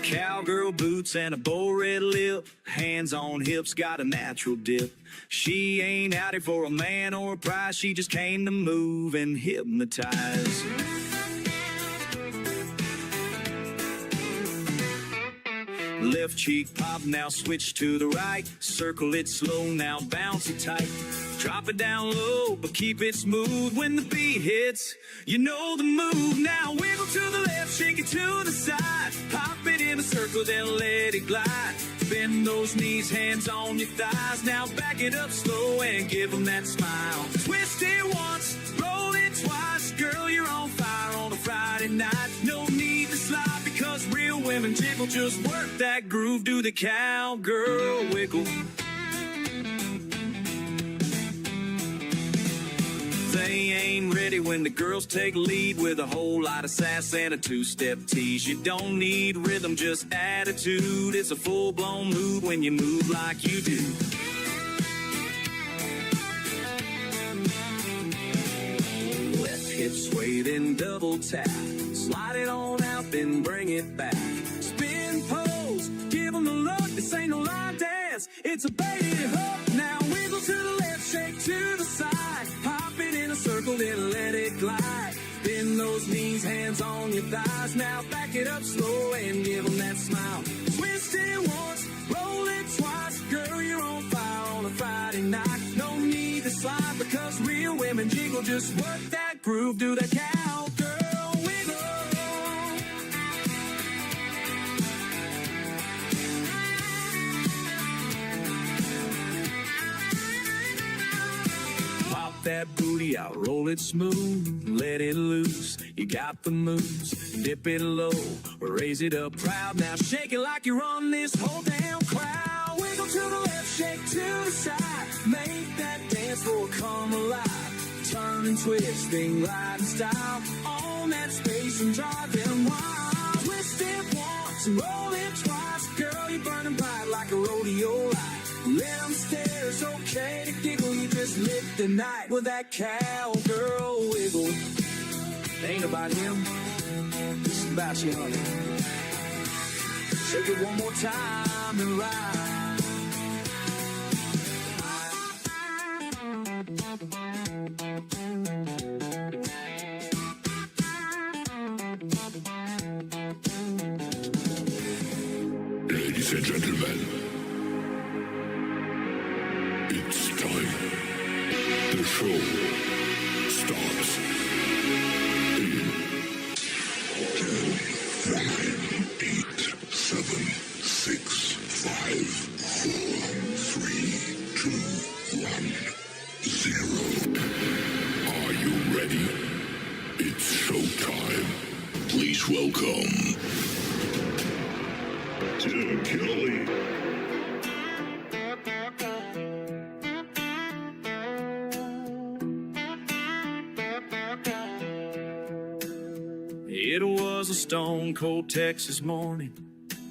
Cowgirl boots and a bow red lip, hands on hips, got a natural dip. She ain't out here for a man or a prize, she just came to move and hypnotize. Left cheek pop, now switch to the right. Circle it slow, now bounce it tight. Drop it down low, but keep it smooth. When the beat hits, you know the move. Now wiggle to the left, shake it to the side. Pop it in a circle, then let it glide. Bend those knees, hands on your thighs. Now back it up slow and give them that smile. Twist it once, roll it twice. Girl, you're on fire on a Friday night. No need to slide because real women jiggle. Just work that groove, do the cowgirl wiggle. They ain't ready when the girls take lead with a whole lot of sass and a two-step tease. You don't need rhythm, just attitude. It's a full-blown mood when you move like you do. Left hip sway, then double tap. Slide it on out, then bring it back. Spin pose, give them the look. This ain't no line dance, it's a baby hook. Now wiggle to the left, shake to the side. Pop it in a circle, then let it glide. Bend those knees, hands on your thighs. Now back it up slow and give them that smile. Twist it once, roll it twice. Girl, you're on fire on a Friday night. No need to slide because real women jiggle. Just work that groove, do the cowgirl wiggle. Pop that booty out, roll it smooth, let it loose. You got the moves, dip it low, raise it up proud. Now shake it like you run this whole damn crowd. Wiggle to the left, shake to the side. Make that dance floor come alive. Turn and twist, thing glide and style. On that space and drive them wild. Twist it once and roll it twice. Girl, you're burning bright like a rodeo light. Let them stare, it's okay to giggle. You just lift the night with that cowgirl wiggle. It ain't about him, this is about you, honey. Shake it one more time and ride. Ladies and gentlemen, it's time. The show starts in 10, 9, 8, 7, 6, 5, 4, 3, 2, 1, 0. Are you ready? It's showtime. Please welcome Tim Kelly. It was a stone cold Texas morning,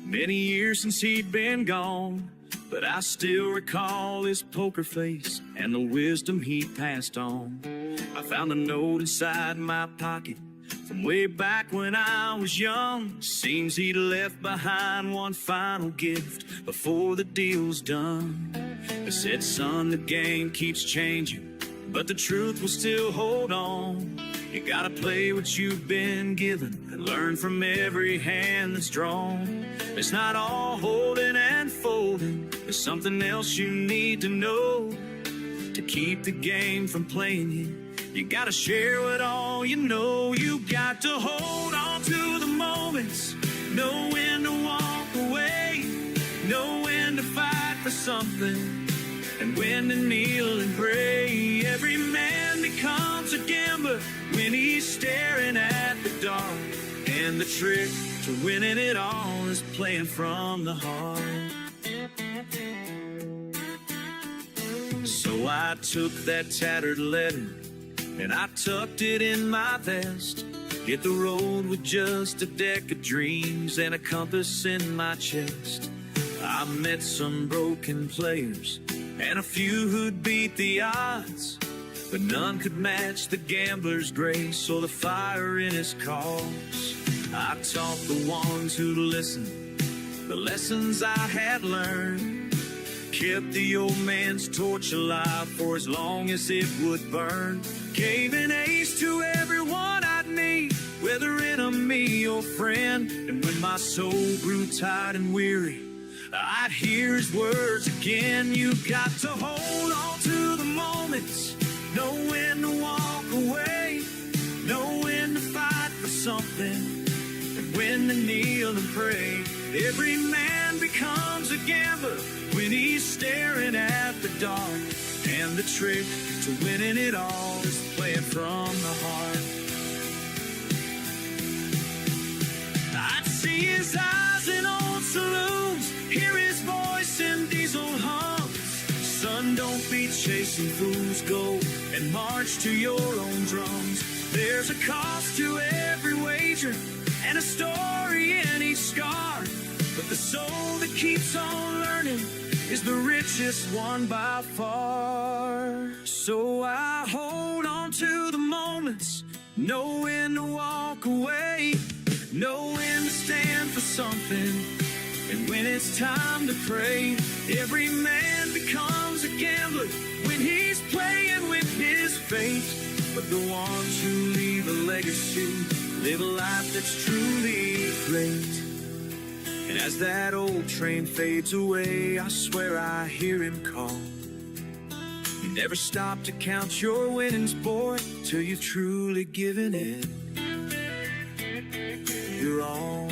many years since he'd been gone, but I still recall his poker face and the wisdom he passed on. I found a note inside my pocket from way back when I was young. Seems he'd left behind one final gift before the deal's done. It said, son, the game keeps changing, but the truth will still hold on. You gotta play what you've been given and learn from every hand that's drawn. It's not all holding and folding, there's something else you need to know. To keep the game from playing you, you gotta share what all you know. You got to hold on to the moments, know when to walk away, know when to fight for something, and when to kneel and pray. Every man becomes a gambler when he's staring at the dark, and the trick to winning it all is playing from the heart. So I took that tattered letter and I tucked it in my vest. Hit the road with just a deck of dreams and a compass in my chest. I met some broken players and a few who'd beat the odds, but none could match the gambler's grace or the fire in his cause. I taught the ones who listened the lessons I had learned, kept the old man's torch alive for as long as it would burn, gave an ace to everyone I'd meet, whether enemy or friend. And when my soul grew tired and weary, I'd hear his words again. You got to hold on to the moments, know when to walk away, know when to fight for something, and when to kneel and pray. Every man becomes a gambler when he's staring at the dark, and the trick to winning it all is playing from the heart. I'd see his eyes in old saloons, hear his voice in diesel hums. Son, don't be chasing fools, go and march to your own drums. There's a cost to every wager and a story in each scar, but the soul that keeps on learning is the richest one by far. So I hold on to the moments, know when to walk away, know when to stand for something, and when it's time to pray. Every man becomes a gambler when he's playing with his fate, but the ones who leave a legacy live a life that's truly great. And as that old train fades away, I swear I hear him call. You never stop to count your winnings, boy, till you've truly given it your all.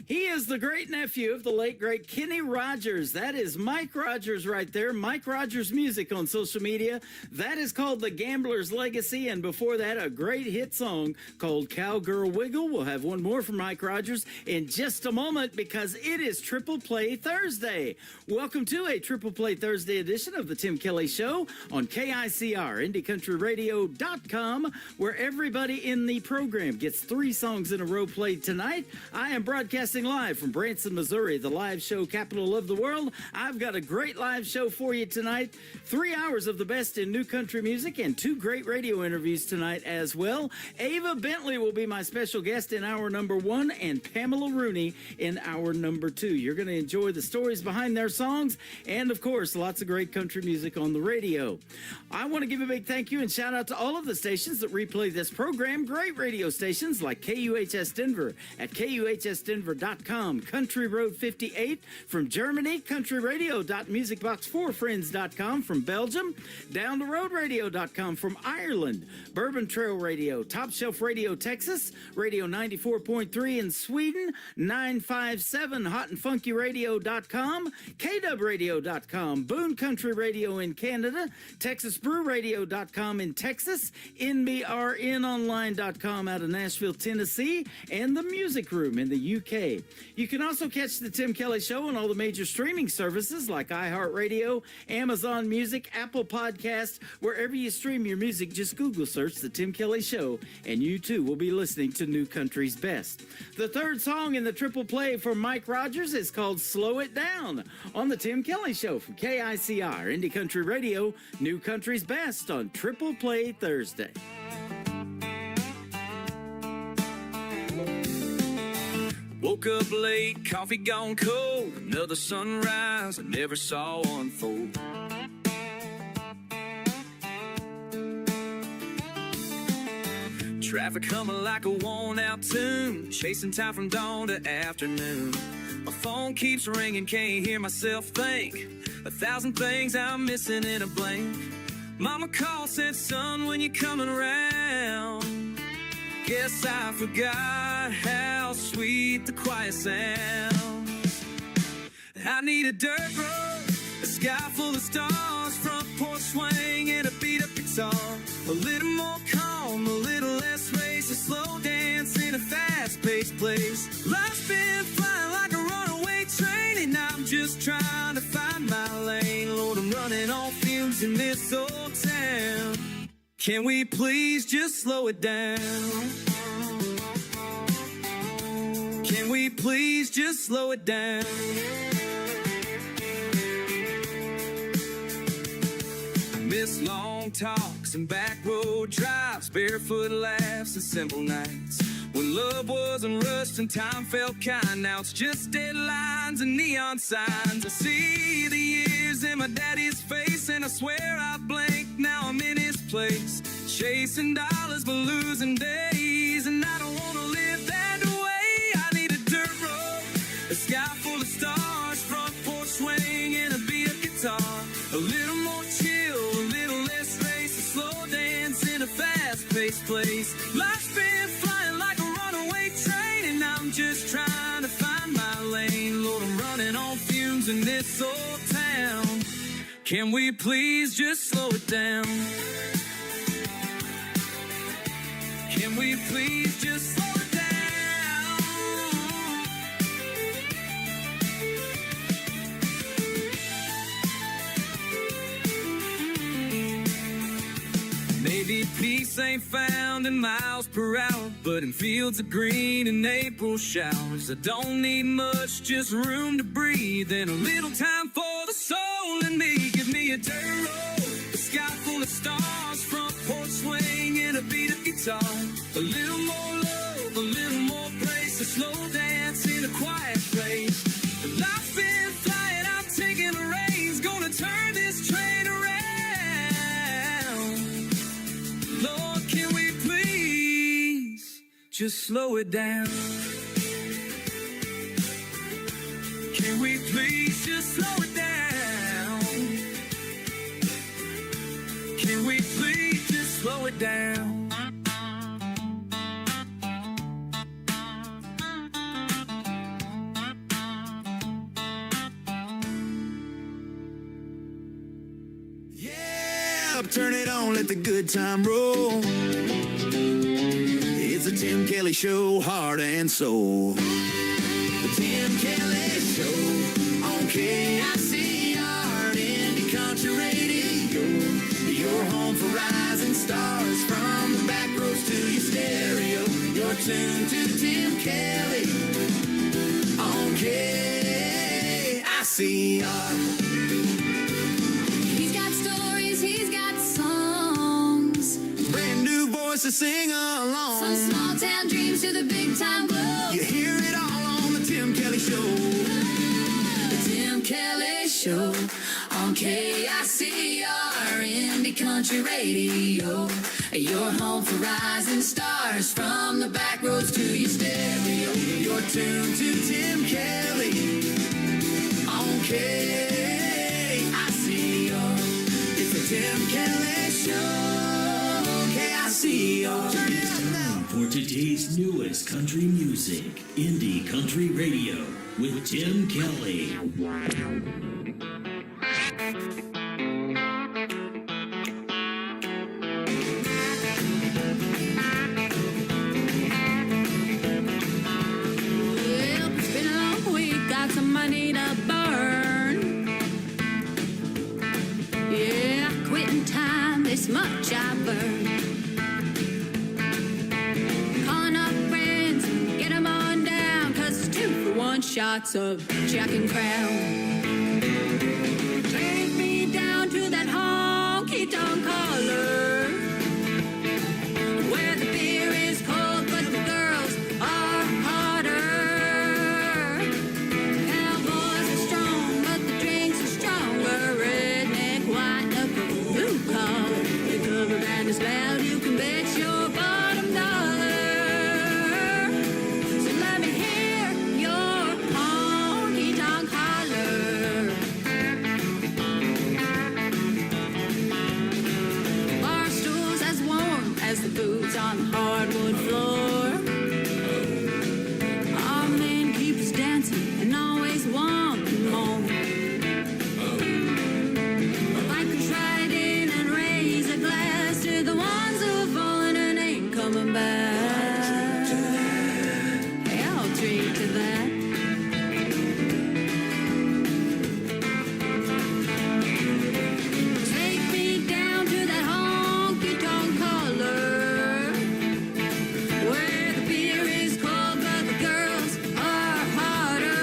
He is the great nephew of the late, great Kenny Rogers. That is Mike Rogers right there. Mike Rogers Music on social media. That is called The Gambler's Legacy. And before that, a great hit song called Cowgirl Wiggle. We'll have one more from Mike Rogers in just a moment because it is Triple Play Thursday. Welcome to a Triple Play Thursday edition of the Tim Kelly Show on KICR, IndieCountryRadio.com, where everybody in the program gets 3 songs in a row played tonight. I am broadcasting live from Branson, Missouri, the live show capital of the world. I've got a great live show for you tonight. 3 hours of the best in new country music and 2 great radio interviews tonight as well. Ava Bentley will be my special guest in hour number 1 and Pamela Rooney in hour number 2. You're going to enjoy the stories behind their songs and, of course, lots of great country music on the radio. I want to give a big thank you and shout out to all of the stations that replay this program. Great radio stations like KUHS Denver at KUHSdenver.com. Country Road 58 from Germany, countryradio.musicbox4friends.com from Belgium, downtheroadradio.com from Ireland, Bourbon Trail Radio, Top Shelf Radio Texas, Radio 94.3 in Sweden, 957 hotandfunkyradio.com, KWradio.com, Boone Country Radio in Canada, TexasBrewRadio.com in Texas, NBRNonline.com out of Nashville, Tennessee, and The Music Room in the UK. You can also catch the Tim Kelly Show on all the major streaming services like iHeartRadio, Amazon Music, Apple Podcast. Wherever you stream your music, just Google search the Tim Kelly Show, and you too will be listening to New Country's Best. The third song in the Triple Play for Mike Rogers is called Slow It Down on the Tim Kelly Show from KICR, Indie Country Radio, New Country's Best on Triple Play Thursday. Woke up late, coffee gone cold, another sunrise I never saw unfold. Traffic humming like a worn-out tune, chasing time from dawn to afternoon. My phone keeps ringing, can't hear myself think. 1,000 things I'm missing in a blink. Mama called, said, son, when you coming around? Guess I forgot how sweet the quiet sounds. I need a dirt road, a sky full of stars, front porch swing and a beat up guitar. A little more calm, a little less race, a slow dance in a fast-paced place. Life's been flying like a runaway train, and I'm just trying to find my lane. Lord, I'm running on fumes in this old town. Can we please just slow it down? Can we please just slow it down? endless long talks and back road drives, barefoot laughs and simple nights. When love wasn't rushed and time felt kind, now it's just deadlines and neon signs. I see the years in my daddy's face, and I swear I blinked, now I'm in his place. Chasing dollars but losing days, and I don't wanna live that way. I need a dirt road, a sky full of stars, front porch swing and a beat of guitar. A little more chill, a little less race, a slow dance in a fast-paced place. Life's been flying like a runaway train, and I'm just trying to find my lane. Lord, I'm running on fumes in this old town. Can we please just slow it down? Can we please just slow it down? Maybe peace ain't found in miles per hour, but in fields of green and April showers. I don't need much, just room to breathe and a little time for the soul in me. Give me a dirt road, a sky full of stars, front porch swing and a beat of guitar. A little more love, a little more grace, a slow dance in a quiet place. Life's been flying, I'm taking the reins, gonna turn this train around. Lord, can we please just slow it down? Can we please just slow it down? Can we please just slow it down? Turn it on, let the good time roll. It's a Tim Kelly Show, heart and soul. The Tim Kelly Show on KICR, Indie Country Radio. Your home for rising stars, from the back roads to your stereo. You're tuned to Tim Kelly on KICR. To sing along. From small town dreams to the big time glow. You hear it all on the Tim Kelly Show. The Tim Kelly Show on KICR, Indie Country Radio. Your home for rising stars, from the back roads to your stereo. You're tuned to Tim Kelly on KICR. It's the Tim Kelly Show. For today's newest country music, Indie Country Radio with Tim Kelly. Well, it's been a long week, got some money to burn. Yeah, quitting time, this much I burned. Shots of Jack and Crown. Take me down to that honky-tonk collar, where the beer is cold but the girls are hotter. Cowboys are strong but the drinks are stronger. Redneck, white knuckle, blue collar. The cover band is loud, you can bet your bottom dollar. So let me hear your honky-tonk holler. Bar stools as warm as the boots on the hardwood floor. Our man keeps dancing and always wanting more. Bikers ride in and raise a glass to the ones who have fallen and ain't coming back. Hey, I'll drink to that. Take me down to that honky-tonk collar, where the beer is cold but the girls are hotter.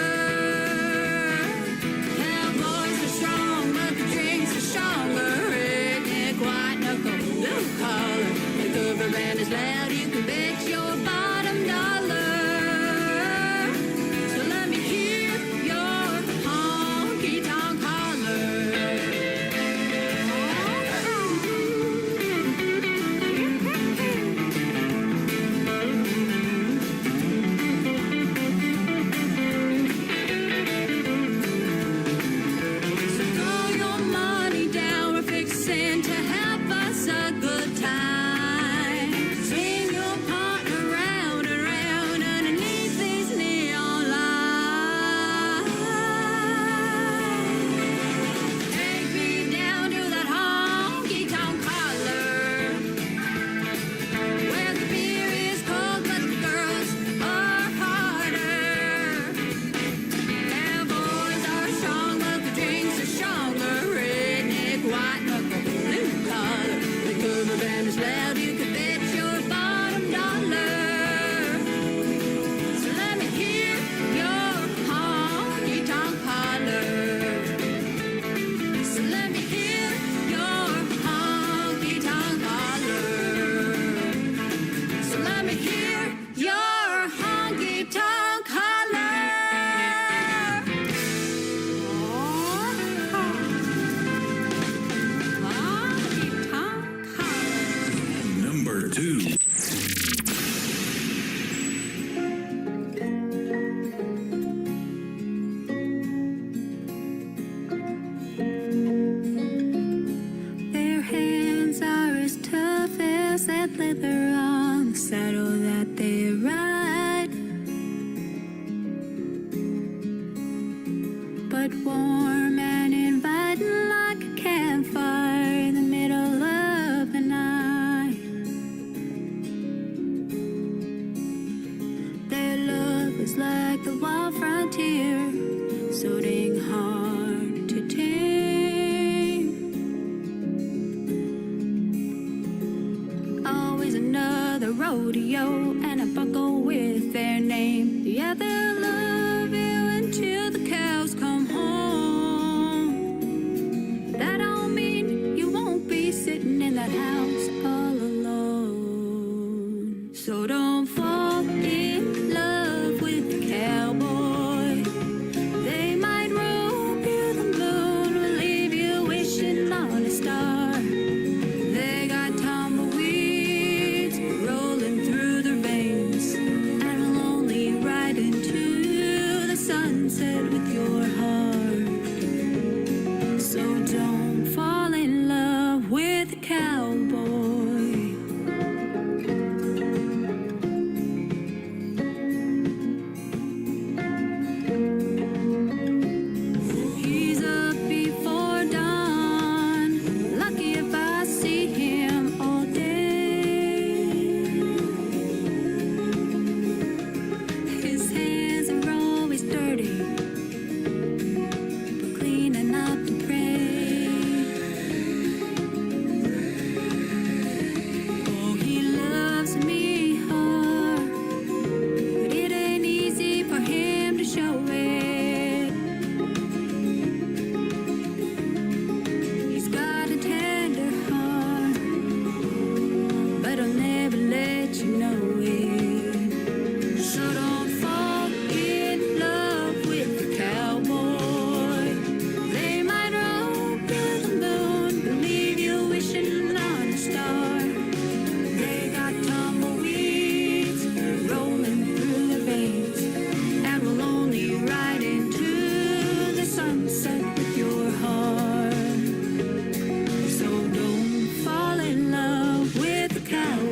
but warm and inviting like a campfire in the middle of the night. Their love was like the wild frontier, so dang hard to tame. Always another rodeo and a buckle with their name. Yeah, they'll love you until the cows come home. That don't mean you won't be sitting in that house all alone. So don't fall in love with the cowboy. They might rope you the moon or leave you wishing on a star. They got tumbleweeds rolling through their veins, and will only ride into the sunset with your heart. So don't fall in love with a cowboy. He's up before dawn, lucky if I see him all day. His hands are always dirty, but clean enough to pray. Oh, he loves me hard, but it ain't easy for him to show it. He's got a tender heart, but I'll never let you know it. So don't fall in love with the cowboy. They might rope you the moon, but leave you wishing on a star. They got tumbleweeds rolling through their veins, and will only ride into the sunset with your heart. So don't fall in love with the cowboy.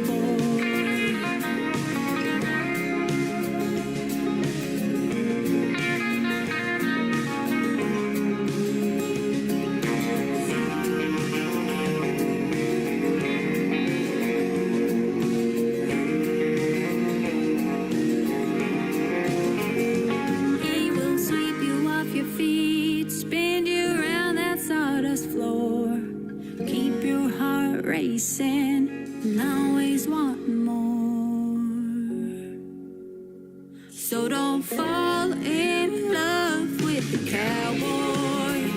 He will sweep you off your feet, spin you around that sawdust floor, keep your heart racing and always wanting more. So don't fall in love with the cowboy.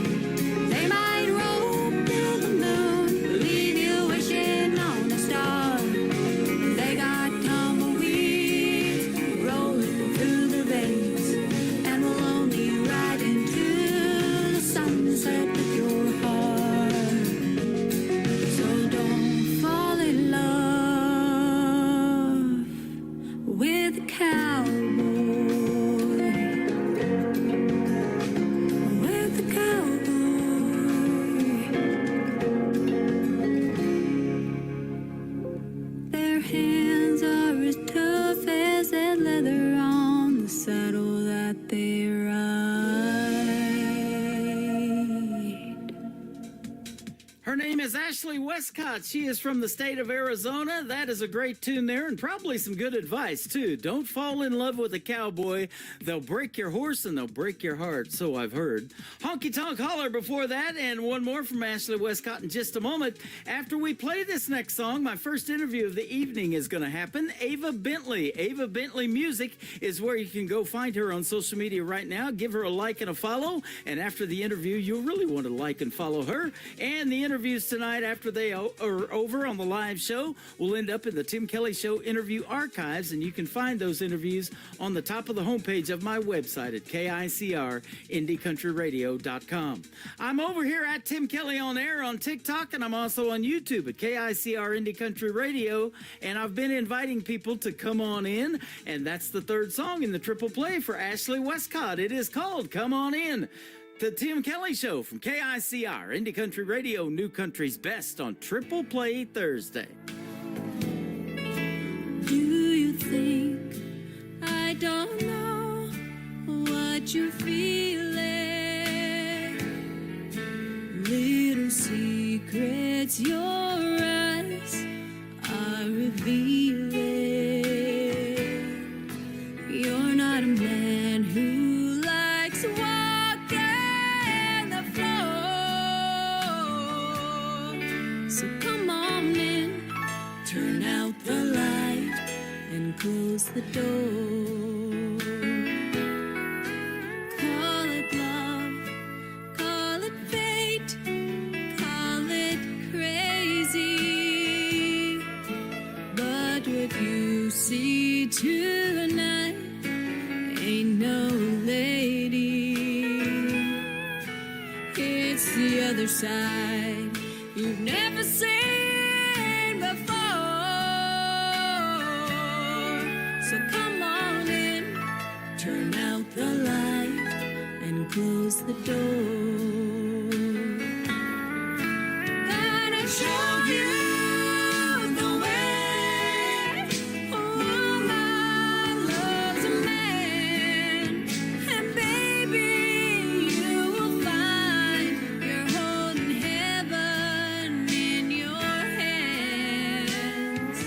They might rope you the moon, leave you wishing on a star. They got tumbleweeds rolling through their veins, and will only ride into the sunset with your heart. So don't fall in love with a cowboy. With a cowboy. Their hands are as tough as that leather on the saddle that they ride. Her name is Ashley Westcott. She is from the state of Arizona. That is a great tune there, and probably some good advice, too. Don't fall in love with a cowboy. They'll break your horse and they'll break your heart, so I've heard. Honky Tonk Holler before that, and one more from Ashley Westcott in just a moment. After we play this next song, my first interview of the evening is going to happen. Ava Bentley. Ava Bentley Music is where you can go find her on social media right now. Give her a like and a follow, and after the interview, you'll really want to like and follow her. And the interviews tonight, after they are over on the live show, will end up in the Tim Kelly Show interview archives, and you can find those interviews on the top of the homepage of my website at KICRIndieCountryRadio.com. I'm over here at Tim Kelly on Air on TikTok, and I'm also on YouTube at KICR Indie Country Radio, and I've been inviting people to come on in, and that's the third song in the triple play for Ashley Westcott. It is called Come On In. The Tim Kelly Show from KICR, Indie Country Radio, New Country's Best on Triple Play Thursday. Do you think I don't know what you're feeling? other side you've never seen before. So come on in, turn out the light, and close the door. Gonna show you the way a woman loves a man, and baby, you will find you're holding heaven in your hands.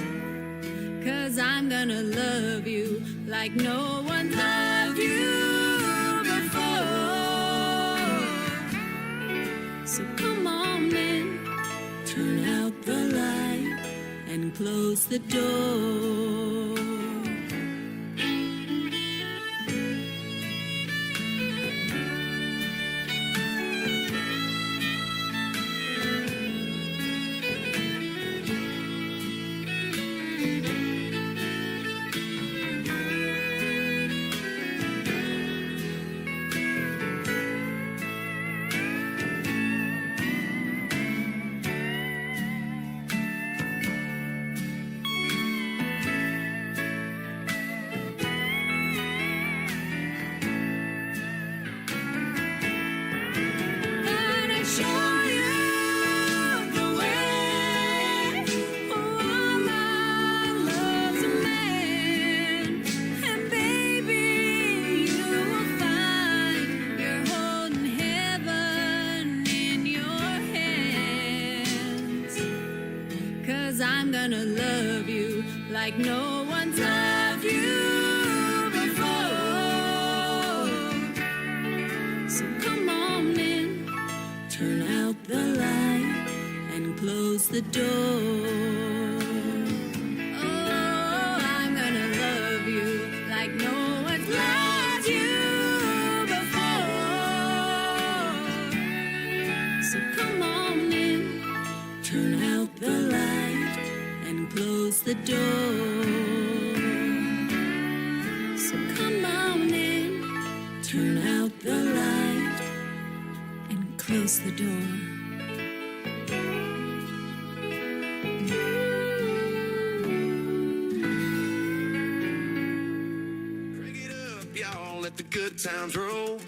'Cause I'm gonna love you like no one loved you before. So come on in, turn out the light, and close the door. Gonna show you the way a woman loves a man, and baby, you will find you're holding heaven in your hands. 'Cause I'm gonna love you like no one's loved you before. So come on in, turn out the light, and close the door. Oh, I'm gonna love you like no one's loved you before. So come on in, turn out the light, and close the door. So come on in, turn out the light, and close the door. Crank it up, y'all, let the good times roll.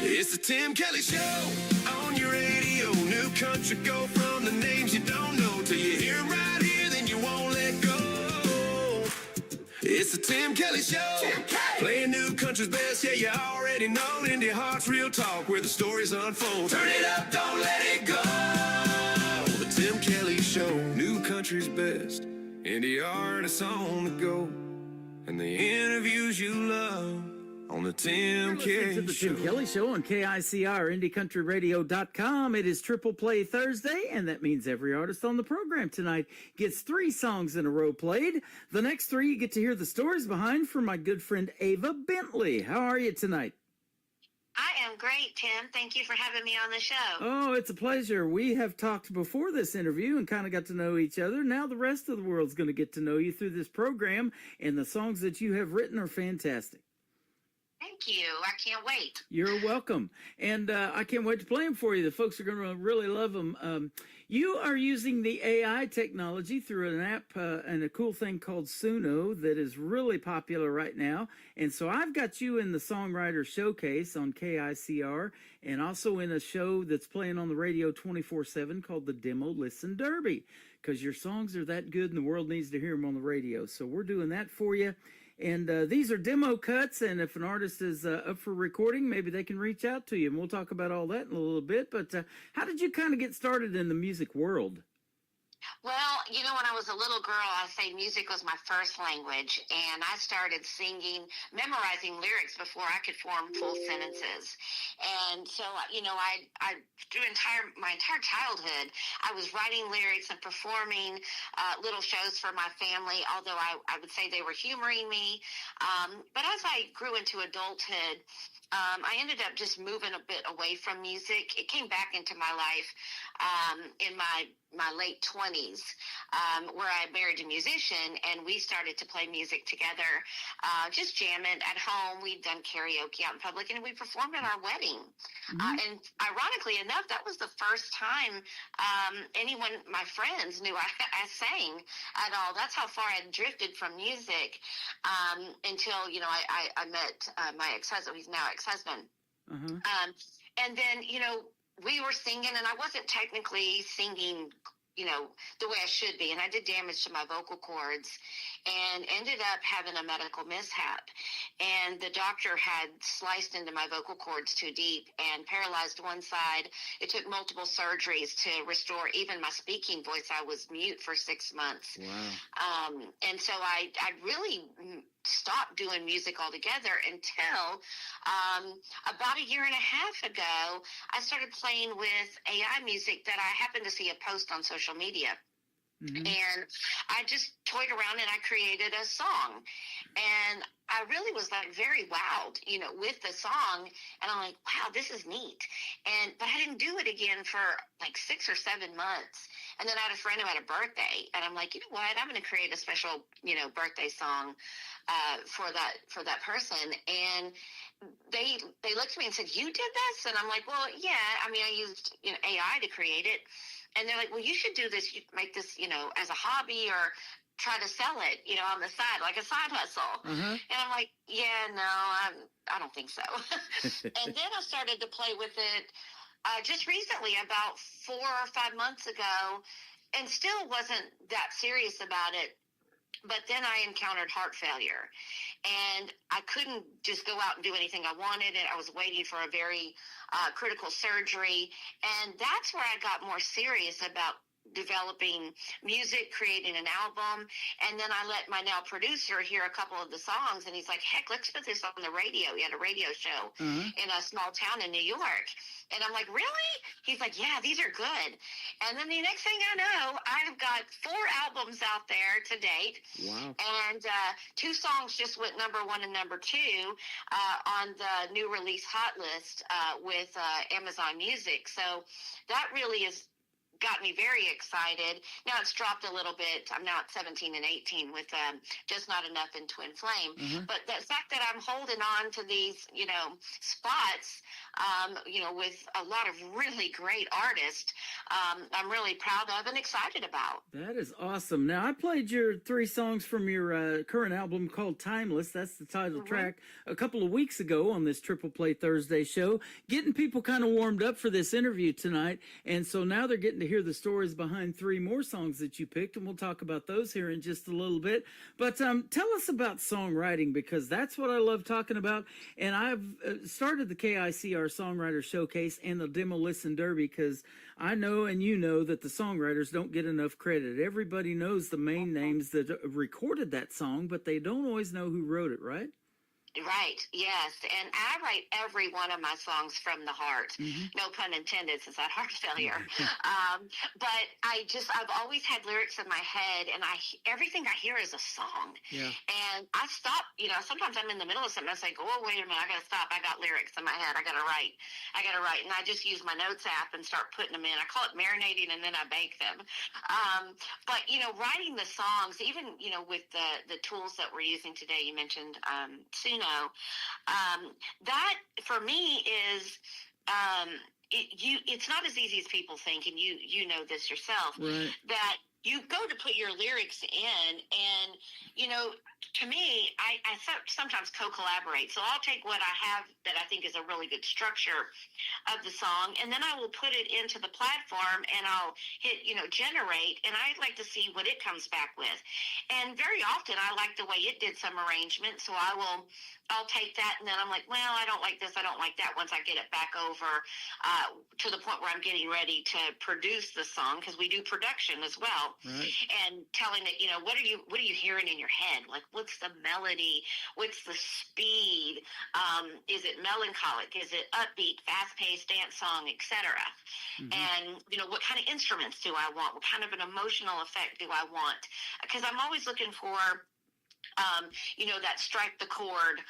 It's the Tim Kelly Show on your radio. New country, go from the names you don't know till you hear 'em right here, then you won't let go. It's the Tim Kelly Show. Playing new country's best, yeah, you already know. Indie Heart's real talk, where the stories unfold. Turn it up, don't let it go. The Tim Kelly Show, new country's best. Indie artists on the go, and the interviews you love on the Tim Listening to Kelly the Show. Tim Kelly Show on KICR, IndieCountryRadio.com. It is Triple Play Thursday, and that means every artist on the program tonight gets 3 songs in a row played. The next 3 you get to hear the stories behind from my good friend Ava Bentley. How are you tonight? I am great, Tim. Thank you for having me on the show. Oh, it's a pleasure. We have talked before this interview and kind of got to know each other. Now the rest of the world's going to get to know you through this program, and the songs that you have written are fantastic. Thank you. I can't wait. You're welcome. And I can't wait to play them for you. The folks are going to really love them. You are using the AI technology through an app and a cool thing called Suno that is really popular right now. And so I've got you in the Songwriter Showcase on KICR and also in a show that's playing on the radio 24/7 called the Demo Listen Derby, because your songs are that good and the world needs to hear them on the radio. So we're doing that for you. And these are demo cuts, and if an artist is up for recording, maybe they can reach out to you, and we'll talk about all that in a little bit. But how did you kind of get started in the music world? Well, you know, when I was a little girl, I say music was my first language, and I started singing, memorizing lyrics before I could form full sentences. And so, you know, I through my entire childhood, I was writing lyrics and performing little shows for my family, although I would say they were humoring me. But as I grew into adulthood, I ended up just moving a bit away from music. It came back into my life in my late 20s, where I married a musician, and we started to play music together, just jamming at home. We'd done karaoke out in public, and we performed at our wedding. And ironically enough, that was the first time my friends knew I sang at all. That's how far I had drifted from music until, you know, I met my ex-husband. He's now ex-husband. And then, you know, we were singing, and I wasn't technically singing, you know, the way I should be. And I did damage to my vocal cords and ended up having a medical mishap. And the doctor had sliced into my vocal cords too deep and paralyzed one side. It took multiple surgeries to restore even my speaking voice. I was mute for 6 months. Wow. And so I really stopped doing music altogether until about a year and a half ago, I started playing with AI music that I happened to see a post on social media. And I just toyed around and I created a song. And I really was like very wowed, you know, with the song. And I'm like, wow, this is neat. But I didn't do it again for like 6 or 7 months. And then I had a friend who had a birthday, and I'm like, you know what? I'm going to create a special, you know, birthday song for that person. And they looked at me and said, you did this? And I'm like, well, yeah. I mean, I used, you know, AI to create it. And they're like, well, you should do this. You make this, you know, as a hobby, or try to sell it, you know, on the side, like a side hustle. And I'm like, yeah, no, I don't think so. And then I started to play with it just recently, about 4 or 5 months ago, and still wasn't that serious about it. But then I encountered heart failure, and I couldn't just go out and do anything I wanted. And I was waiting for a very critical surgery. And that's where I got more serious about developing music, creating an album. And then I let my now producer hear a couple of the songs, and he's like, heck, let's put this on the radio. He had a radio show in a small town in New York. And I'm like, really? He's like, yeah, these are good. And then the next thing I know, I've got 4 albums out there to date. Wow. And 2 songs just went number 1 and number 2 on the new release hot list with Amazon Music. So that really is got me very excited. Now it's dropped a little bit. I'm now at 17 and 18 with Just Not Enough and Twin Flame. But the fact that I'm holding on to these, you know, spots, you know, with a lot of really great artists, I'm really proud of and excited about. That is awesome. Now, I played your 3 songs from your current album called Timeless. That's the title track a couple of weeks ago on this Triple Play Thursday show, getting people kind of warmed up for this interview tonight. And so now they're getting to hear the stories behind 3 more songs that you picked, and we'll talk about those here in just a little bit. But tell us about songwriting, because that's what I love talking about. And I've started the KICR Songwriter Showcase and the Demo Listen Derby because I know and you know that the songwriters don't get enough credit. Everybody knows the main names that recorded that song, but they don't always know who wrote it, right? Right, yes. And I write every one of my songs from the heart. No pun intended, since I had heart failure. But I've always had lyrics in my head, and everything I hear is a song. And I stop, you know, sometimes I'm in the middle of something, I say, oh, wait a minute, I got to stop. I got lyrics in my head. I got to write. And I just use my notes app and start putting them in. I call it marinating, and then I bake them. But, you know, writing the songs, even, you know, with the tools that we're using today, you mentioned Suno. That for me is it's not as easy as people think, and you know this yourself, that you go to put your lyrics in, and you know, to me, I sometimes co-collaborate. So I'll take what I have that I think is a really good structure of the song, and then I will put it into the platform, and I'll hit, you know, generate, and I like to see what it comes back with. And very often I like the way it did some arrangement, so I'll take that, and then I'm like, well, I don't like this, I don't like that, once I get it back over to the point where I'm getting ready to produce the song, because we do production as well. And telling it, you know, what are you hearing in your head? Like, what's the melody? What's the speed? Is it melancholic? Is it upbeat, fast-paced dance song, etc.? And, you know, what kind of instruments do I want? What kind of an emotional effect do I want? Because I'm always looking for that strike the chord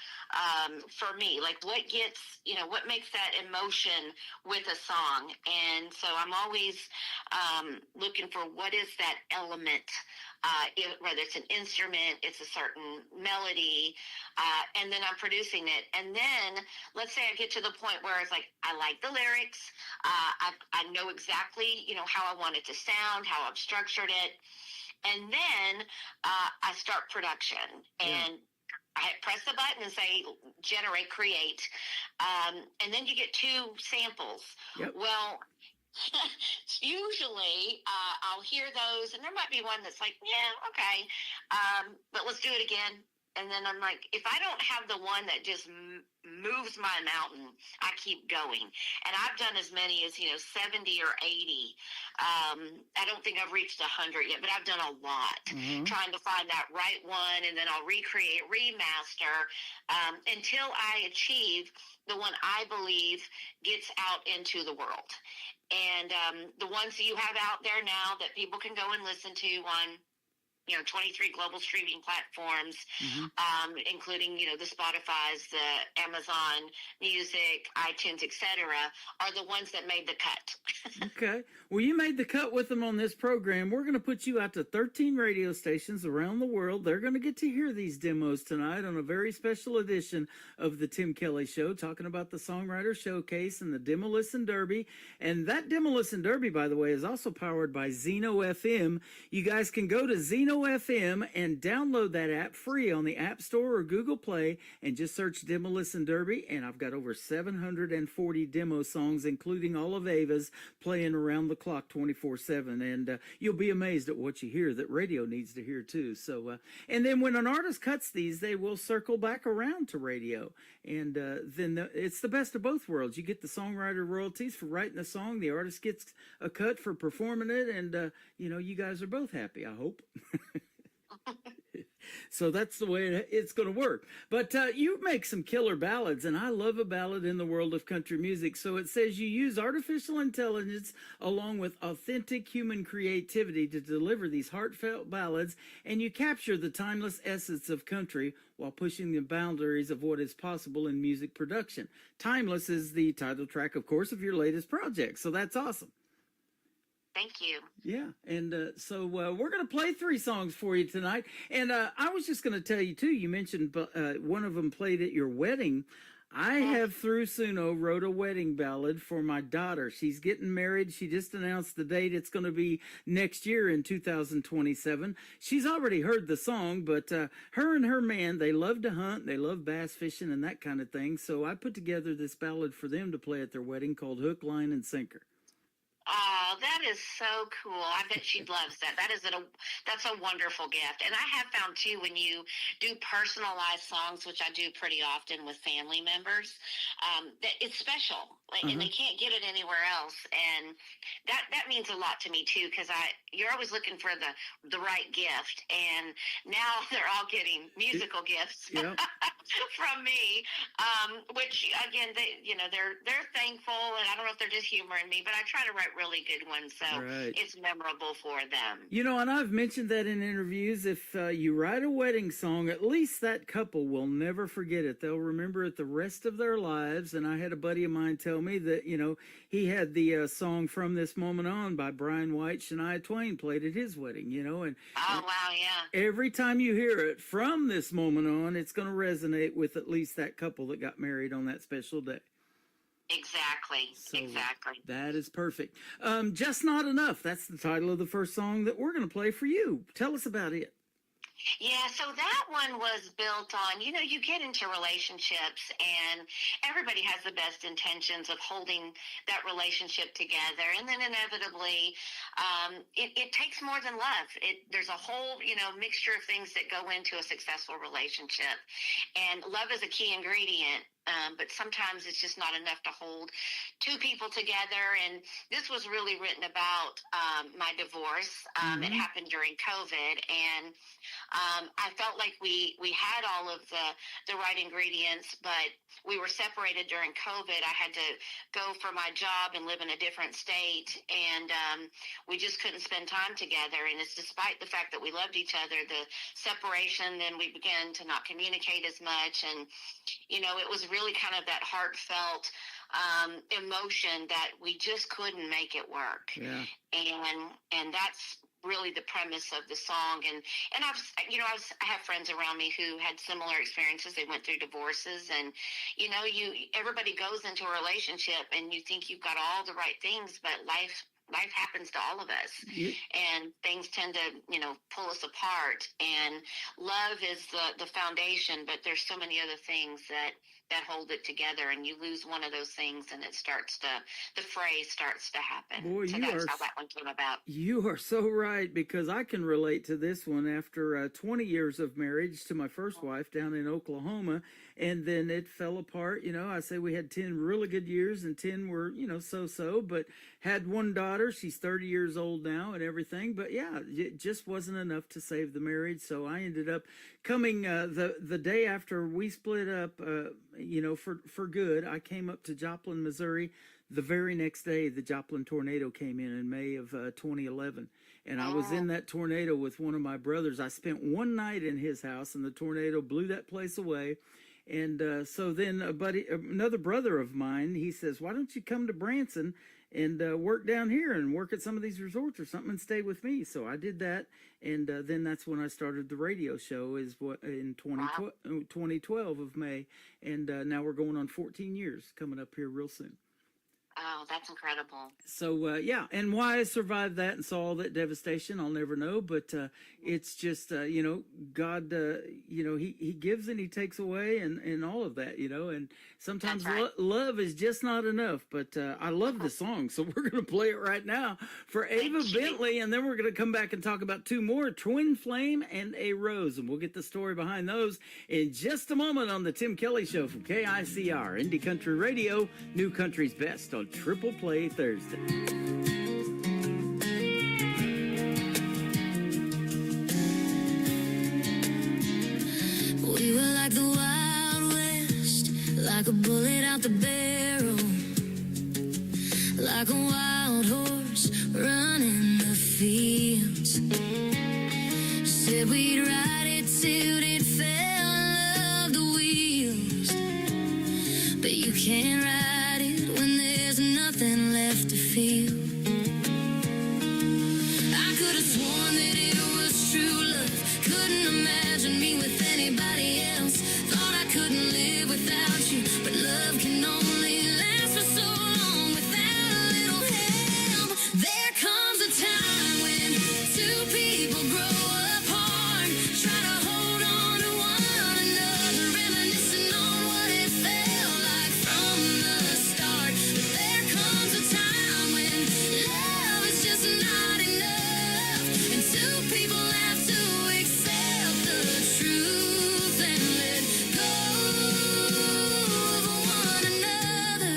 for me. Like what gets, what makes that emotion with a song. And so I'm always looking for what is that element, whether it's an instrument, it's a certain melody, and then I'm producing it. And then let's say I get to the point where it's like, I like the lyrics. I know exactly, how I want it to sound, how I've structured it. And then I start production, and I press the button and say, generate, create. And then you get 2 samples. Yep. Well, usually I'll hear those, and there might be one that's like, yeah, okay, but let's do it again. And then I'm like, if I don't have the one that just moves my mountain, I keep going. And I've done as many as, 70 or 80. I don't think I've reached 100 yet, but I've done a lot trying to find that right one. And then I'll recreate, remaster until I achieve the one I believe gets out into the world. And the ones that you have out there now that people can go and listen to on 23 global streaming platforms, including, the Spotify's, the Amazon Music, iTunes, etc., are the ones that made the cut. Okay. Well, you made the cut with them on this program. We're going to put you out to 13 radio stations around the world. They're going to get to hear these demos tonight on a very special edition of the Tim Kelly Show, talking about the Songwriter Showcase and the Demo Listen Derby. And that Demo Listen Derby, by the way, is also powered by Zeno FM. You guys can go to Zeno FM and download that app free on the App Store or Google Play and just search Demo Listen Derby. And I've got over 740 demo songs, including all of Ava's, playing around the clock 24/7. And you'll be amazed at what you hear that radio needs to hear too. So, and then when an artist cuts these, they will circle back around to radio. And then it's the best of both worlds. You get the songwriter royalties for writing the song. The artist gets a cut for performing it. And, you guys are both happy, I hope. So that's the way it's going to work. But you make some killer ballads, and I love a ballad in the world of country music. So it says you use artificial intelligence along with authentic human creativity to deliver these heartfelt ballads, and you capture the timeless essence of country while pushing the boundaries of what is possible in music production. Timeless is the title track, of course, of your latest project. So that's awesome. Thank you. Yeah, and so we're going to play 3 songs for you tonight. And I was just going to tell you, too, you mentioned one of them played at your wedding. I have, through Suno, wrote a wedding ballad for my daughter. She's getting married. She just announced the date. It's going to be next year in 2027. She's already heard the song, but her and her man, they love to hunt. They love bass fishing and that kind of thing. So I put together this ballad for them to play at their wedding called Hook, Line, and Sinker. Oh, that is so cool. I bet she loves that. That's a wonderful gift. And I have found too, when you do personalized songs, which I do pretty often with family members, that it's special. And they can't get it anywhere else. And that means a lot to me too, because you're always looking for the right gift. And now they're all getting musical gifts from me, which again, they're thankful, and I don't know if they're just humoring me, but I try to write really good ones, so it's memorable for them. And I've mentioned that in interviews. If you write a wedding song, at least that couple will never forget it. They'll remember it the rest of their lives. And I had a buddy of mine tell me that, he had the song From This Moment On by Brian White, Shania Twain played at his wedding, and oh, wow, yeah. Every time you hear it, from this moment on, it's going to resonate with at least that couple that got married on that special day. Exactly. So exactly. That is perfect. Just Not Enough. That's the title of the first song that we're going to play for you. Tell us about it. Yeah, so that one was built on, you get into relationships and everybody has the best intentions of holding that relationship together. And then inevitably, it takes more than love. There's a whole, mixture of things that go into a successful relationship. And love is a key ingredient but sometimes it's just not enough to hold two people together. And this was really written about my divorce. It happened during COVID, and I felt like we had all of the right ingredients, but we were separated during COVID. I had to go for my job and live in a different state, and we just couldn't spend time together. And it's despite the fact that we loved each other, the separation, then we began to not communicate as much. And, it was really kind of that heartfelt emotion that we just couldn't make it work. Yeah. And that's really the premise of the song. And I have friends around me who had similar experiences. They went through divorces, and everybody goes into a relationship and you think you've got all the right things, but life happens to all of us, and things tend to pull us apart. And love is the foundation, but there's so many other things that hold it together, and you lose one of those things and the fray starts to happen. Boy, so that's how that one came about. You are so right, because I can relate to this one after 20 years of marriage to my first wife down in Oklahoma, and then it fell apart. I say we had 10 really good years, and 10 were, so-so, but had one daughter. She's 30 years old now and everything, but yeah, it just wasn't enough to save the marriage. So I ended up coming the day after we split up, for good. I came up to Joplin, Missouri. The very next day, the Joplin tornado came in May of 2011. And I was in that tornado with one of my brothers. I spent one night in his house, and the tornado blew that place away. And so then another brother of mine, he says, why don't you come to Branson and work down here and work at some of these resorts or something and stay with me? So I did that. And then that's when I started the radio show in 2012 of May. And now we're going on 14 years coming up here real soon. Oh, that's incredible. So, and why I survived that and saw all that devastation, I'll never know. But it's just, God, he gives and he takes away and all of that, and sometimes right. Love is just not enough. But I love the song, so we're going to play it right now for Ava Bentley, and then we're going to come back and talk about two more, Twin Flame and A Rose, and we'll get the story behind those in just a moment on the Tim Kelly Show from KICR, Indie Country Radio, New Country's Best on Triple Play Thursday. We were like the Wild West, like a bullet out the barrel, like a wild horse running the fields. Said we'd ride it till it fell off the wheels, but you can't ride it when there's nothing left to feel. I could have sworn that it was true love, couldn't imagine me with anybody else, thought I couldn't live without you, but love can only last for so long without a little help. There comes a time when two people grow apart, try to hold on to one another, reminiscing on what it felt like from the start. But there comes a time when love is just not enough, and two people have to accept the truth and let go of one another.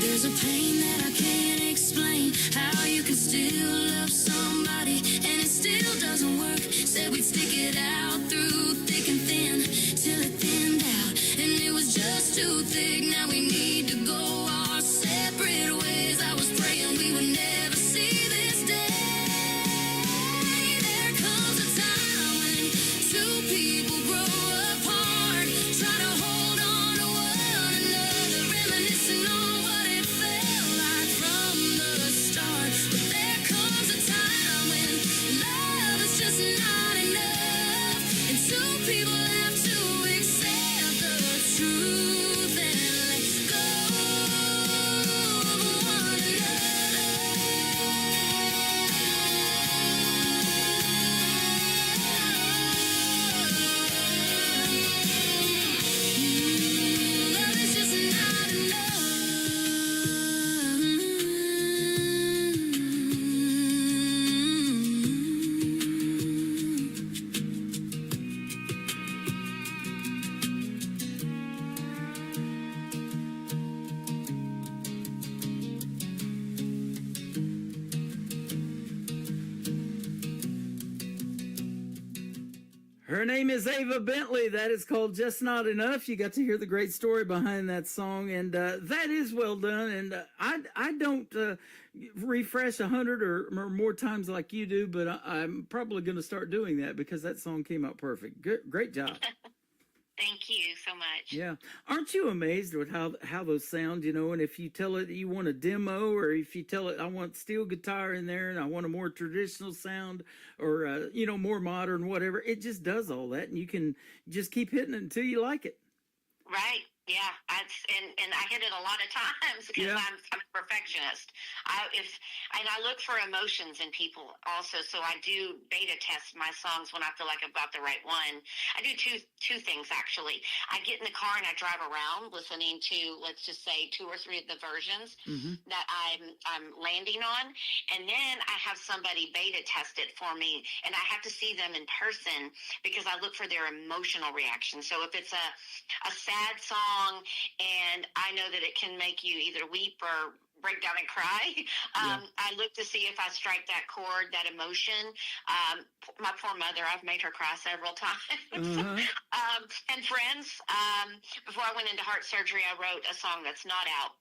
There's a pain that I can't explain, how you can still love somebody and it still doesn't work. Said we'd stick it out through thick and thin till it thinned out, and it was just too thick. Now we need to go our separate ways. I was praying we would never see this day. There comes a time when two people grow apart, try to hold on to one another, reminiscing on what it felt like from the start. But there comes a time when love is just not enough, and two people have to accept the truth and Her name is Ava Bentley. That is called Just Not Enough. You got to hear the great story behind that song, and that is well done. And I don't refresh 100 or more times like you do, but I'm probably going to start doing that because that song came out perfect. Great job. Thank you so much. Yeah. Aren't you amazed with how those sound, you know, and if you tell it you want a demo, or if you tell it I want steel guitar in there and I want a more traditional sound, or, you know, more modern, whatever, it just does all that, and you can just keep hitting it until you like it. Right. Yeah, and I hit it a lot of times because Yeah. I'm a perfectionist. I look for emotions in people also, so I do beta test my songs when I feel like I've got the right one. I do two things actually. I get in the car and I drive around listening to, let's just say, 2 or 3 of the versions that I'm landing on, and then I have somebody beta test it for me, and I have to see them in person because I look for their emotional reaction. So if it's a sad song and I know that it can make you either weep or break down and cry, I look to see if I strike that chord, that emotion. My poor mother, I've made her cry several times. And friends, before I went into heart surgery, I wrote a song that's not out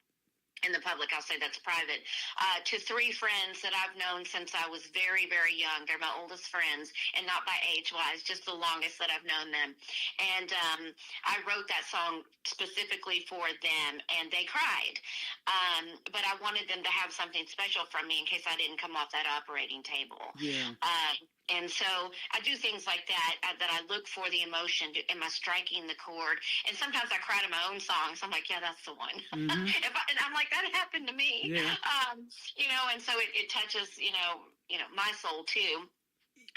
in the public. I'll say that's private, to 3 friends that I've known since I was very, very young. They're my oldest friends, and not by age-wise, just the longest that I've known them. And I wrote that song specifically for them, and they cried. But I wanted them to have something special from me in case I didn't come off that operating table. Yeah. And so I do things like that, that I look for the emotion. Am I striking the chord? And sometimes I cry to my own songs. I'm like, yeah, that's the one. And I'm like, that happened to me. Yeah. You know, and so it touches, you know, my soul too.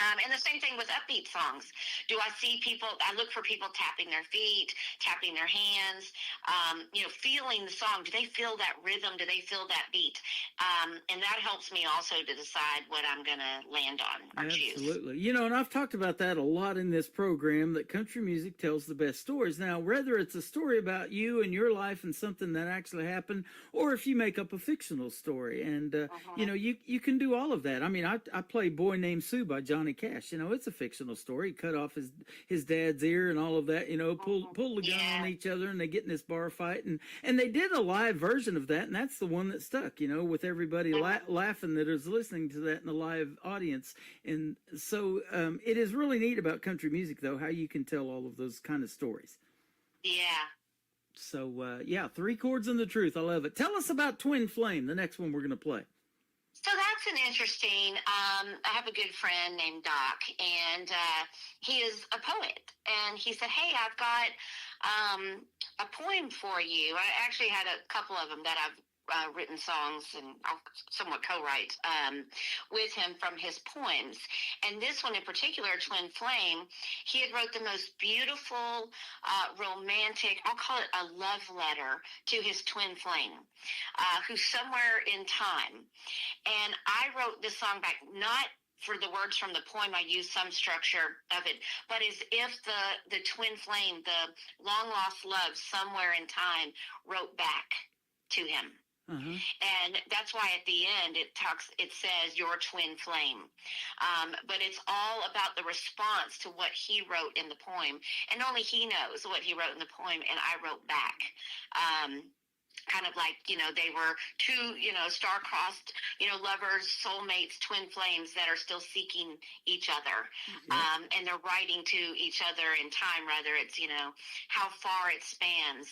And the same thing with upbeat songs. Do I see people, I look for people tapping their feet, tapping their hands, you know, feeling the song. Do they feel that rhythm? Do they feel that beat? And that helps me also to decide what I'm going to land on or choose. Absolutely. You know, and I've talked about that a lot in this program, that country music tells the best stories. Now, whether it's a story about you and your life and something that actually happened, or if you make up a fictional story, and, you know, you can do all of that. I mean, I play Boy Named Sue by Johnny Cash. You know, it's a fictional story. He cut off his dad's ear and all of that, you know, pull the gun on each other, and they get in this bar fight. And they did a live version of that, and that's the one that stuck, you know, with everybody laughing that is listening to that in the live audience. And so it is really neat about country music, though, how you can tell all of those kind of stories. Yeah. So, yeah, 3 chords and the truth. I love it. Tell us about Twin Flame, the next one we're going to play. So that's an interesting, I have a good friend named Doc, and he is a poet. And he said, hey, I've got a poem for you. I actually had a couple of them that I've written songs and I'll somewhat co-write with him from his poems. And this one in particular, Twin Flame, he had wrote the most beautiful, romantic, I'll call it a love letter to his twin flame, who's somewhere in time. And I wrote this song back, not for the words from the poem, I used some structure of it, but as if the twin flame, the long lost love somewhere in time, wrote back to him. And that's why at the end it says your twin flame, but it's all about the response to what he wrote in the poem, and only he knows what he wrote in the poem, and I wrote back. Kind of like, you know, they were 2, you know, star-crossed, you know, lovers, soulmates, twin flames that are still seeking each other. And they're writing to each other in time, rather it's, you know, how far it spans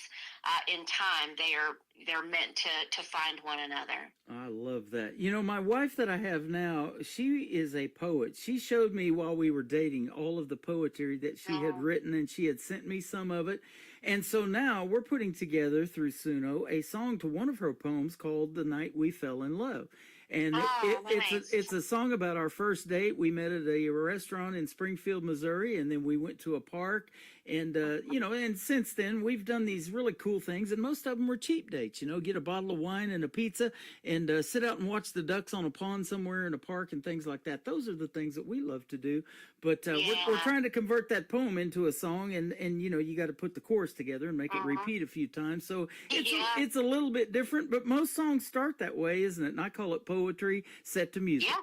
in time. They're meant to find one another. I love that. You know, my wife that I have now, she is a poet. She showed me while we were dating all of the poetry that she had written, and she had sent me some of it. And so now we're putting together through Suno a song to one of her poems called The Night We Fell in Love. And it's a song about our first date. We met at a restaurant in Springfield, Missouri, and then we went to a park. And, you know, and since then we've done these really cool things, and most of them were cheap dates, you know, get a bottle of wine and a pizza and sit out and watch the ducks on a pond somewhere in a park and things like that. Those are the things that we love to do. But we're trying to convert that poem into a song, and you know, you got to put the chorus together and make it repeat a few times. So it's a little bit different, but most songs start that way, isn't it? And I call it poetry set to music. Yeah.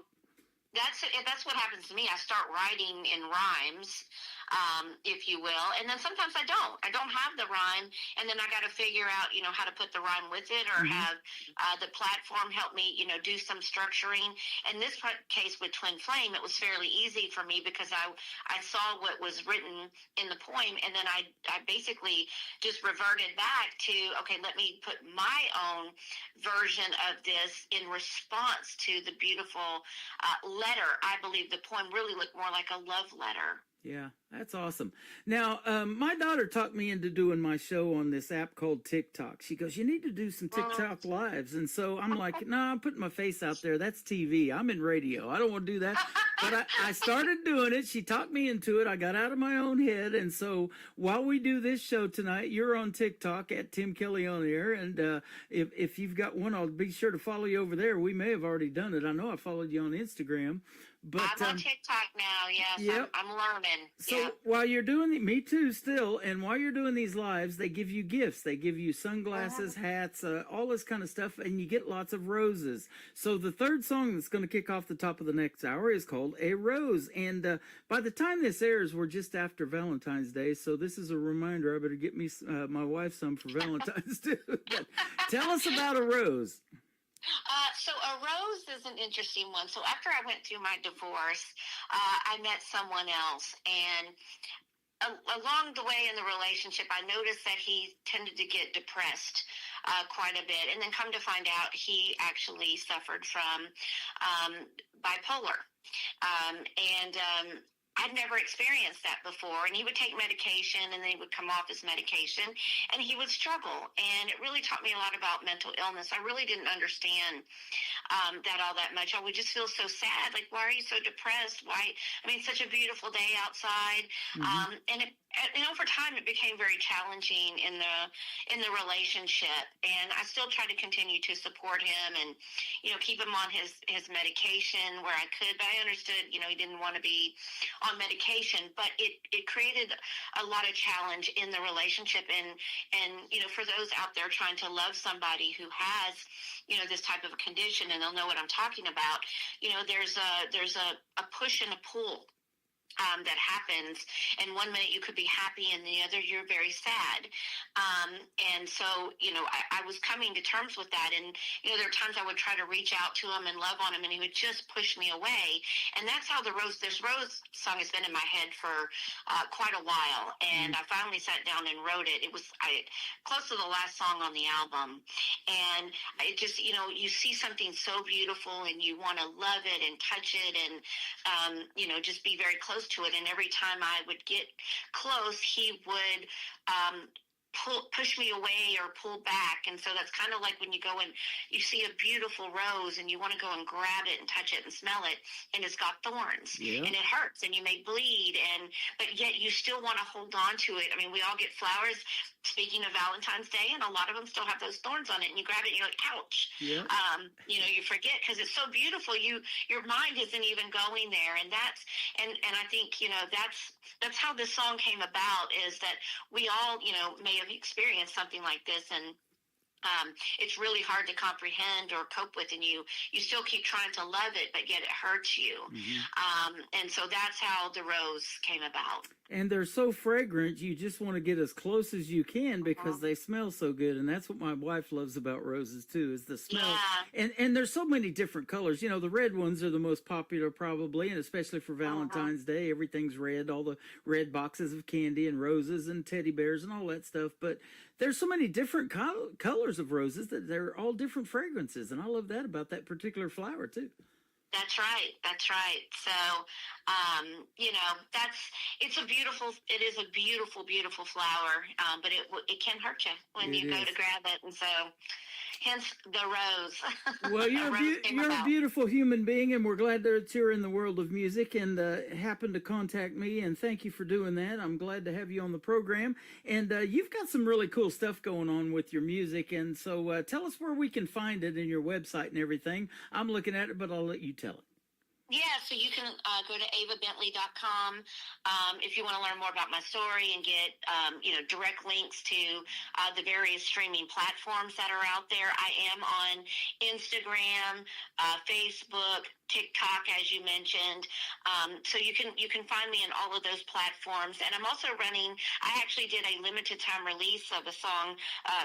That's what happens to me. I start writing in rhymes, if you will. And then sometimes I don't. I don't have the rhyme, and then I got to figure out, how to put the rhyme with it, or have the platform help me, do some structuring. In this case with Twin Flame, it was fairly easy for me because I saw what was written in the poem, and then I basically just reverted back to, okay, let me put my own version of this in response to the beautiful letter. I believe the poem really looked more like a love letter. Yeah, that's awesome. Now, my daughter talked me into doing my show on this app called TikTok. She goes, "You need to do some TikTok lives." And so I'm like, "No, I'm putting my face out there. That's TV. I'm in radio. I don't want to do that." But I started doing it. She talked me into it. I got out of my own head. And so while we do this show tonight, you're on TikTok at Tim Kelly on Air. And if you've got one, I'll be sure to follow you over there. We may have already done it. I know I followed you on Instagram. But I'm on TikTok now. Yes, yep. I'm learning. So while you're doing me too still, and while you're doing these lives, they give you gifts. They give you sunglasses, hats, all this kind of stuff, and you get lots of roses. So the third song that's going to kick off the top of the next hour is called A Rose. And by the time this airs, we're just after Valentine's Day. So this is a reminder. I better get me my wife some for Valentine's too. But tell us about A Rose. So A Rose is an interesting one. So after I went through my divorce, I met someone else, and along the way in the relationship, I noticed that he tended to get depressed quite a bit, and then come to find out he actually suffered from bipolar, and I'd never experienced that before. And he would take medication, and then he would come off his medication, and he would struggle. And it really taught me a lot about mental illness. I really didn't understand that all that much. I would just feel so sad. Like, why are you so depressed? Why? I mean, such a beautiful day outside. And over time, it became very challenging in the relationship. And I still try to continue to support him and, keep him on his medication where I could. But I understood, he didn't want to be on medication. But it created a lot of challenge in the relationship. And for those out there trying to love somebody who has, this type of a condition, and they'll know what I'm talking about, there's a push and a pull that happens, and 1 minute you could be happy and the other you're very sad. And so, I was coming to terms with that, and, there are times I would try to reach out to him and love on him, and he would just push me away. And that's how this Rose song has been in my head for quite a while. And I finally sat down and wrote it. It was close to the last song on the album. And it just, you see something so beautiful and you want to love it and touch it and, just be very close to it. And every time I would get close, he would push me away or pull back. And so that's kind of like when you go and you see a beautiful rose and you want to go and grab it and touch it and smell it, and it's got thorns, and it hurts and you may bleed, but yet you still want to hold on to it. I mean, we all get flowers, speaking of Valentine's Day, and a lot of them still have those thorns on it, and you grab it and you're like, ouch. You forget because it's so beautiful. Your mind isn't even going there. And I think, that's how this song came about, is that we all, may have experienced something like this, and it's really hard to comprehend or cope with, and you still keep trying to love it, but yet it hurts you. And so that's how the Rose came about. And they're so fragrant, you just want to get as close as you can because they smell so good. And that's what my wife loves about roses too, is the smell. And there's so many different colors. The red ones are the most popular probably, and especially for Valentine's Day, everything's red, all the red boxes of candy and roses and teddy bears and all that stuff. But there's so many different colors of roses that they're all different fragrances. And I love that about that particular flower too. That's right. So, it is a beautiful, beautiful flower, but it can hurt you when you go to grab it. And so, hence the rose. Well, you're a beautiful human being, and we're glad that you're in the world of music and happened to contact me. And thank you for doing that. I'm glad to have you on the program. And you've got some really cool stuff going on with your music. And so tell us where we can find it in your website and everything. I'm looking at it, but I'll let you tell it. Yeah, so you can go to avabentley.com if you want to learn more about my story and get, direct links to the various streaming platforms that are out there. I am on Instagram, Facebook, TikTok, as you mentioned. So you can find me in all of those platforms. And I'm also running. I actually did a limited time release of a song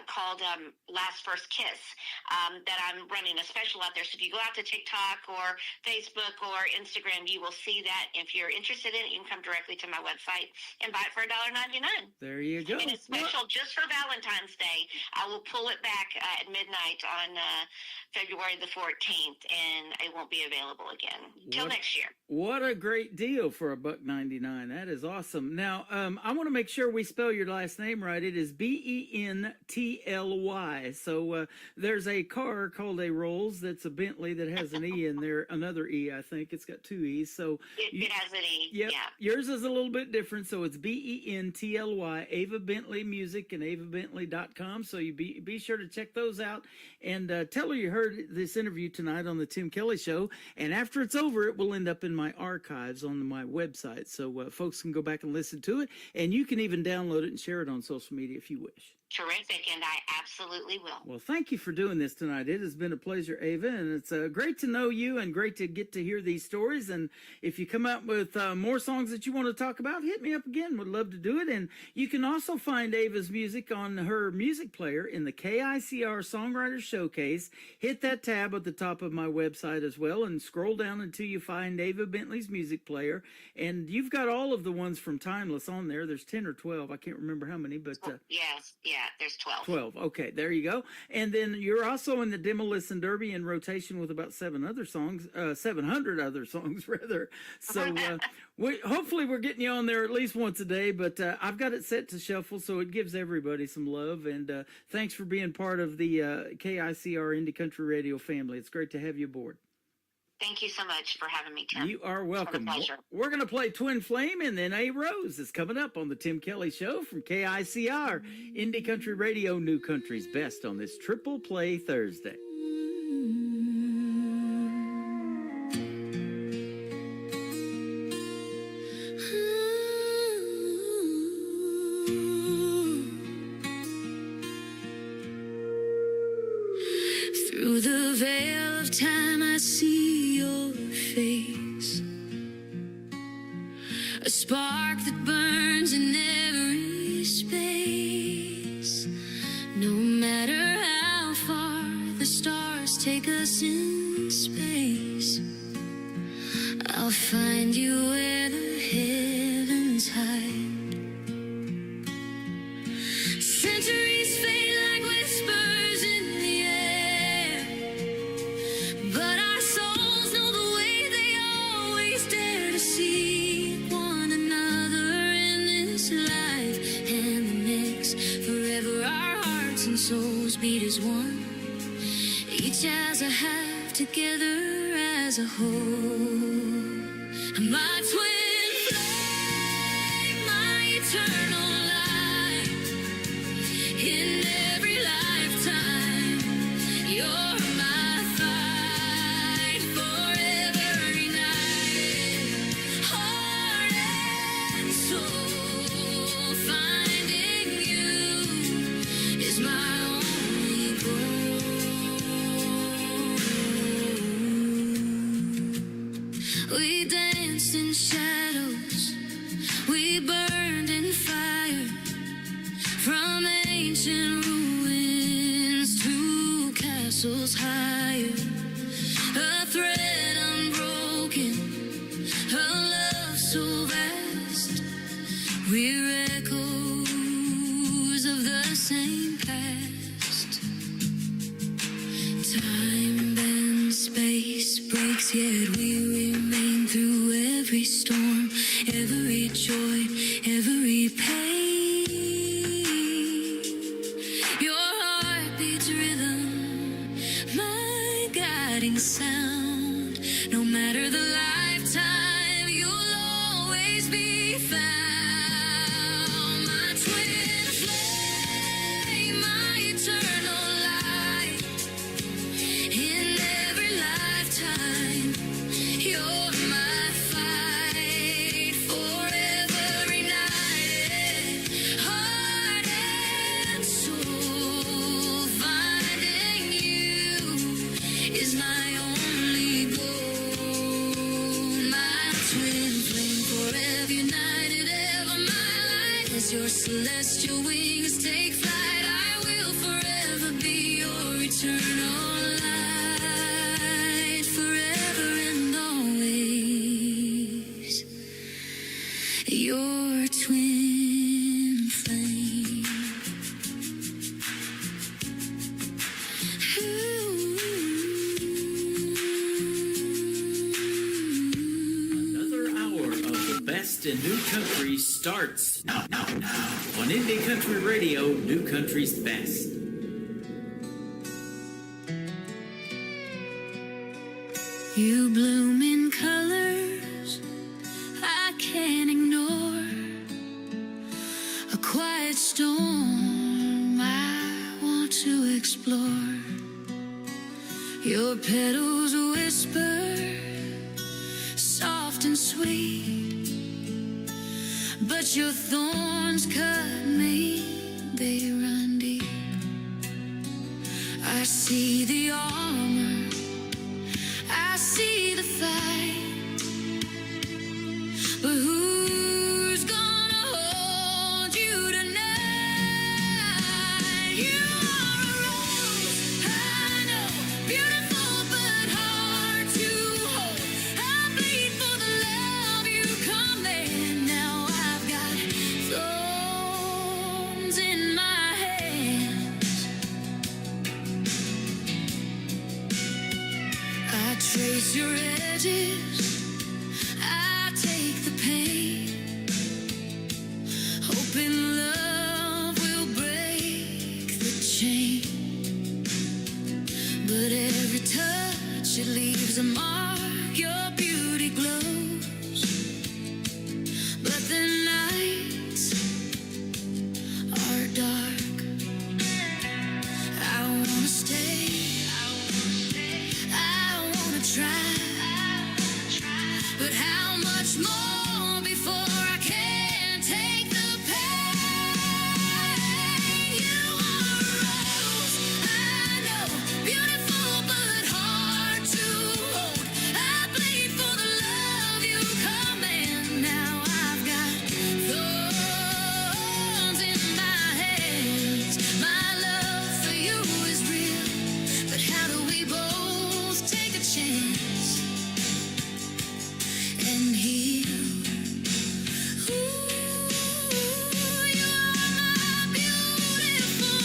called "Last First Kiss" that I'm running a special out there. So if you go out to TikTok or Facebook or Instagram, you will see that. If you're interested in it, you can come directly to my website and buy it for $1.99. There you go. And it's special just for Valentine's Day. I will pull it back at midnight on February the 14th, and it won't be available again till next year. What a great deal for $1.99. That is awesome. Now, I want to make sure we spell your last name right. It is Bently. So there's a car called a Rolls that's a Bentley that has an E in there, another E, I think. It's got two E's. So it has an E. Yep. Yeah. Yours is a little bit different. So it's Bently, Ava Bentley Music, and avabentley.com. So you be sure to check those out. And tell her you heard this interview tonight on the Tim Kelly Show. And after it's over, it will end up in my archives on my website. So folks can go back and listen to it. And you can even download it and share it on social media if you wish. Terrific, and I absolutely will. Well, thank you for doing this tonight. It has been a pleasure, Ava, and it's great to know you and great to get to hear these stories. And if you come out with more songs that you want to talk about, hit me up again. Would love to do it. And you can also find Ava's music on her music player in the KICR Songwriters Showcase. Hit that tab at the top of my website as well and scroll down until you find Ava Bentley's music player. And you've got all of the ones from Timeless on there. There's 10 or 12. I can't remember how many, but... Yes, there's 12. 12. Okay, there you go. And then you're also in the Demolition Derby in rotation with about 700 other songs, rather. So hopefully we're getting you on there at least once a day, but I've got it set to shuffle so it gives everybody some love. And thanks for being part of the KICR Indie Country Radio family. It's great to have you aboard. Thank you so much for having me, Tim. You are welcome. It's been a pleasure. We're going to play Twin Flame, and then A Rose is coming up on the Tim Kelly Show from KICR, Indie Country Radio, New Country's Best on this Triple Play Thursday. Through the veil of time, I see your face, a spark that burns in every space. No matter how far the stars take us in space, I'll find you where the heavens hide. Centuries fade like whispers in the air, but our souls know the way they always dare to see one another in this life and the next. Forever our hearts and souls beat as one, each as a half, together as a whole. My twin flame, my eternal light, in every lifetime, you're my fight, forever united, heart and soul. Finding you is my only goal. We danced in shadows, we burned in fire, from ancient ruins to castles higher. A thread unbroken, a love so vast. We're echoes of the same past. Time and space breaks, yet we remain through every storm, every joy, every pain. Your heartbeat's rhythm, my guiding sound. No matter the lifetime, you'll always be found. My twin flame, my eternal light, in every lifetime, you're celestial wings take flight, I will forever be your eternal light, forever and always. Your twin flame. Another hour of the best in new country starts now. On Indie Country Radio, New Country's best. You bloom in colors I can't ignore. A quiet storm I want to explore. Your petals whisper, soft and sweet, but your thorns cut me, they run deep. I see the armor, I see the fight, but who's gonna hold you tonight? You are a rose, I know, beautiful but hard to hold. I bleed for the love you command. Now I've got thorns in my hands. I trace your edges, I take the pain, hoping love will break the chain. But every touch, it leaves a mark, your beauty glows. But the nights are dark. I wanna stay, I wanna try, but how much more before I can take the pain? You are a rose, I know, beautiful but hard to hold. I bleed for the love you command. Now I've got thorns in my hands. My love for you is real, but how do we both take a chance and heal? Ooh, you are my beautiful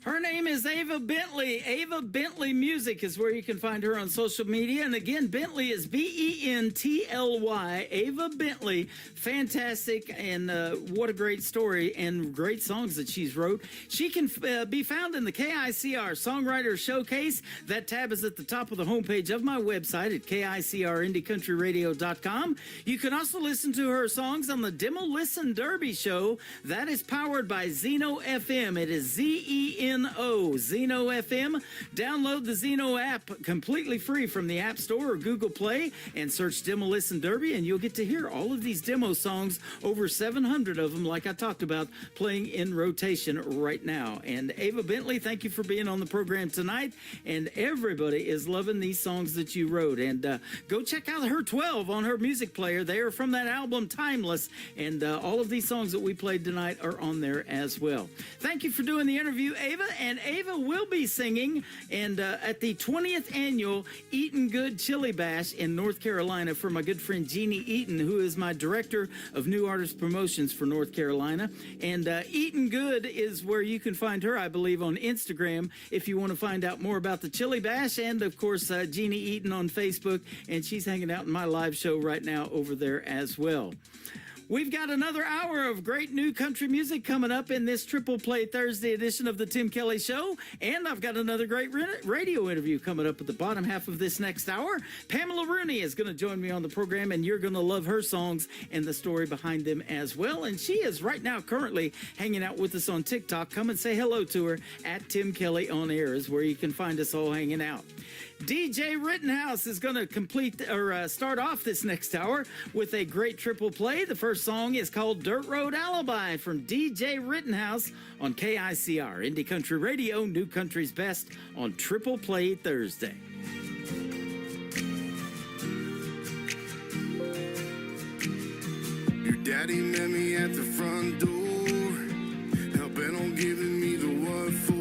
Her name is Ava Bentley. Ava Bentley Music is where you can find her on social media. And again, Bentley is Bently. Ava Bentley. Fantastic. And what a great story and great songs that she's wrote. She can be found in the KICR Songwriter Showcase. That tab is at the top of the homepage of my website at KICRIndieCountryRadio.com. You can also listen to her songs on the Demo Listen Derby Show. That is powered by Zeno FM. It is ZENO, Zeno FM. Download the Zeno app completely free from the App Store or Google Play and search Demo Listen Derby, and you'll get to hear all of these demo songs, over 700 of them, like I talked about, playing in rotation right now. And Ava Bentley, thank you for being on the program tonight. And everybody is loving these songs that you wrote. And go check out her 12 on her music player. They are from that album Timeless. And all of these songs that we played tonight are on there as well. Thank you for doing the interview, Ava. And Ava will be singing and at the 20th annual Eatin' Good Chili Bash in North Carolina for my good friend Jeannie Eaton, who is my director of new artist promotions for North Carolina. And Eatin' Good is where you can find her, I believe, on Instagram if you want to find out more about the Chili Bash. And of course, Jeannie Eaton on Facebook, and she's hanging out in my live show right now over there as well. We've got another hour of great new country music coming up in this Triple Play Thursday edition of the Tim Kelly Show. And I've got another great radio interview coming up at the bottom half of this next hour. Pamela Rooney is going to join me on the program, and you're going to love her songs and the story behind them as well. And she is right now currently hanging out with us on TikTok. Come and say hello to her at Tim Kelly On Air is where you can find us all hanging out. DJ Rittenhouse is going to start off this next hour with a great triple play. The first song is called Dirt Road Alibi from DJ Rittenhouse on KICR, Indie Country Radio, New Country's Best on Triple Play Thursday. Your daddy met me at the front door, hell-bent on giving me the what for.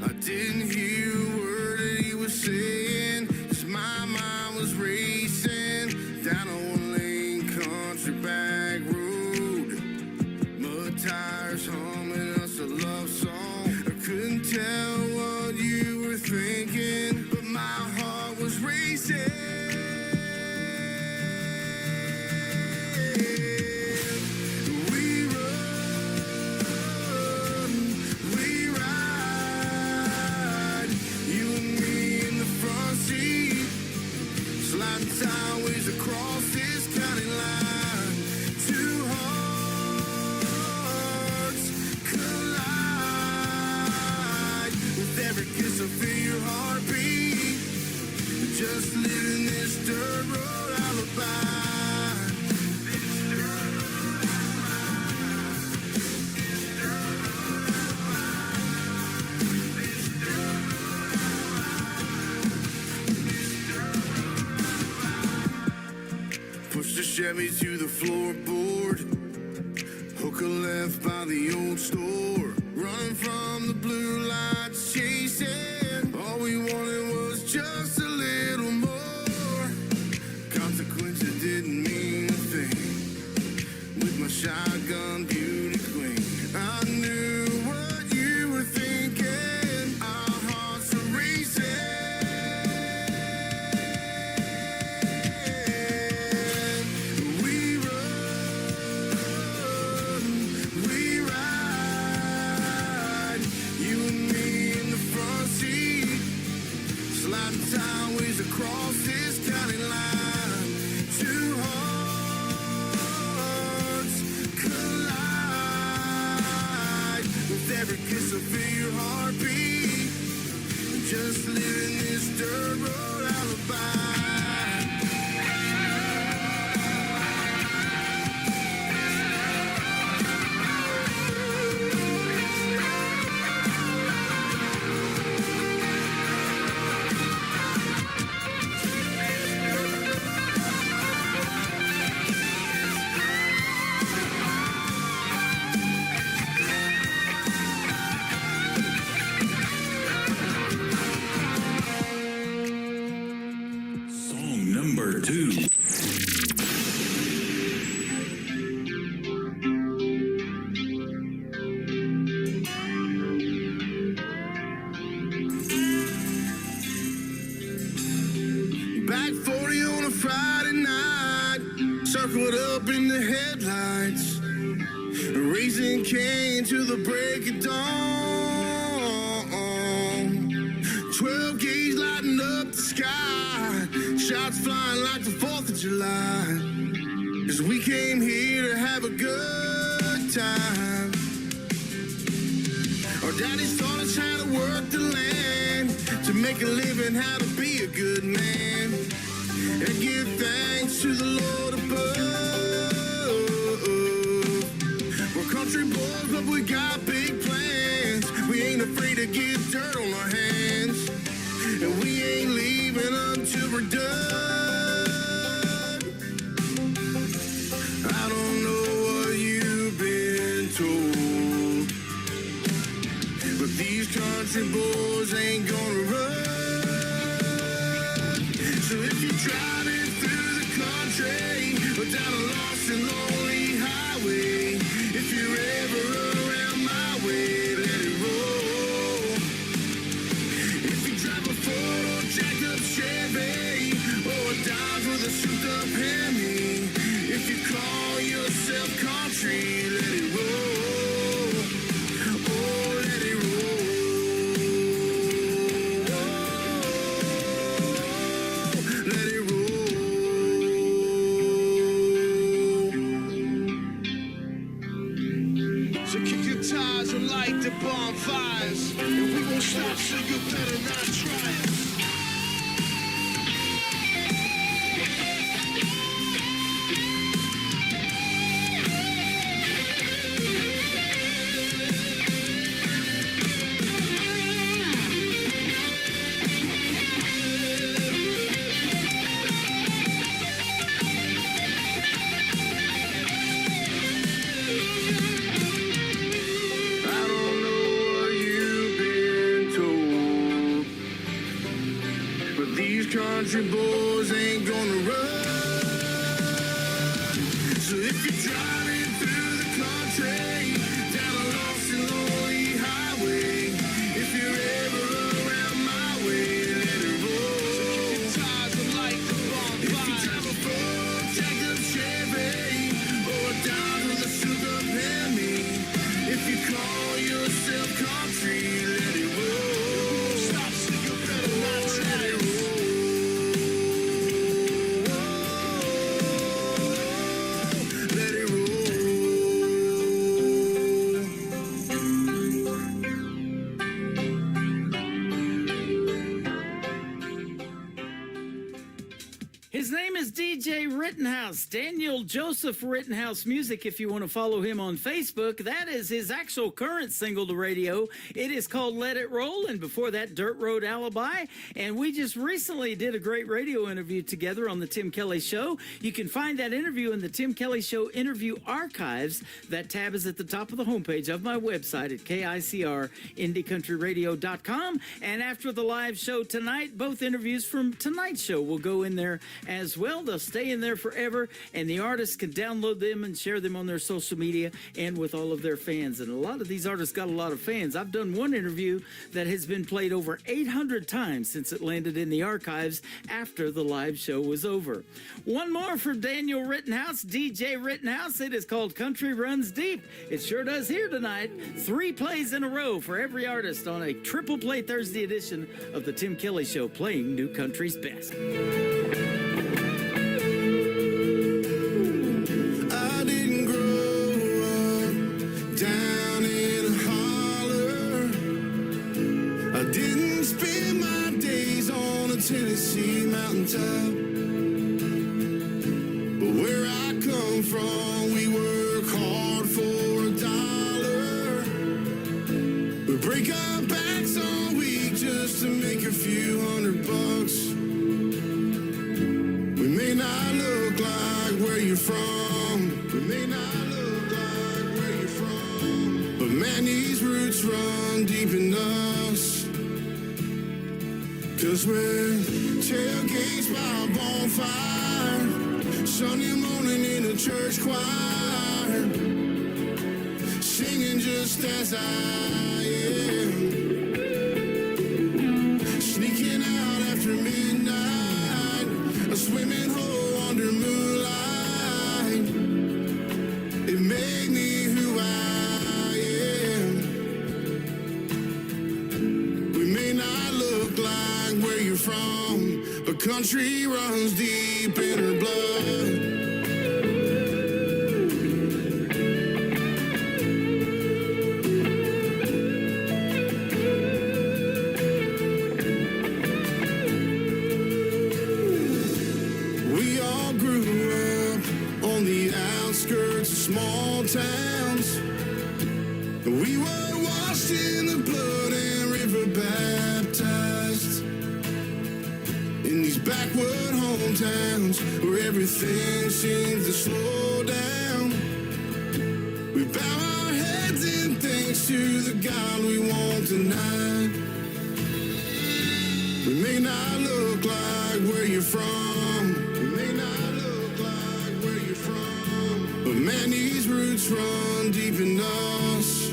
I didn't hear a word that he was saying, 'cause my mind was racing down a one-lane country back road. Mud tires humming us a love song. I couldn't tell what you were thinking, but my heart was racing. Sideways across this county line, two hearts collide. With every kiss I feel your heartbeat, just living this dirt road alibi. Push the Chevy to the floorboard, hook a left by the old store, running from the blue lights, chasing. All we wanted was just a little more. Consequences didn't mean a thing. With my shotgun beauty queen, I knew what you were thinking. Our hearts are racing. Sideways across this county line, two hearts collide. With every kiss I feel your heartbeat, just living this dirt road alibi. Two. Back 40 on a Friday night, circled up in the headlights, raising Cain to the break of dawn. 12 gauge lighting up the sky, shots flying like the 4th of July, 'cause we came here to have a good time. Our daddies taught us how to work the land, to make a living, how to be a good man, and give thanks to the Lord above. We're country boys, but we got big plans. We ain't afraid to get dirt on our hands, and we ain't leaving until we're done. I don't know what you've been told, but these country boys ain't gonna run. So if you're driving through the country or down a lost and lonely highway, if you're ever around my way, let it roll. If you drive a Ford or jacked up Chevy, or a Dodge with a souped up Hemi, if you call yourself country, let it roll. Oh, let it roll. Let it roll. So kick your tires and light the bonfires, and we won't stop, so you better not try it. country boys ain't gonna run. So if you're driving through the country, down a lost and lonely highway, if you're ever around my way, let it roll. So keep your tires alight, the bonfire. If you drive a full jacked up Chevy, or a Dodge with a shook up Hemi, if you call yourself country, let it roll. Stop, so you better not let it roll. Let it roll. His name is DJ Rittenhouse, Daniel Joseph Rittenhouse Music, if you want to follow him on Facebook. That is his actual current single to radio. It is called Let It Roll, and before that, Dirt Road Alibi. And we just recently did a great radio interview together on The Tim Kelly Show. You can find that interview in The Tim Kelly Show interview archives. That tab is at the top of the homepage of my website at KICRIndieCountryRadio.com. And after the live show tonight, both interviews from tonight's show will go in there as well. They'll stay in there forever, and the artists can download them and share them on their social media and with all of their fans. And a lot of these artists got a lot of fans. I've done one interview that has been played over 800 times since it landed in the archives after the live show was over. One more for Daniel Rittenhouse, DJ Rittenhouse. It is called Country Runs Deep. It sure does here tonight. 3 plays in a row for every artist on a triple play Thursday edition of the Tim Kelly Show, playing New Country's best. I didn't grow up down in a holler. I didn't spend my days on a Tennessee mountaintop. But where I come from, we work hard for $1. We break our backs all week just to make a few $100. We may not look like where you're from. We may not look like where you're from. But man, these roots run deep in us. 'Cause we're tailgates by a bonfire, Sunday morning in a church choir, singing just as I am, sneaking out after midnight, a swimming hole under moonlight. It made me who I am. We may not look like where you're from, but country runs deep in her blood. We all grew up on the outskirts of small towns. We were washed in the blood and river baptized in these backward hometowns where everything seems to slow down. We bow our heads in thanks to the God we want tonight. We may not look like where you're from. We may not look like where you're from. But man, these roots run deep in us.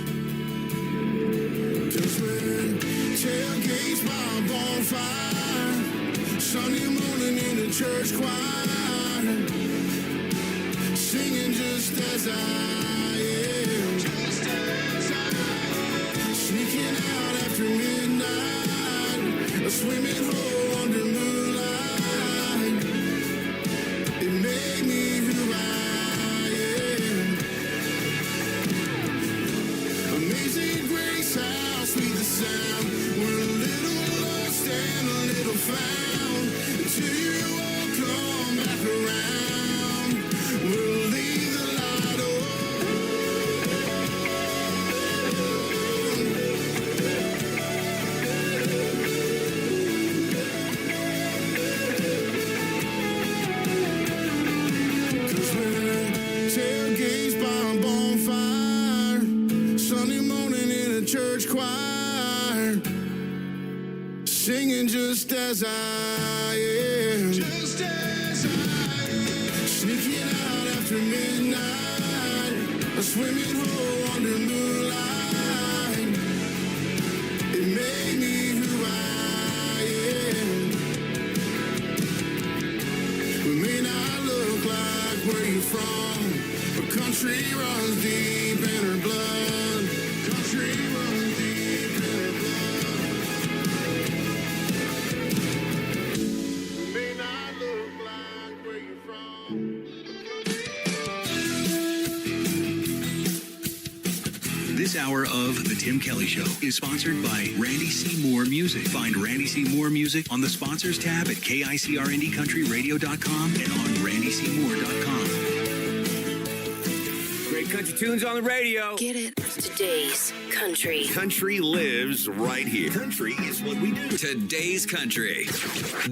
'Cause we're tailgates by a bonfire, Sunday morning in a church choir, singing just as I am, sneaking out after midnight, a swimming hole under moonlight. It made me who I am. Amazing grace, how sweet the sound. We're a little lost and a little found, until you all come back around. We'll leave the light on. singing just as I am. Just as I am. Sneaking out after midnight, a swimming hole under moonlight. It made me who I am. We may not look like where you're from, but country runs deep in her blood. Country runs deep in her blood. We may not look like where you're from. This hour of The Tim Kelly Show is sponsored by Randy C. Moore Music. Find Randy C. Moore Music on the Sponsors tab at KICRNDCountryRadio.com and on RandyCMoore.com. Great country tunes on the radio. Get it? Today's country. Country lives right here. Country is what we do. Today's country.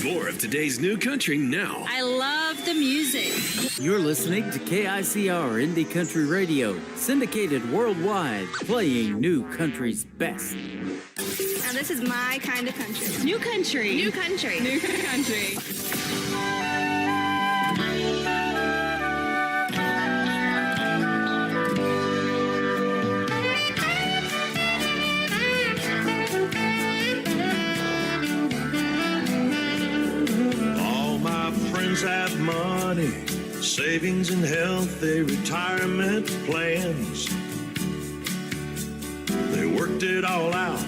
More of today's new country now. I love the music. You're listening to KICR Indie Country Radio, syndicated worldwide, playing new country's best. Now this is my kind of country. New country. New country. New country. All my friends have money, savings and healthy retirement plans. They worked it all out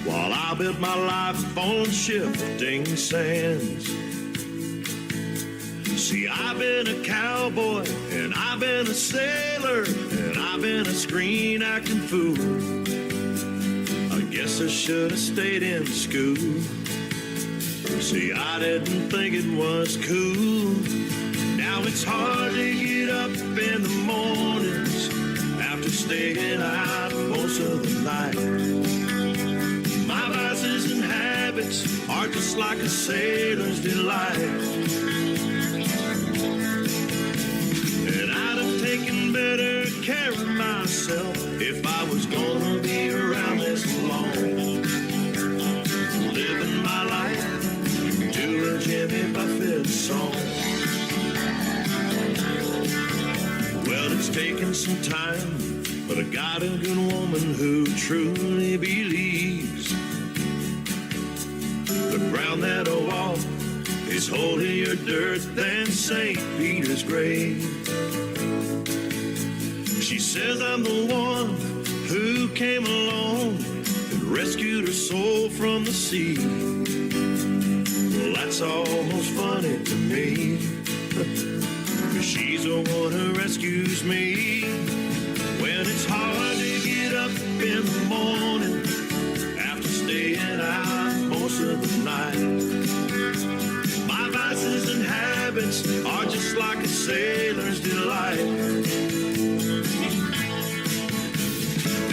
while I built my life on shifting sands. See, I've been a cowboy, and I've been a sailor, and I've been a screen acting fool. I guess I should have stayed in school. See, I didn't think it was cool. Now it's hard to get up in the mornings after staying out most of the night. My vices and habits are just like a sailor's delight. And I'd have taken better care of myself if I was gonna be around this long. Living my life to a Jimmy Buffett song. Well, it's taken some time, but I got a good woman who truly believes the ground that I walk is holier dirt than St. Peter's grave. She says I'm the one who came along and rescued her soul from the sea. Well, that's almost funny to me, 'cause she's the one who rescues me. When it's hard to get up in the morning after staying out most of the night. My vices and habits are just like a sailor's delight.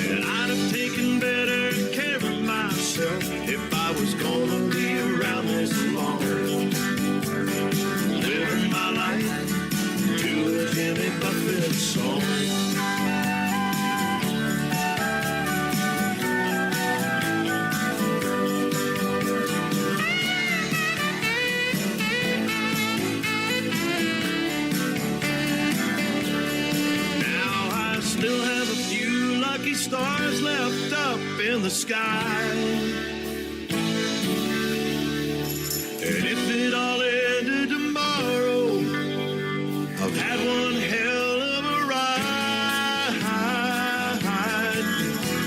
And I'd have taken better care of myself if I was gonna be around this long. Living my life to a Jimmy Buffett song. Still have a few lucky stars left up in the sky. And if it all ended tomorrow, I've had one hell of a ride.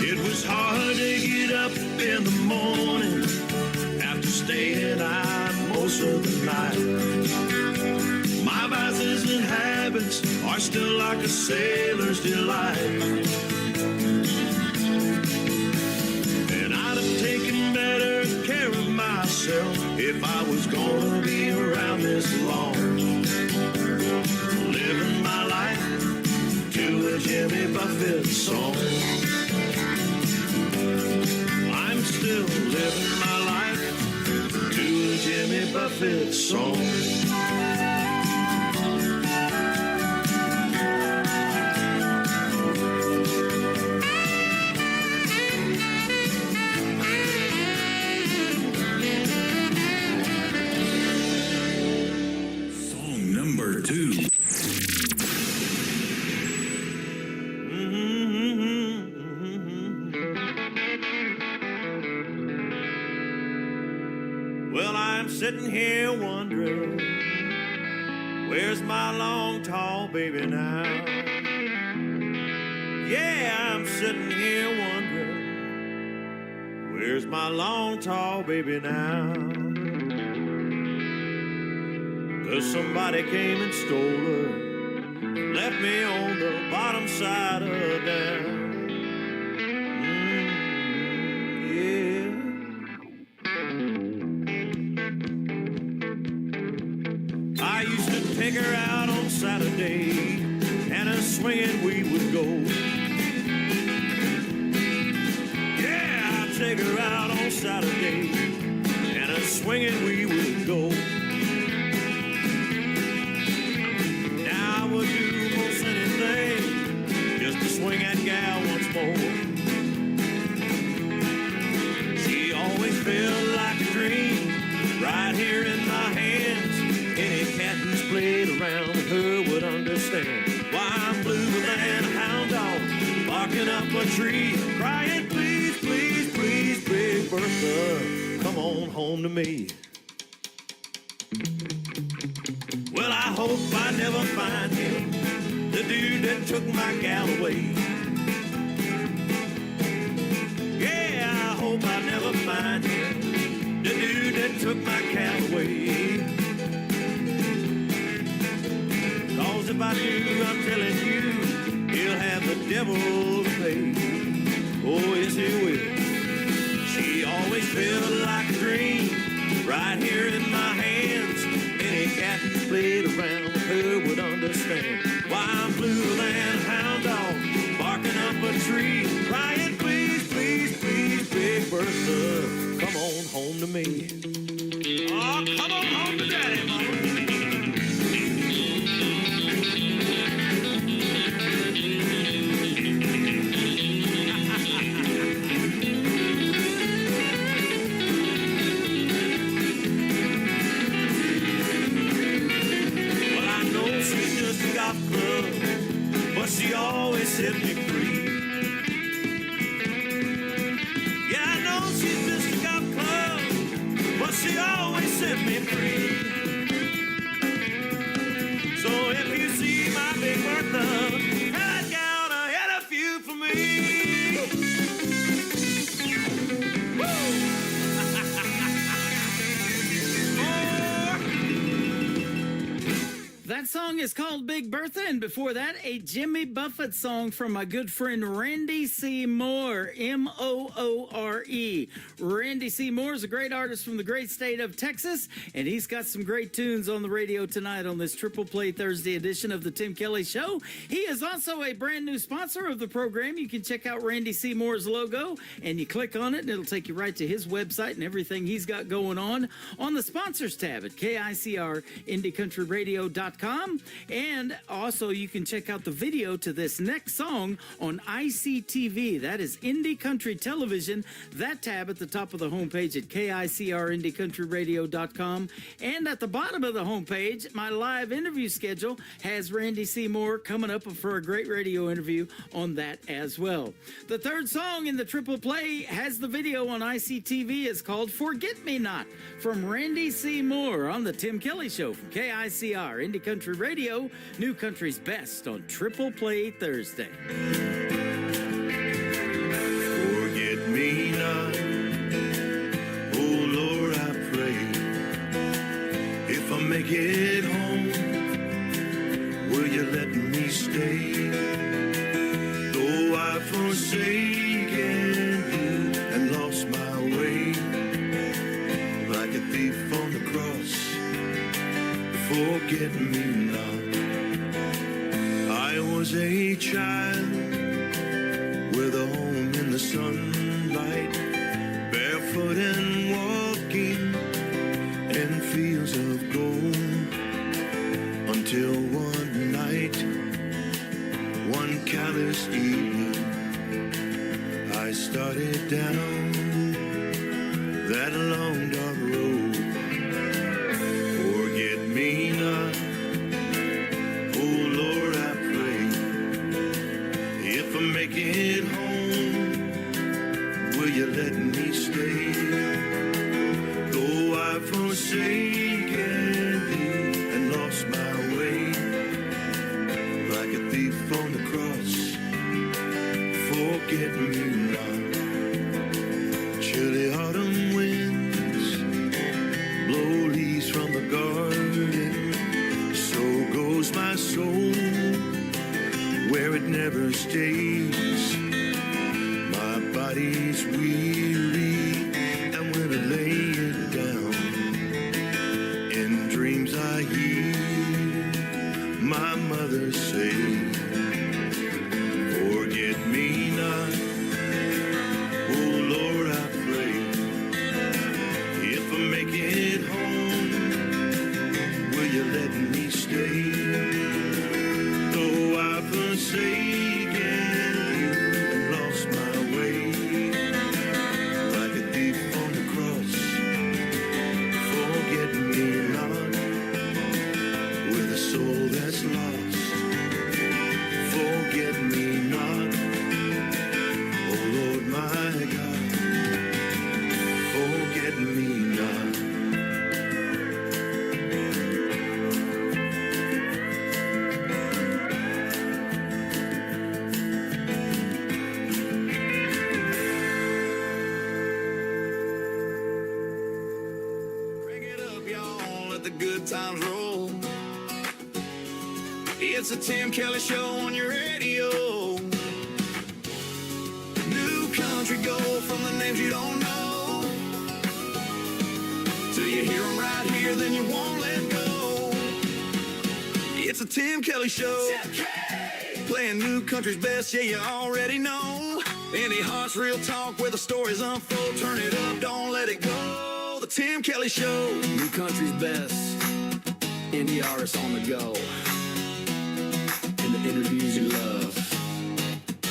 It was hard to get up in the morning after staying out most of the night. My vices and habits are still like a sailor's delight. And I'd have taken better care of myself if I was gonna be around this long. Living my life to a Jimmy Buffett song. I'm still living my life to a Jimmy Buffett song. Well, I'm sitting here wondering, where's my long, tall baby now? Yeah, I'm sitting here wondering, where's my long, tall baby now? 'Cause somebody came and stole her, left me on the bottom side of down. I used to take her out on Saturday, and a swinging we would go. Yeah, I'd take her out on Saturday, and a swinging we would go. Now I would do most anything just to swing that gal once more. She always felt like a dream right here in my hands. Any cat who's played around with her would understand why I'm bluer than a hound dog, barking up a tree, crying, please, please, please, Big Bertha, come on home to me. Well, I hope I never find him, the dude that took my gal away. Yeah, I hope I never find him, the dude that took my gal away. If I do, I'm telling you, he'll have the devil to pay. Oh, yes, he will. She always felt like a dream right here in my hands. Any cat who played around with her would understand why I'm bluer than a hound dog, barking up a tree, crying, please, please, please, Big Bertha, come on home to me. Oh, come on home to Daddy, Mama. But she always set me free. Yeah, I know she's just a golf club, but she always set me free. So if you see my Big Bertha, that gal had a few for me. That song is called Big Bertha, and before that, a Jimmy Buffett song from my good friend Randy C. Moore, M-O-O-R-E. Randy C. Moore is a great artist from the great state of Texas, and he's got some great tunes on the radio tonight on this Triple Play Thursday edition of the Tim Kelly Show. He is also a brand new sponsor of the program. You can check out Randy C. Moore's logo, and you click on it, and it'll take you right to his website and everything he's got going on the Sponsors tab at KICRIndieCountryRadio.com. And also, you can check out the video to this next song on ICTV. That is Indie Country Television. That tab at the top of the homepage at KICRIndieCountryRadio.com. And at the bottom of the homepage, my live interview schedule has Randy C. Moore coming up for a great radio interview on that as well. The third song in the Triple Play has the video on ICTV. It's called Forget Me Not from Randy C. Moore on the Tim Kelly Show from KICR Indie Country Radio, New Country's best on Triple Play Thursday. Forget me not, oh Lord, I pray. If I make it home, will you let me stay? Though I've forsaken you and lost my way, like a thief on the cross, forget me not. I was a child with a home in the sunlight, barefoot and walking in fields of gold, until one night, one callous evening, I started down that long dark road. Forget me not, oh Lord, I pray. If I make it home, will you let me stay? Though I've let the good times roll. It's a Tim Kelly Show on your radio. New country gold from the names you don't know. Till you hear them right here, then you won't let go. It's a Tim Kelly Show. Playing new country's best, yeah, you already know. Indie Hearts real talk where the stories unfold. Turn it up, don't let it go. The Tim Kelly Show. New country's best. Indie artists on the go. And the interviews you love.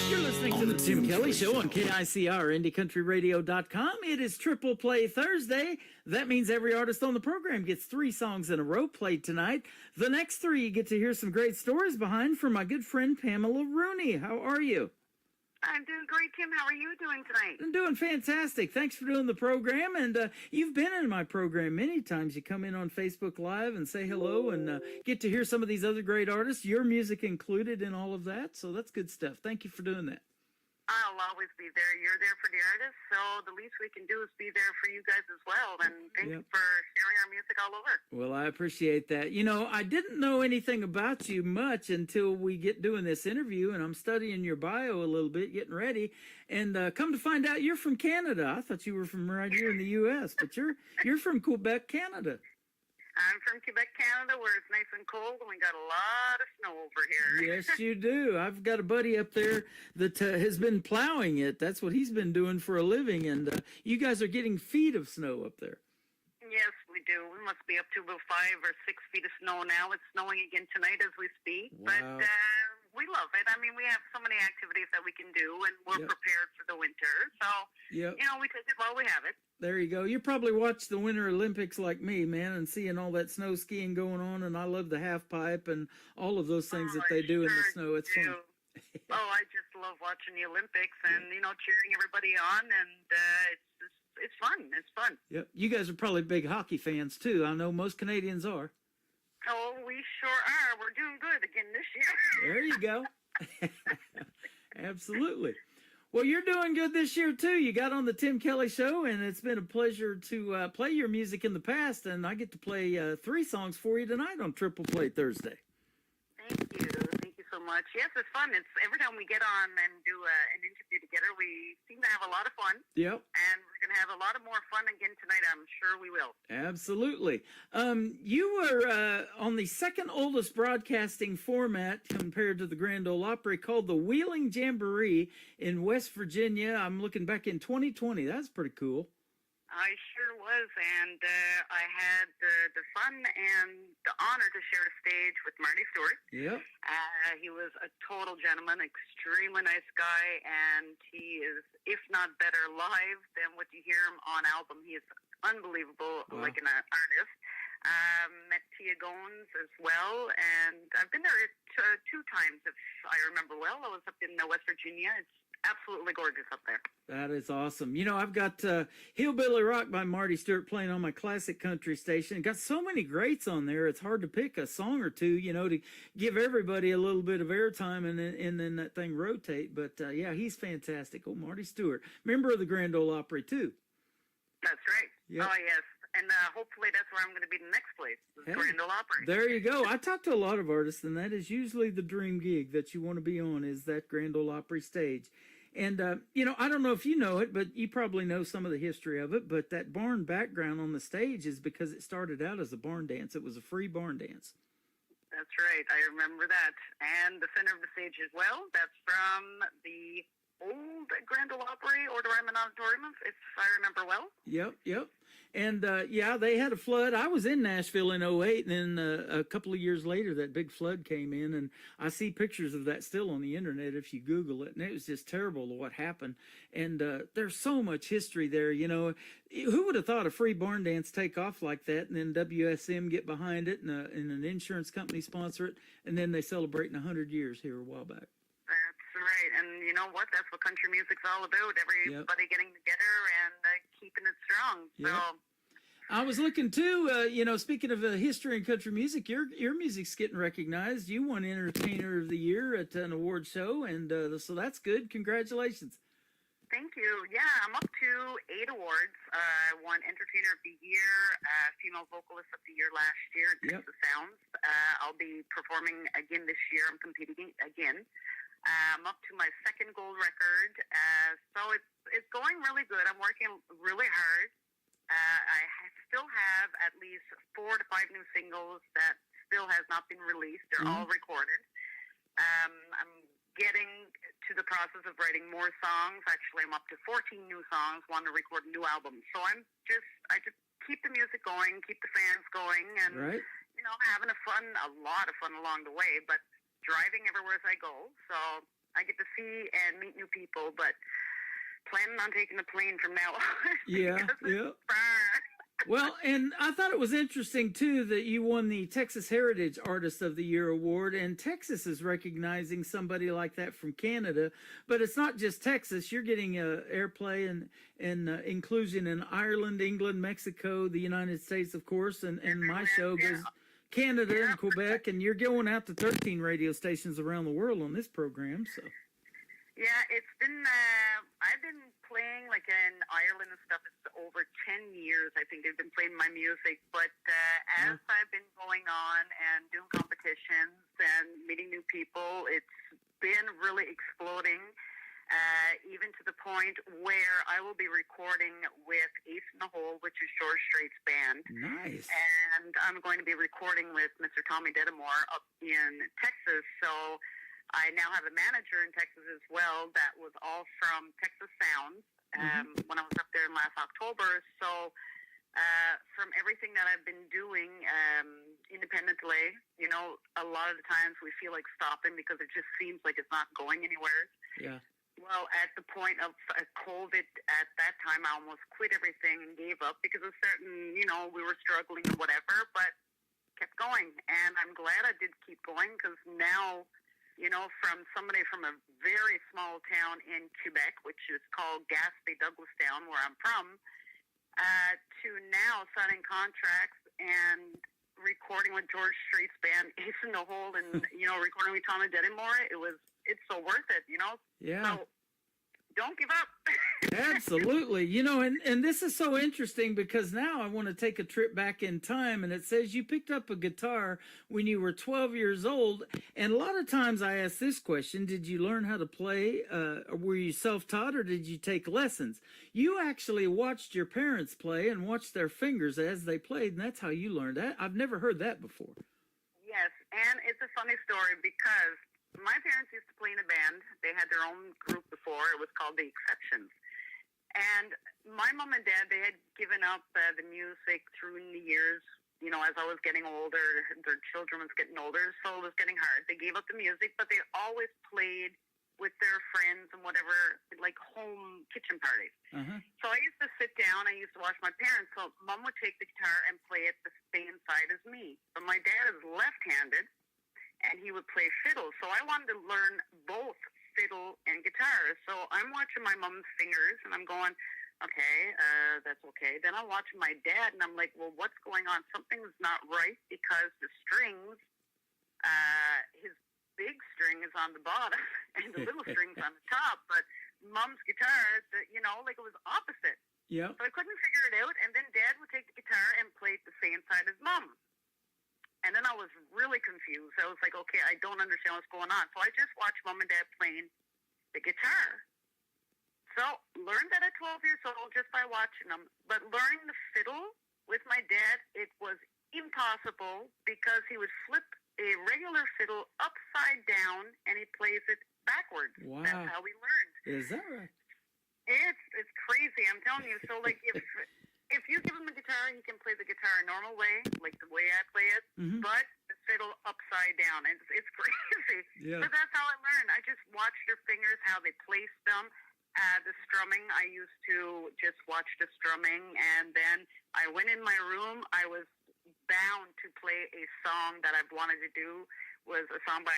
You're listening to the Tim Kelly Show on KICR, IndieCountryRadio.com. It is Triple Play Thursday. That means every artist on the program gets 3 songs in a row played tonight. The next 3 you get to hear some great stories behind from my good friend Pamela Rooney. How are you? I'm doing great, Tim. How are you doing tonight? I'm doing fantastic. Thanks for doing the program. And you've been in my program many times. You come in on Facebook Live and say hello and get to hear some of these other great artists, your music included in all of that. So that's good stuff. Thank you for doing that. I'll always be there. You're there for the artists, so the least we can do is be there for you guys as well. And thank you for sharing our music all over. Well, I appreciate that. You know, I didn't know anything about you much until we get doing this interview, and I'm studying your bio a little bit, getting ready. And come to find out, you're from Canada. I thought you were from right here in the U.S., but you're from Quebec, Canada. I'm from Quebec, Canada, where it's nice and cold, and we got a lot of snow over here. Yes, you do. I've got a buddy up there that has been plowing it. That's what he's been doing for a living, and you guys are getting feet of snow up there. Yes, we do. We must be up to about 5 or 6 feet of snow now. It's snowing again tonight as we speak, Wow. but we love it. I mean, we have so many activities that we can do, and we're prepared for the winter. So, you know, we take it while we have it. There you go. You probably watched the Winter Olympics like me, man, and seeing all that snow skiing going on, and I love the half pipe and all of those things that they do in the snow. It's fun. Oh, I just love watching the Olympics and, you know, cheering everybody on, and it's fun. It's fun. Yep. You guys are probably big hockey fans, too. I know most Canadians are. Oh, we sure are. We're doing good again this year. There you go. Absolutely. Well, you're doing good this year, too. You got on the Tim Kelly Show, and it's been a pleasure to play your music in the past, and I get to play 3 songs for you tonight on Triple Play Thursday. Thank you. Thank you so much. Yes, it's fun. It's every time we get on and do an interview together, we seem to have a lot of fun. Yep. And we're going to have a lot of more fun again tonight. I'm sure we will. Absolutely. You were on the second oldest broadcasting format compared to the Grand Ole Opry, called the Wheeling Jamboree in West Virginia. I'm looking back in 2020. That's pretty cool. I sure was, and I had the fun and the honor to share the stage with Marty Stewart. Yep. He was a total gentleman, extremely nice guy, and he is, if not better live than what you hear him on album. He is unbelievable, like an artist. Met Tia Gones as well, and I've been there 2 times, if I remember well. I was up in West Virginia. It's absolutely gorgeous up there. That is awesome. You know, I've got Hillbilly Rock by Marty Stewart playing on my classic country station. Got so many greats on there, it's hard to pick a song or 2, you know, to give everybody a little bit of airtime and then that thing rotate. But, yeah, he's fantastic. Oh, Marty Stewart. Member of the Grand Ole Opry, too. That's right. Yep. Oh, yes. And hopefully that's where I'm going to be the next place, the Grand Ole Opry. There you go. I talk to a lot of artists, and that is usually the dream gig that you want to be on, is that Grand Ole Opry stage. And, you know, I don't know if you know it, but you probably know some of the history of it, but that barn background on the stage is because it started out as a barn dance. It was a free barn dance. That's right. I remember that. And the center of the stage as well. That's from the old Grand Ole Opry or the Ryman Auditorium, if I remember well. Yep. And, yeah, they had a flood. I was in Nashville in 2008, and then a couple of years later, that big flood came in, and I see pictures of that still on the internet if you Google it, and it was just terrible what happened. And there's so much history there, you know. Who would have thought a free barn dance take off like that, and then WSM get behind it, and an insurance company sponsor it, and then they celebrate 100 years here a while back. That's right. And you know what? That's what country music's all about. Everybody getting together and keeping it strong. So I was looking too, you know, speaking of history and country music, your music's getting recognized. You won Entertainer of the Year at an award show, and so that's good. Congratulations. Thank you. Yeah, I'm up to 8 awards. I won Entertainer of the Year, Female Vocalist of the Year last year at Texas Sounds. I'll be performing again this year. I'm competing again. I'm up to my second gold record. So it's going really good. I'm working really hard. Still have at least 4 to 5 new singles that still has not been released. They're all recorded. I'm getting to the process of writing more songs. Actually, I'm up to 14 new songs, want to record a new album. So I just keep the music going, keep the fans going, and, having a lot of fun along the way, but driving everywhere as I go. So I get to see and meet new people, but planning on taking the plane from now on. Yeah. Well, and I thought it was interesting, too, that you won the Texas Heritage Artist of the Year Award, and Texas is recognizing somebody like that from Canada. But it's not just Texas. You're getting airplay and inclusion in Ireland, England, Mexico, the United States, of course, and my show goes Canada and Quebec, and you're going out to 13 radio stations around the world on this program, so... Yeah, it's been, I've been playing like in Ireland and stuff. It's over 10 years, I think they've been playing my music. But as I've been going on and doing competitions and meeting new people, it's been really exploding, even to the point where I will be recording with Ace in the Hole, which is George Strait's band. Nice. And I'm going to be recording with Mr. Tommy Dedamore up in Texas. So I now have a manager in Texas as well that was all from Texas Sounds when I was up there in last October. So from everything that I've been doing independently, a lot of the times we feel like stopping because it just seems like it's not going anywhere. Yeah. Well, at the point of COVID at that time, I almost quit everything and gave up because of certain, we were struggling and whatever, but kept going. And I'm glad I did keep going because now, from somebody from a very small town in Quebec, which is called Gaspé Douglastown, where I'm from, to now signing contracts and recording with George Strait's band Ace in the Hole and, recording with Tommy Dedamore, it's so worth it, Yeah. So don't give up. Absolutely. And this is so interesting because now I want to take a trip back in time, and it says you picked up a guitar when you were 12 years old. And a lot of times I ask this question, did you learn how to play? Were you self-taught or did you take lessons? You actually watched your parents play and watched their fingers as they played, and that's how you learned that. I've never heard that before. Yes, and it's a funny story because my parents used to play in a band. They had their own group before. It was called The Exceptions. And my mom and dad, they had given up the music through the years, as I was getting older. Their children was getting older, so it was getting hard. They gave up the music, but they always played with their friends and whatever, like home kitchen parties. So I used to sit down. I used to watch my parents. So mom would take the guitar and play it the same side as me. But my dad is left-handed, and he would play fiddle. So I wanted to learn both fiddle and guitar. So I'm watching my mom's fingers, and I'm going, okay, that's okay. Then I'm watching my dad, and I'm like, well, what's going on? Something's not right because the strings, his big string is on the bottom, and the little string's on the top. But mom's guitar, like it was opposite. Yeah. So I couldn't figure it out, and then dad would take the guitar and play it the same side as mom. And then I was really confused. I was like, okay, I don't understand what's going on. So I just watched mom and dad playing the guitar. So learned that at 12 years old just by watching them. But learning the fiddle with my dad, it was impossible because he would flip a regular fiddle upside down and he plays it backwards. Wow. That's how we learned. Is that right? It's crazy, I'm telling you. So like if you give him a guitar, he can play the guitar a normal way, like the way I play it, but the fiddle upside down. It's crazy. Yeah. But that's how I learned. I just watched their fingers, how they placed them. The strumming, I used to just watch the strumming, and then I went in my room. I was bound to play a song that I've wanted to do, was a song by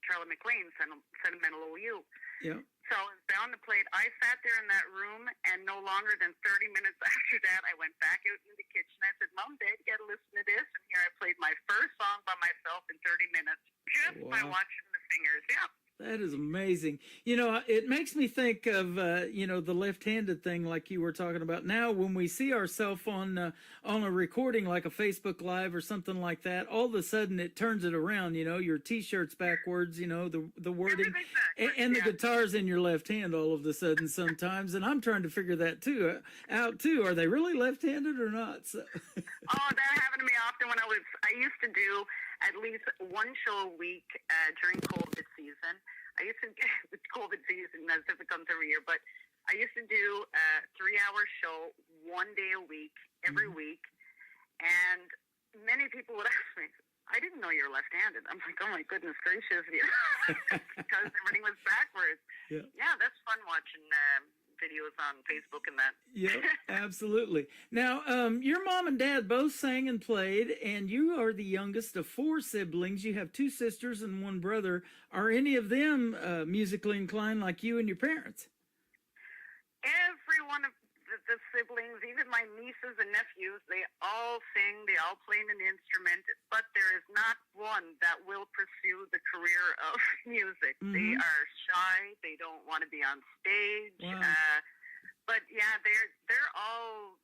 Charlie McLean, Sentimental OU. Yeah. So I was bound to play it. I sat there in that room, and no longer than 30 minutes after that, I went back out in the kitchen. I said, Mom, Dad, you got to listen to this. And here I played my first song by myself in 30 minutes just by watching the fingers. Yeah. That is amazing. You know, it makes me think of the left-handed thing, like you were talking about. Now, when we see ourselves on a recording, like a Facebook Live or something like that, all of a sudden it turns it around. You know, your T-shirt's backwards. You know, the wording and the guitar's in your left hand all of a sudden sometimes. And I'm trying to figure that out too. Are they really left-handed or not? So. Oh, that happened to me often when I used to do at least one show a week during COVID season. I used to, it's COVID season, as if it comes every year, but I used to do a 3-hour show 1 day a week, every week. And many people would ask me, I didn't know you were left-handed. I'm like, oh my goodness gracious, because everything was backwards. Yeah, that's fun watching videos on Facebook and that. Yeah, absolutely. Now, your mom and dad both sang and played, and you are the youngest of 4 siblings. You have 2 sisters and 1 brother. Are any of them musically inclined like you and your parents? Every one of the siblings, even my nieces and nephews, they all sing, they all play an instrument, but there is not one that will pursue the career of music. They are shy, they don't want to be on stage. Wow. But yeah, they're all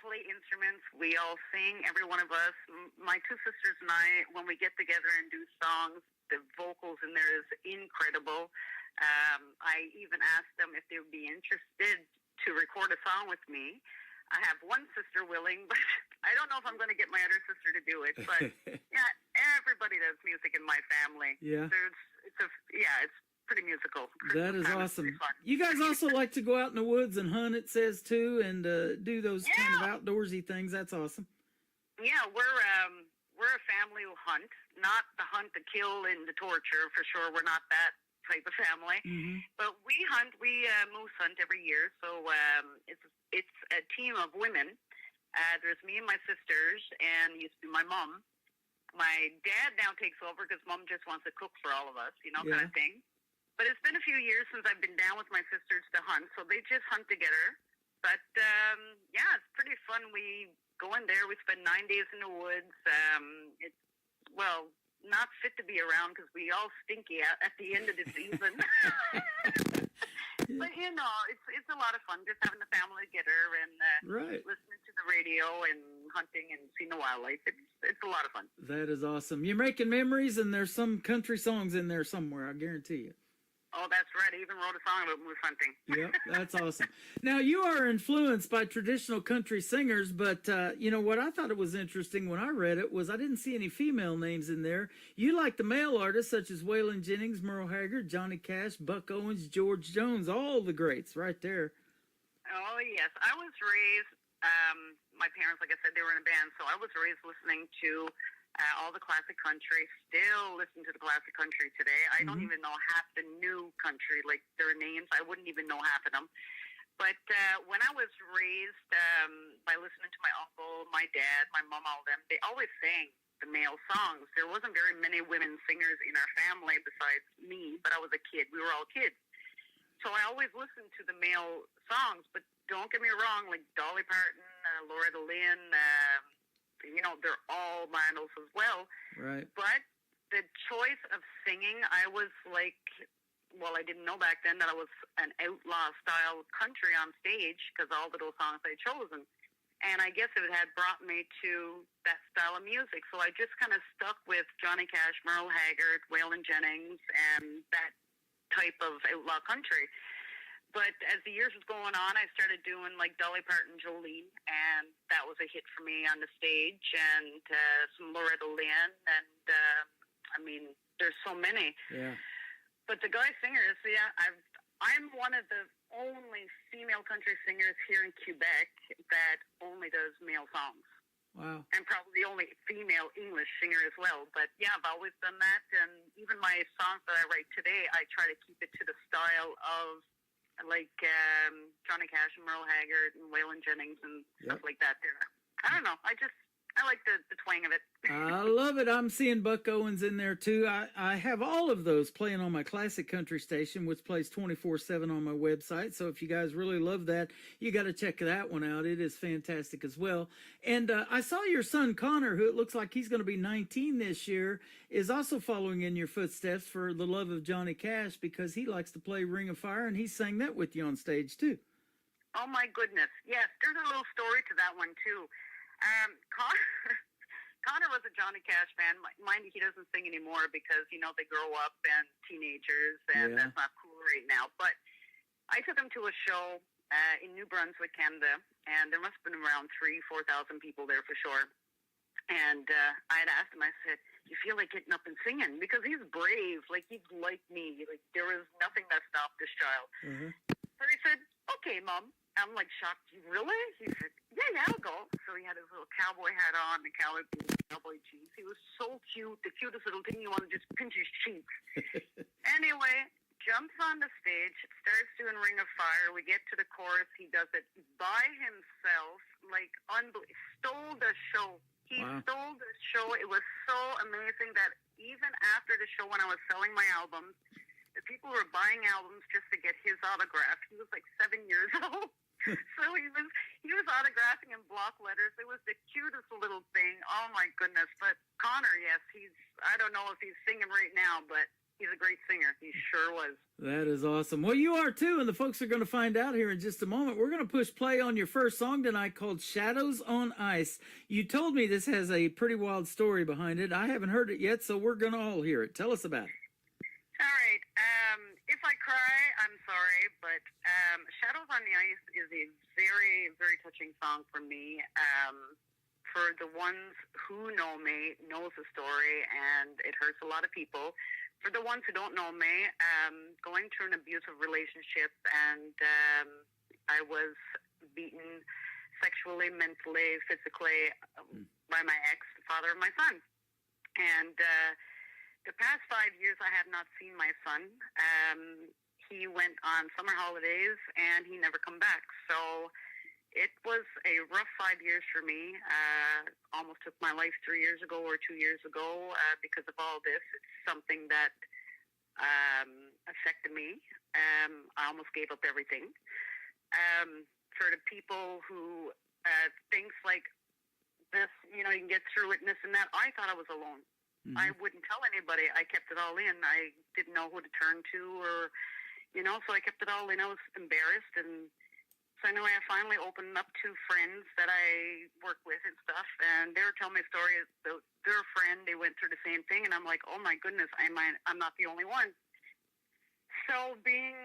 play instruments. We all sing, every one of us. My 2 sisters and I, when we get together and do songs, the vocals in there is incredible. I even asked them if they would be interested to record a song with me. I have one sister willing, but I don't know if I'm going to get my other sister to do it. But yeah, everybody does music in my family. Yeah. It's pretty musical. That is awesome. You guys also like to go out in the woods and hunt, it says too, and do those kind of outdoorsy things. That's awesome. Yeah, we're a family who hunt, not the hunt, the kill, and the torture for sure. We're not that type of family, but we hunt. We moose hunt every year. So it's a team of women. There's me and my sisters, and used to be my mom. My dad now takes over because mom just wants to cook for all of us, kind of thing. But it's been a few years since I've been down with my sisters to hunt, so they just hunt together. But yeah, it's pretty fun. We go in there. We spend 9 days in the woods. It's not fit to be around because we all stinky at the end of the season. But it's a lot of fun just having the family together and listening to the radio and hunting and seeing the wildlife. It's a lot of fun. That is awesome. You're making memories, and there's some country songs in there somewhere, I guarantee you. Oh, that's right. I even wrote a song about moose hunting. Yep, that's awesome. Now, you are influenced by traditional country singers, but what I thought it was interesting when I read it was I didn't see any female names in there. You like the male artists such as Waylon Jennings, Merle Haggard, Johnny Cash, Buck Owens, George Jones, all the greats right there. Oh, yes. I was raised, my parents, like I said, they were in a band, so I was raised listening to all the classic country. Still listen to the classic country today. I don't even know half the new country, like their names. I wouldn't even know half of them. But when I was raised by listening to my uncle, my dad, my mom, all of them, they always sang the male songs. There wasn't very many women singers in our family besides me, but I was a kid. We were all kids. So I always listened to the male songs, but don't get me wrong, like Dolly Parton, Loretta Lynn, they're all my idols as well. Right. But the choice of singing, I was like, I didn't know back then that I was an outlaw-style country on stage because all of those songs I had chosen. And I guess it had brought me to that style of music. So I just kind of stuck with Johnny Cash, Merle Haggard, Waylon Jennings, and that type of outlaw country. But as the years was going on, I started doing like Dolly Parton, Jolene, and that was a hit for me on the stage, and some Loretta Lynn, and there's so many. Yeah. But the guy singers, I'm one of the only female country singers here in Quebec that only does male songs. Wow. And probably the only female English singer as well. But yeah, I've always done that, and even my songs that I write today, I try to keep it to the style of like Johnny Cash and Merle Haggard and Waylon Jennings and stuff like that. I don't know. I like the twang of it. I love love it. I'm seeing Buck Owens in there too. I have all of those playing on my classic country station, which plays 24/7 on my website. So if you guys really love that, you got to check that one out. It is fantastic as well. And I saw your son Connor, who it looks like he's going to be 19 this year, is also following in your footsteps for the love of Johnny Cash because he likes to play Ring of Fire, and he sang that with you on stage too. Oh my goodness! Yes, there's a little story to that one too. Connor was a Johnny Cash fan. Mind you, he doesn't sing anymore because, you know, they grow up and teenagers, and that's not cool right now. But I took him to a show in New Brunswick, Canada, and there must have been around 3,000-4,000 people there for sure. And I had asked him, I said, you feel like getting up and singing? Because he's brave. Like, he's like me. Like, there was nothing that stopped this child. So he said, okay, Mom. I'm like shocked. Really? He said, yeah, I'll go. So he had his little cowboy hat on, the cowboy jeans. He was so cute, the cutest little thing. You want to just pinch his cheeks. Anyway, jumps on the stage, starts doing Ring of Fire. We get to the chorus. He does it by himself, like stole the show. He stole the show. It was so amazing that even after the show, when I was selling my albums, the people were buying albums just to get his autograph. He was like 7 years old. So he was autographing in block letters. It was the cutest little thing. Oh my goodness. But Connor, yes, I don't know if he's singing right now, but he's a great singer. He sure was. That is awesome. Well, you are too, and the folks are going to find out here in just a moment. We're going to push play on your first song tonight called Shadows on Ice. You told me this has a pretty wild story behind it. I haven't heard it yet, so we're going to all hear it. Tell us about it. All right. If I cry, I'm sorry, but Shadows on the Ice is a very, very touching song for me. For the ones who know me, knows the story, and it hurts a lot of people. For the ones who don't know me, going through an abusive relationship, and I was beaten sexually, mentally, physically by my ex, the father of my son. And the past 5 years, I have not seen my son. He went on summer holidays, and he never come back. So it was a rough 5 years for me. Almost took my life 3 years ago or 2 years ago because of all this. It's something that affected me. I almost gave up everything. For the people who thinks like this, you know, you can get through it and this and that, I thought I was alone. I wouldn't tell anybody. I kept it all in. I didn't know who to turn to or, you know, so I kept it all in. I was embarrassed. And so anyway, I finally opened up to friends that I work with and stuff. And they were telling me stories about their friend. They went through the same thing. And I'm like, oh, my goodness, I'm not the only one. So being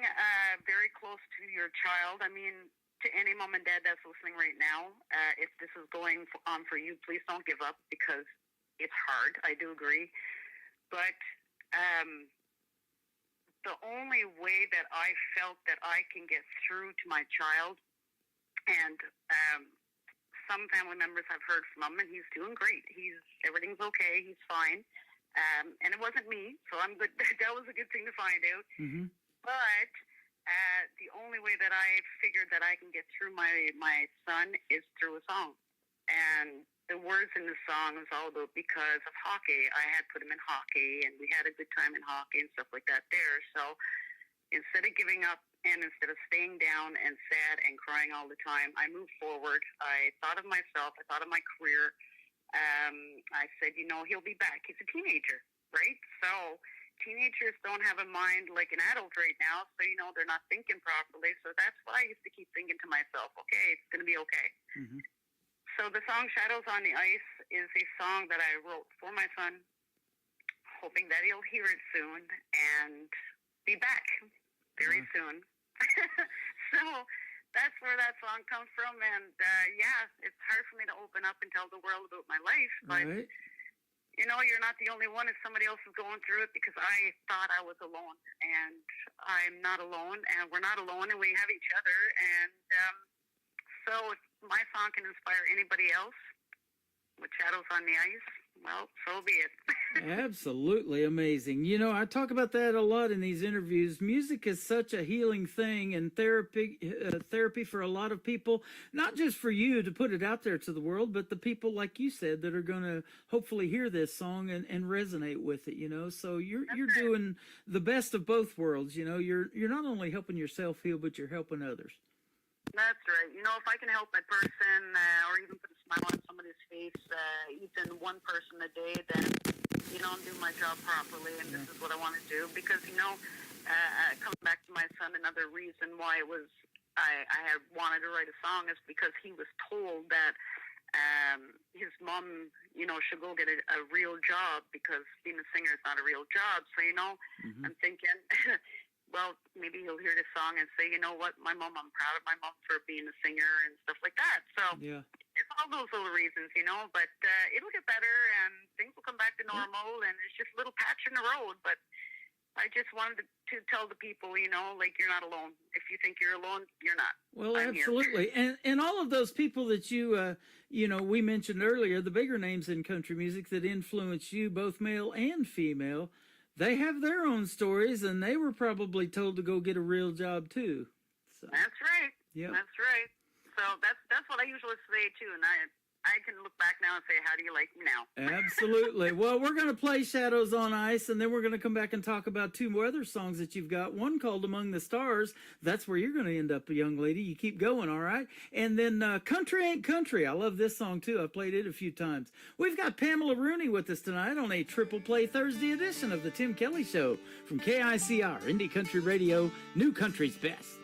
very close to your child, I mean, to any mom and dad that's listening right now, if this is going on for you, please don't give up because it's hard. I do agree. But the only way that I felt that I can get through to my child, and some family members have heard from him, and he's doing great. Everything's okay. He's fine. And it wasn't me, so I'm good. That was a good thing to find out. But the only way that I figured that I can get through my son is through a song. And the words in the song is all about because of hockey. I had put him in hockey, and we had a good time in hockey and stuff like that there. So instead of giving up and instead of staying down and sad and crying all the time, I moved forward. I thought of myself. I thought of my career. I said, you know, he'll be back. He's a teenager, right? So teenagers don't have a mind like an adult right now. So, you know, they're not thinking properly. So that's why I used to keep thinking to myself, okay, it's going to be okay. So the song Shadows on the Ice is a song that I wrote for my son, hoping that he'll hear it soon and be back very soon. So that's where that song comes from. And, yeah, it's hard for me to open up and tell the world about my life. But, you know, you're not the only one if somebody else is going through it because I thought I was alone. And I'm not alone, and we're not alone, and we have each other. And so if my song can inspire anybody else, with Shadows on the Ice, well, so be it. Absolutely amazing. You know, I talk about that a lot in these interviews. Music is such a healing thing and therapy for a lot of people, not just for you to put it out there to the world, but the people, like you said, that are going to hopefully hear this song and resonate with it, you know. So you're doing the best of both worlds, you know. You're not only helping yourself heal, but you're helping others. That's right. You know, if I can help a person or even put a smile on somebody's face, even one person a day, then, you know, I'm doing my job properly, and this is what I want to do. Because, you know, coming back to my son, another reason why I had wanted to write a song is because he was told that his mom, you know, should go get a real job because being a singer is not a real job. So, you know, I'm thinking... well, maybe he'll hear this song and say, you know what, I'm proud of my mom for being a singer and stuff like that. So it's all those little reasons, you know, but it'll get better and things will come back to normal and it's just a little patch in the road. But I just wanted to tell the people, you know, like, you're not alone. If you think you're alone, you're not. Well, I'm absolutely. And all of those people that you know, we mentioned earlier, the bigger names in country music that influence you, both male and female, they have their own stories, and they were probably told to go get a real job too. So. That's right. Yeah, that's right. So that's what I usually say too, and I can look back now and say, how do you like me now? Absolutely. Well, we're going to play Shadows on Ice, and then we're going to come back and talk about two more other songs that you've got. One called Among the Stars. That's where you're going to end up, young lady. You keep going, all right? And then Country Ain't Country. I love this song, too. I've played it a few times. We've got Pamela Rooney with us tonight on a Triple Play Thursday edition of The Tim Kelly Show from KICR, Indie Country Radio, New Country's Best.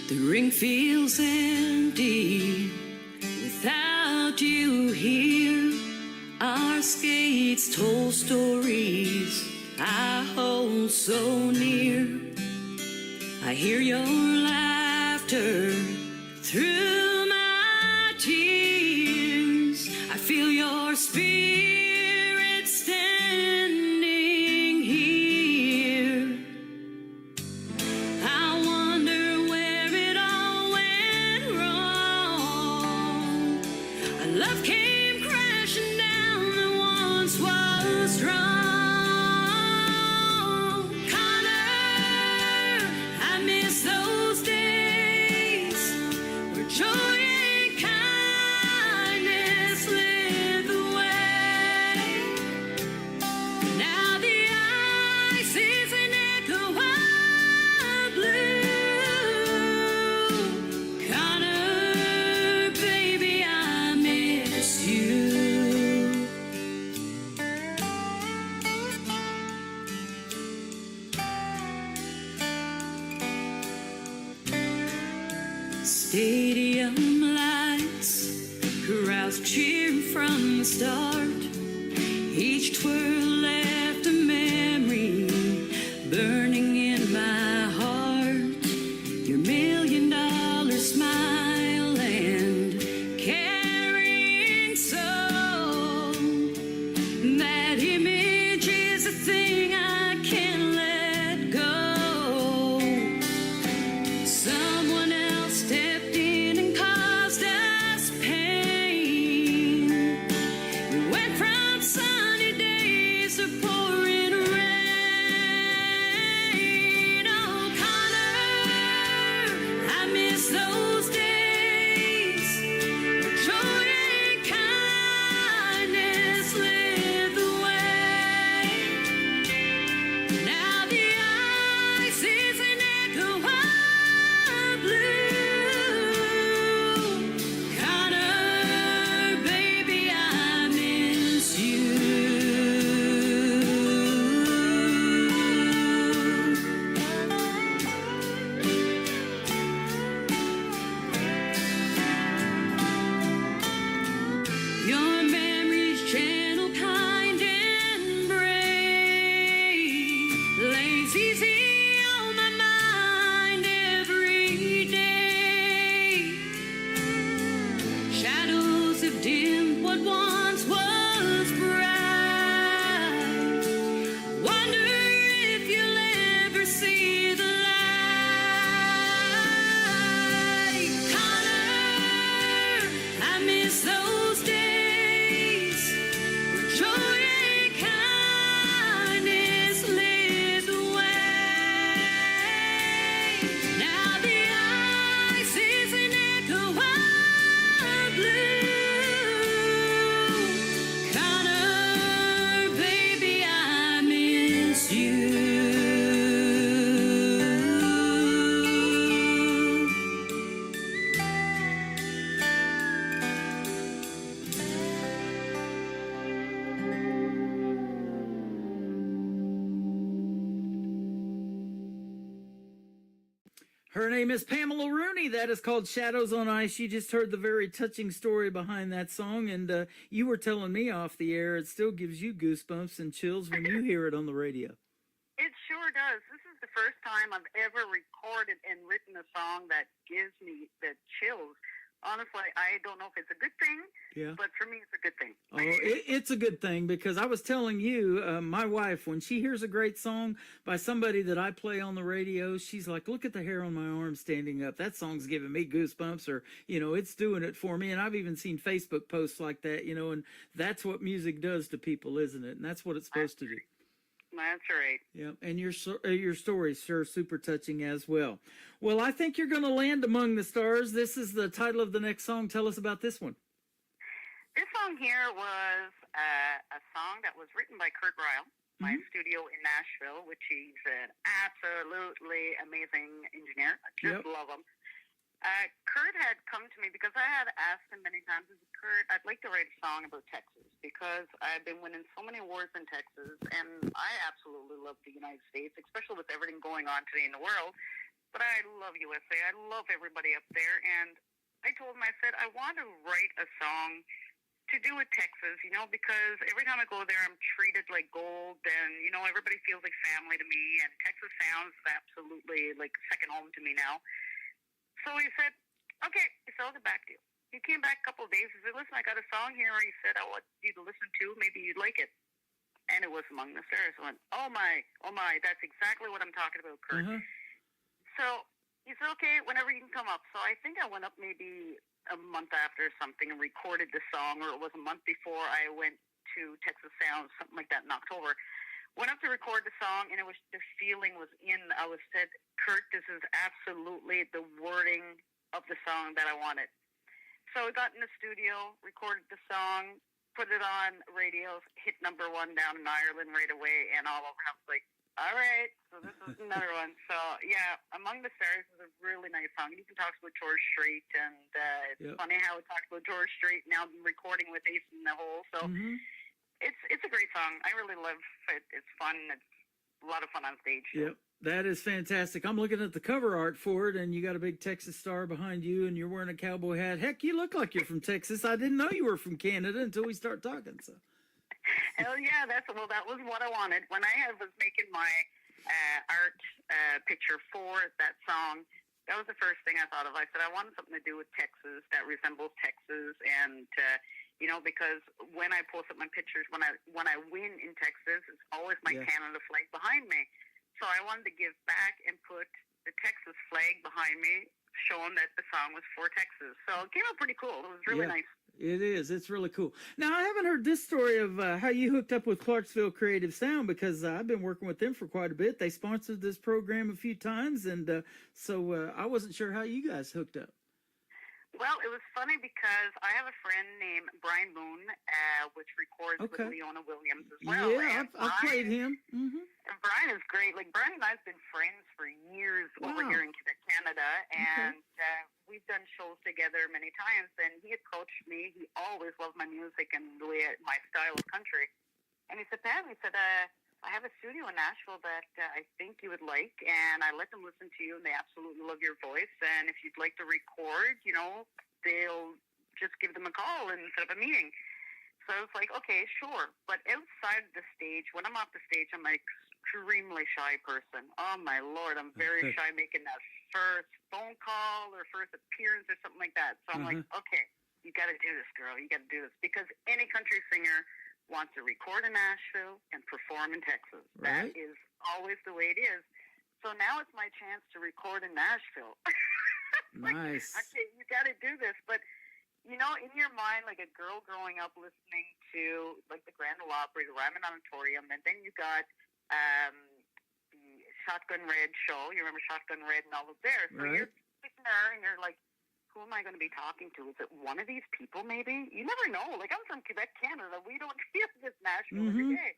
The ring feels empty without you here. Our skates told stories I hold so near. I hear your laughter through my tears. I feel your spirit standing here. I wonder where it all went wrong. Our love came crashing down that once was strong. Connor, I miss those days where joy and kindness led the way. Now the ice is an echo of blue. Connor, baby, I miss you. Stadium lights, crowds cheering from the start. Each twirl left a memory burning in my heart. Your $1,000,000 smile and caring soul. That image is a thing I can't let go. Someone else stepped in and caused us pain. We went from sunny days Her name is Pamela Rooney. That is called Shadows on Ice. You just heard the very touching story behind that song, and you were telling me off the air it still gives you goosebumps and chills when you hear it on the radio. It sure does. This is the first time I've ever recorded and written a song that gives me the chills. Honestly, I don't know if it's a good thing, but for me, it's a good thing. Oh, it's a good thing because I was telling you, my wife, when she hears a great song by somebody that I play on the radio, she's like, look at the hair on my arm standing up. That song's giving me goosebumps, or, it's doing it for me. And I've even seen Facebook posts like that, and that's what music does to people, isn't it? And that's what it's supposed to do. That's right. Yeah, and your story's sure super touching as well. Well, I think you're going to land among the stars. This is the title of the next song. Tell us about this one. This song here was a song that was written by Kurt Ryle, my studio in Nashville, which he's an absolutely amazing engineer. I just love him. Kurt had come to me because I had asked him many times, Kurt, I'd like to write a song about Texas because I've been winning so many awards in Texas, and I absolutely love the United States, especially with everything going on today in the world. But I love USA. I love everybody up there. And I told him, I said, I want to write a song to do with Texas, because every time I go there, I'm treated like gold, and, everybody feels like family to me, and Texas sounds absolutely like second home to me now. So he said, okay, so I'll get back to you. He came back a couple of days. He said, listen, I got a song here. He said, I want you to listen to. Maybe you'd like it. And it was Among the Stars. I went, oh my, that's exactly what I'm talking about, Kurt. So he said, okay, whenever you can come up. So I think I went up maybe a month after something and recorded the song, or it was a month before I went to Texas Sounds, something like that in October. Went up to record the song, and it was the feeling was in. I was said, Kurt, this is absolutely the wording of the song that I wanted. So we got in the studio, recorded the song, put it on radio, hit #1 down in Ireland right away, and all over. I was like, all right, so this is another one. So, yeah, Among the Stars is a really nice song. It even talks about George Strait, and it's funny how it talks about George Strait. Now I'm recording with Ace in the Hole, so it's a great song. I really love it. It's fun. It's a lot of fun on stage. Yep. That is fantastic. I'm looking at the cover art for it, and you got a big Texas star behind you, and you're wearing a cowboy hat. Heck, you look like you're from Texas. I didn't know you were from Canada until we start talking. So, hell yeah, that was what I wanted when I was making my art picture for that song. That was the first thing I thought of. I said I wanted something to do with Texas that resembles Texas, and because when I post up my pictures, when I win in Texas, it's always my Canada flag behind me. So I wanted to give back and put the Texas flag behind me, showing that the song was for Texas. So it came out pretty cool. It was really nice. It is. It's really cool. Now, I haven't heard this story of how you hooked up with Clarksville Creative Sound, because I've been working with them for quite a bit. They sponsored this program a few times, and so I wasn't sure how you guys hooked up. Well, it was funny because I have a friend named Brian Moon, which records with Leona Williams as well. Yeah, I've played him. And Brian is great. Like, Brian and I have been friends for years over here in Quebec, Canada, and we've done shows together many times. And he approached me. He always loved my music and the way my style of country. And he said, Pam, I have a studio in Nashville that I think you would like, and I let them listen to you, and they absolutely love your voice. And if you'd like to record, they'll just give them a call and set up a meeting. So I was like, okay, sure. But outside the stage, when I'm off the stage, I'm an extremely shy person. Oh, my Lord, I'm very shy making that first phone call or first appearance or something like that. So I'm like, okay, you got to do this, girl. You got to do this. Because any country singer wants to record in Nashville and perform in Texas. That is always the way it is. So now it's my chance to record in Nashville. Nice. Okay, you got to do this. But, in your mind, like a girl growing up listening to, like, the Grand Ole Opry, the Ryman Auditorium, and then you got the Shotgun Red show. You remember Shotgun Red and all of there. So you're sitting there, and you're like, who am I going to be talking to? Is it one of these people, maybe? You never know. Like, I'm from Quebec, Canada. We don't hear this Nashville every day.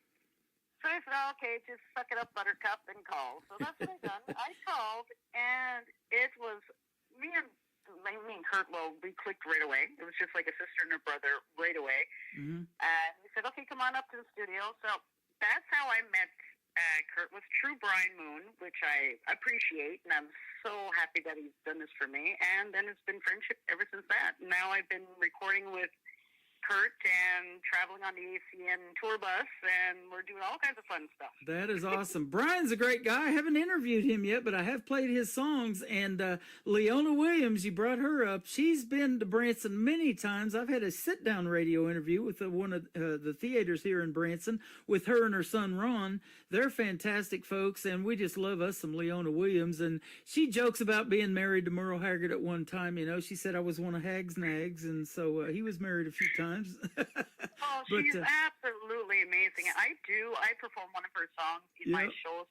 So I said, okay, just suck it up, buttercup, and call. So that's what I done. I called, and it was me and Kurt, we clicked right away. It was just like a sister and a brother right away. And he said, okay, come on up to the studio. So that's how I met Kurt was true Brian Moon, which I appreciate, and I'm so happy that he's done this for me. And then it's been friendship ever since that. Now I've been recording with Kurt and traveling on the ACN tour bus, and we're doing all kinds of fun stuff. That is awesome. Brian's a great guy. I haven't interviewed him yet, but I have played his songs. And Leona Williams, you brought her up. She's been to Branson many times. I've had a sit-down radio interview with one of the theaters here in Branson with her and her son Ron. They're fantastic folks, and we just love us some Leona Williams. And she jokes about being married to Merle Haggard at one time. You know, she said I was one of Hag's nags, and so he was married a few times. Oh, she's absolutely amazing. I perform one of her songs in my shows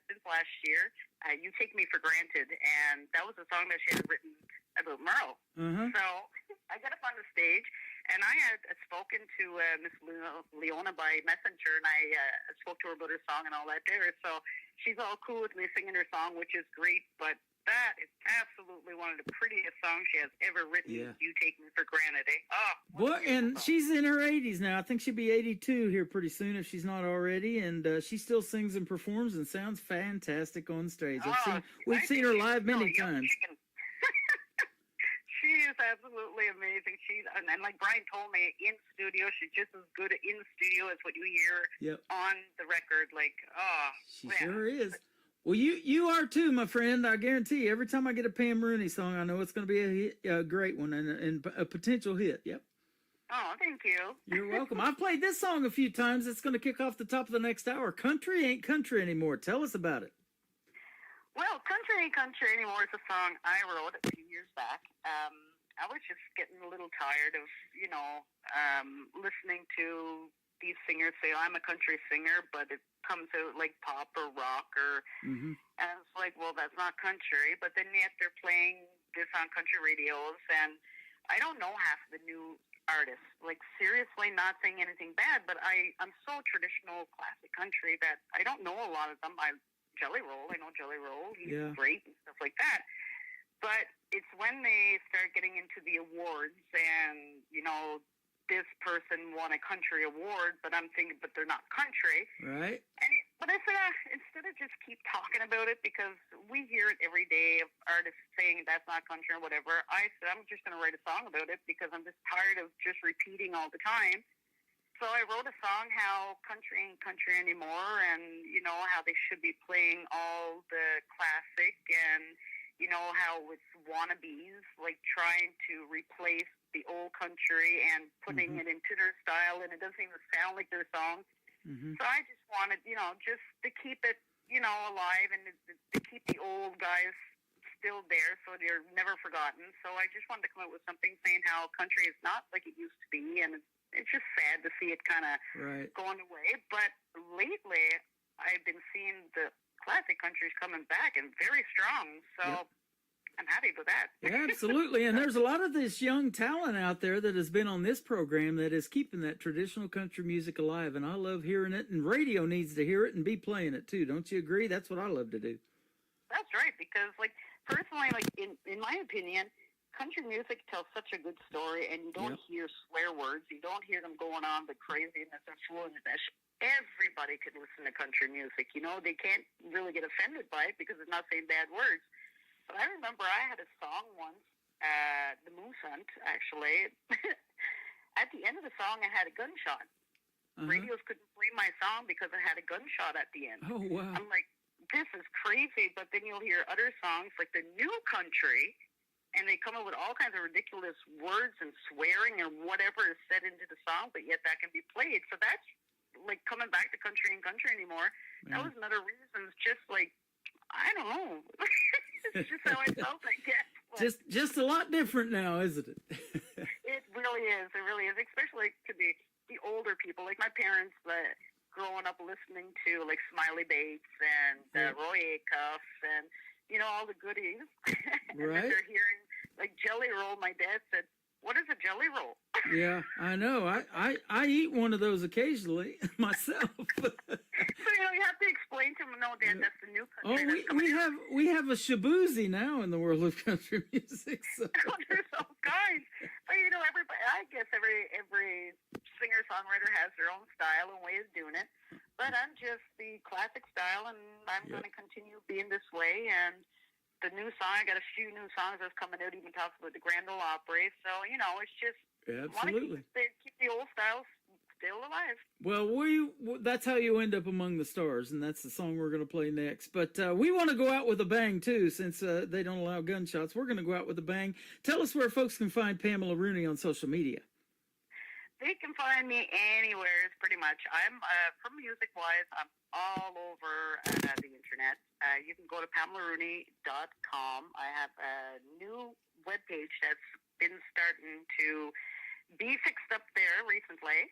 since last year. You Take Me for Granted, and that was a song that she had written about Merle. So I got up on the stage, and I had spoken to Miss Leona by messenger, and I spoke to her about her song and all that there. So she's all cool with me singing her song, which is great, but that is absolutely one of the prettiest songs she has ever written. Yeah. You Take Me for Granted. Oh, well, and she's in her 80s now. I think she'll be 82 here pretty soon if she's not already. And she still sings and performs and sounds fantastic on stage. We've seen her live many times. She is absolutely amazing. And like Brian told me, in studio, she's just as good in studio as what you hear on the record. Like, she sure is. Well, you are too, my friend. I guarantee you, every time I get a Pam Rooney song, I know it's going to be a hit, a great one and a potential hit. Yep. Oh, thank you. You're welcome. I've played this song a few times. It's going to kick off the top of the next hour. Country Ain't Country Anymore. Tell us about it. Well, Country Ain't Country Anymore is a song I wrote a few years back. I was just getting a little tired of, listening to these singers say, I'm a country singer, but it comes out like pop or rock and it's like, well, that's not country, but then yet they're playing this on country radios, and I don't know half the new artists. Like, seriously, not saying anything bad, but I'm so traditional classic country that I don't know a lot of them. Jelly Roll, I know Jelly Roll, he's great and stuff like that. But it's when they start getting into the awards and, this person won a country award, but I'm thinking, but they're not country. Right. But I said, instead of just keep talking about it, because we hear it every day of artists saying that's not country or whatever, I said, I'm just going to write a song about it because I'm just tired of just repeating all the time. So I wrote a song how country ain't country anymore, and, how they should be playing all the classic, and, how it's wannabes, like trying to replace the old country and putting it into their style, and it doesn't even sound like their song. So I just wanted, just to keep it, alive, and to keep the old guys still there so they're never forgotten. So I just wanted to come up with something saying how country is not like it used to be, and it's just sad to see it kind of going away. But lately, I've been seeing the classic country's coming back and very strong. So I'm happy with that. Yeah, absolutely. And there's a lot of this young talent out there that has been on this program that is keeping that traditional country music alive. And I love hearing it. And radio needs to hear it and be playing it too. Don't you agree? That's what I love to do. That's right. Because, personally, in my opinion, country music tells such a good story, and you don't hear swear words. You don't hear them going on the craziness and foolishness. Everybody could listen to country music. They can't really get offended by it because it's not saying bad words. But I remember I had a song once, The Moose Hunt, actually. At the end of the song, I had a gunshot. Radios couldn't play my song because I had a gunshot at the end. Oh, wow. I'm like, this is crazy. But then you'll hear other songs like the New Country, and they come up with all kinds of ridiculous words and swearing and whatever is said into the song, but yet that can be played. So that's like coming back to Country Ain't Country Anymore. That was another reason. It's just like, I don't know. It's just how I felt, I guess. Just a lot different now, isn't it? It really is. It really is. Especially to the older people, like my parents, growing up listening to like Smiley Bates and Roy Acuff and all the goodies. And then they're hearing like Jelly Roll. My dad said, "What is a jelly roll?" Yeah, I know. I eat one of those occasionally myself. So, you have to explain to them, no, Dad, that's the new Oh, country. that's coming out. we have a shabuzi now in the world of country music. So. Oh, there's all kinds. But, everybody, I guess every singer-songwriter has their own style and way of doing it. But I'm just the classic style, and I'm going to continue being this way. And the new song, I got a few new songs that's coming out, even talks about the Grand Ole Opry. So, it's just Absolutely. keep the old styles still alive. Well, that's how you end up among the stars, and that's the song we're going to play next. But we want to go out with a bang, too, since they don't allow gunshots. We're going to go out with a bang. Tell us where folks can find Pamela Rooney on social media. They can find me anywhere, pretty much. I'm, from music-wise, I'm all over the internet. You can go to PamelaRooney.com. I have a new webpage that's been starting to be fixed up there recently.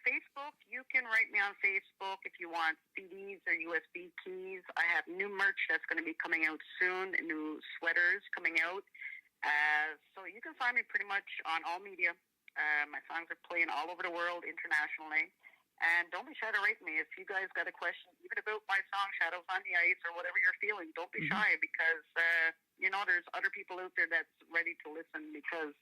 Facebook, you can write me on Facebook if you want CDs or USB keys. I have new merch that's going to be coming out soon, new sweaters coming out. So you can find me pretty much on all media. My songs are playing all over the world, internationally. And don't be shy to write me. If you guys got a question, even about my song, Shadows on the Ice, or whatever you're feeling, don't be shy, because, there's other people out there that's ready to listen, because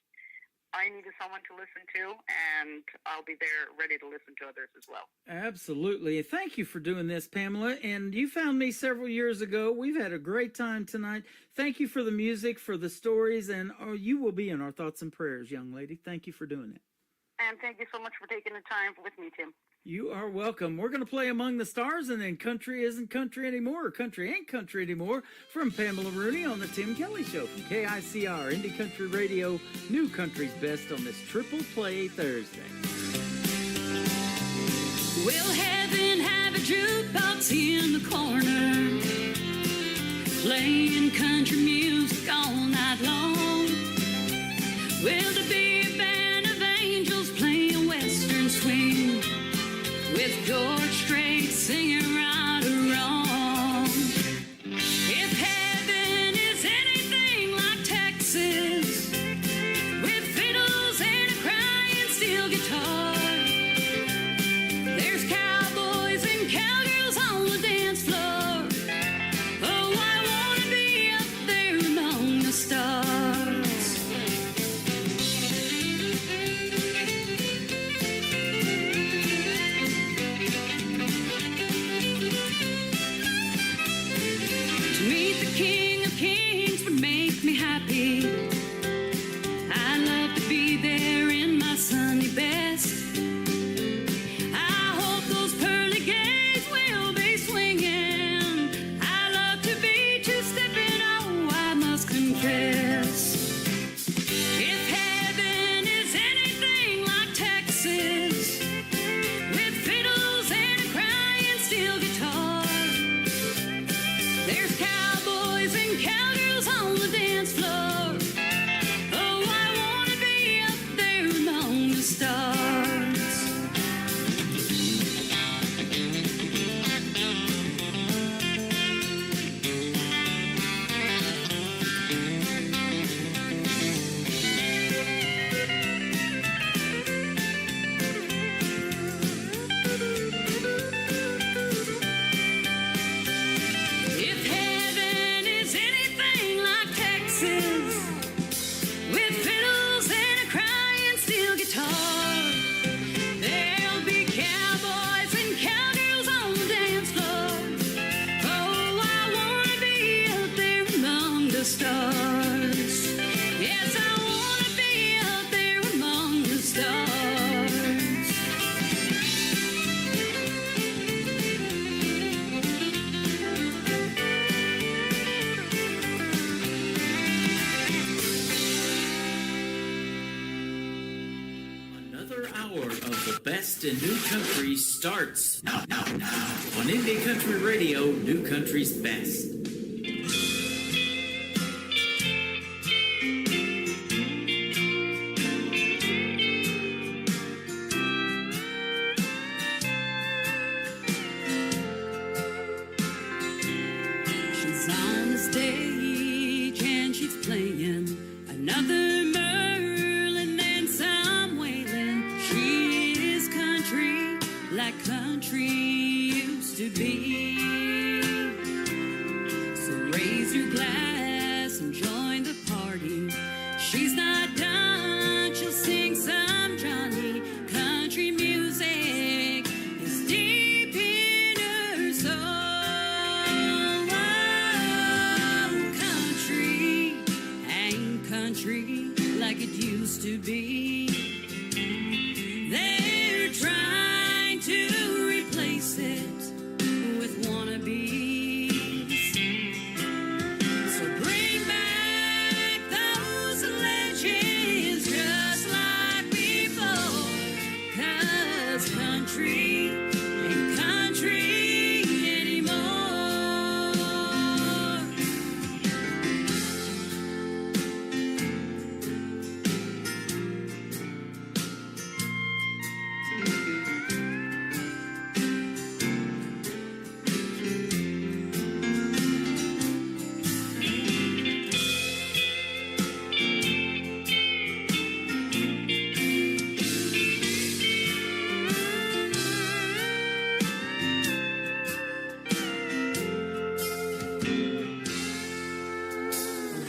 I needed someone to listen to, and I'll be there ready to listen to others as well. Absolutely. Thank you for doing this, Pamela. And you found me several years ago. We've had a great time tonight. Thank you for the music, for the stories, and you will be in our thoughts and prayers, young lady. Thank you for doing it. And thank you so much for taking the time with me, Tim. You are welcome. We're going to play Among the Stars, and then Country Isn't Country Anymore, or Country Ain't Country Anymore, from Pamela Rooney on the Tim Kelly Show from KICR, Indie Country Radio, New Country's Best on this Triple Play Thursday. Will heaven have a jukebox in the corner, playing country music all night long? Will there be a band of angels playing western swing, with George Strait singing right or wrong? If heaven is anything like Texas, with fiddles and a crying steel guitar, there's cowboys and cowgirls on the dance floor. Oh, I wanna be up there among the stars. King of Kings would make me happy. I'd love to be there in my Sunday best. I hope those pearly gates will be swinging. I love to be two-stepping, oh, I must confess. If heaven is anything like Texas, with fiddles and a crying steel guitar, there's cowboys and cowgirls on the dance floor. Oh, I wanna be up there among the stars. If heaven is anything like Texas, with fiddles and a crying steel guitar, there'll be cowboys and cowgirls on the dance floor. Oh, I wanna be up there among the stars. Yes, I wanna be up there among the stars. Another hour of the best in new country starts now on Indie Country Radio, New Country's Best. She's on the stage and she's playing another Merlin and some country like it used to be. They're trying to replace it with wannabes. So bring back those legends just like before. 'Cause country ain't country anymore.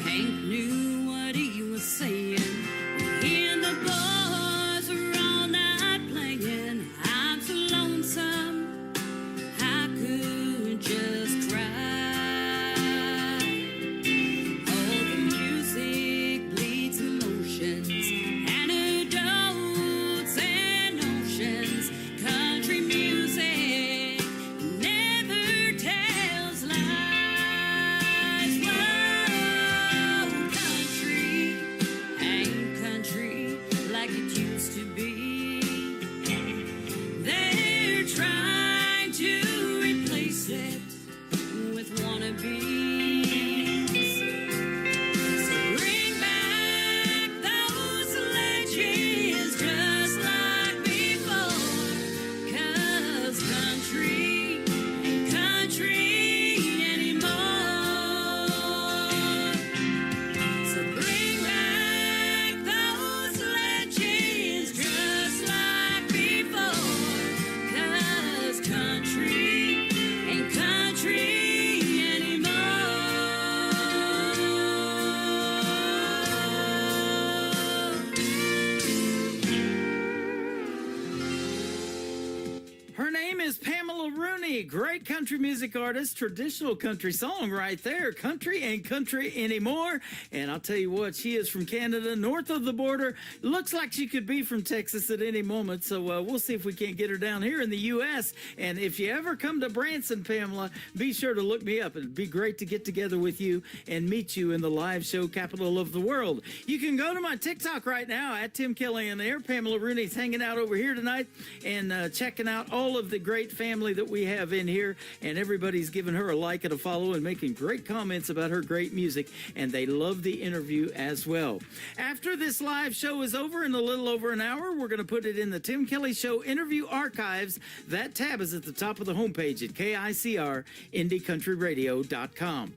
Hank knew what he was saying. He and the boys were all night playing. I'm so lonesome, I could just cry. Oh, the music bleeds emotions, anecdotes and notions. Country music never tells lies. Whoa, country ain't country like it used to be. They're trying to replace it with wannabes. So bring back those legends just like before. 'Cause country ain't country anymore. So bring back those legends just like before. 'Cause country ain't country Her name is Pamela Rooney, great country music artist, traditional country song right there. Country ain't country anymore. And I'll tell you what, she is from Canada, north of the border. Looks like she could be from Texas at any moment. So we'll see if we can't get her down here in the U.S. And if you ever come to Branson, Pamela, be sure to look me up. It'd be great to get together with you and meet you in the live show capital of the world. You can go to my TikTok right now at Tim Kelly in there. Pamela Rooney's hanging out over here tonight and checking out all of the great family that we have in here, and everybody's giving her a like and a follow and making great comments about her great music, and they love the interview as well. After this live show is over in a little over an hour, we're going to put it in the Tim Kelly Show interview archives. That tab is at the top of the homepage at KICRIndieCountryRadio.com.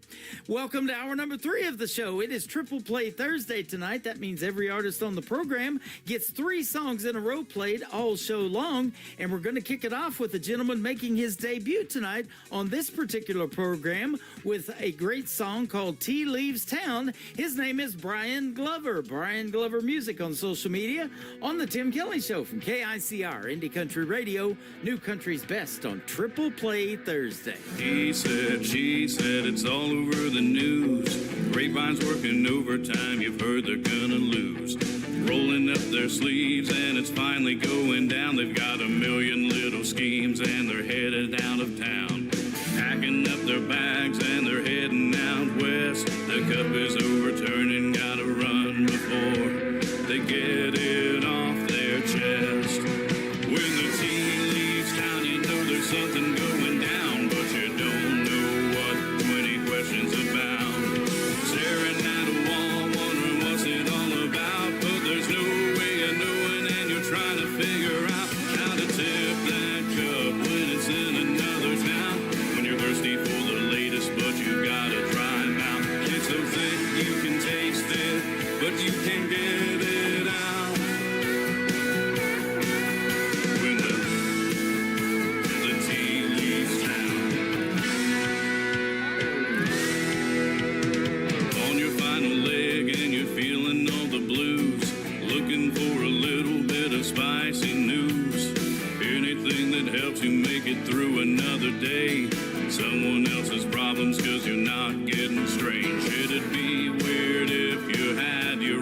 Welcome to hour number 3 of the show. It is Triple Play Thursday tonight. That means every artist on the program gets 3 songs in a row played all show long, and we're going to kick it off with a gentleman making his debut tonight on this particular program with a great song called Tea Leaves Town. His name is Brian Glover. Brian Glover Music on social media on the Tim Kelly Show from KICR Indie Country Radio, New Country's Best on Triple Play Thursday. He said, she said, it's all over the news. Grapevine's working overtime, you've heard they're gonna lose. Rolling up their sleeves and it's finally going down. They've got a million little schemes and they're headed out of town. Packing up their bags and they're heading out west. The cup is overturning, gotta run before they get it off their chest. When the tea leaves town, you know there's something going down, but you don't know what 20 questions about. Staring at a wall, wondering what's it all about, but there's no way of knowing and you're trying to figure out how to tip that cup when it's in another town. When you're thirsty for the latest, but you gotta try 'em out. It's so thick you can taste it, but you can't get it out. When the tea leaves town. On your final leg and you're feeling all the blues, looking for a little bit of spicy news. Anything that helps you make it through another day. Someone else's problems 'cause you're not getting straight. Should it be weird if you had your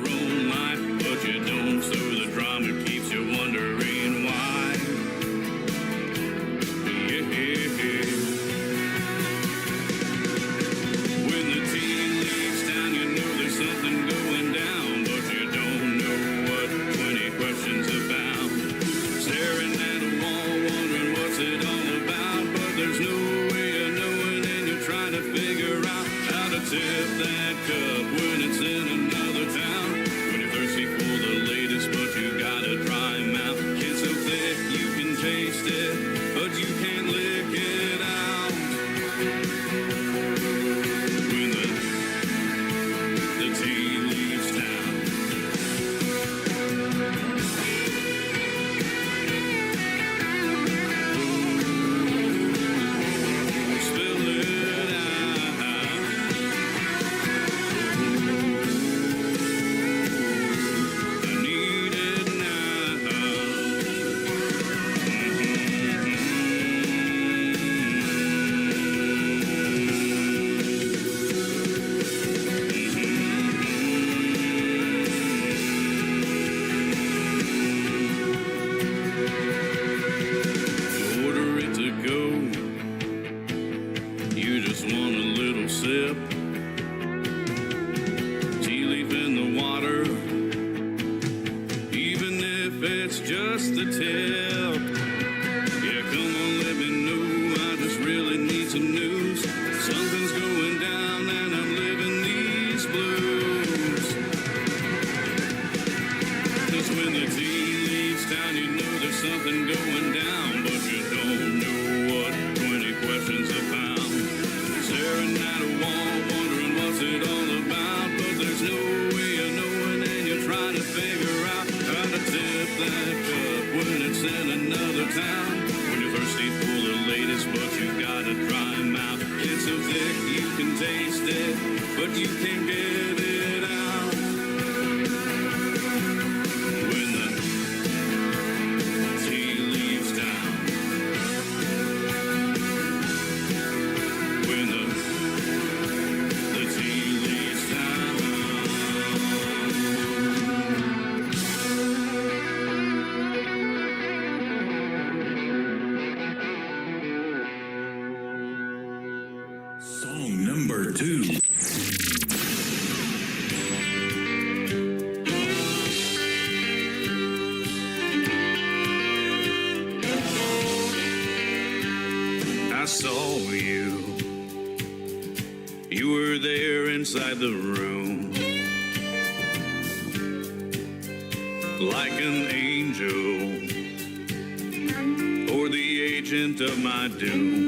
the tip. Yeah, come on, let me know. I just really need some news. Something's going down and I'm living these blues. 'Cause when the tea leaves town, you know there's something going down, but you don't know what 20 questions are found. Staring at a wall, wondering what's it all about, but there's no way of knowing, and you're trying to figure out how to tip that cup when it's in another town. When you're thirsty for the latest, but you gotta try 'em out. It's so thick you can taste it, but you can't get it out. When the tea leaves town, when the tea leaves town. Song number 2. I saw you. You were there inside the room, like an angel, or the agent of my doom.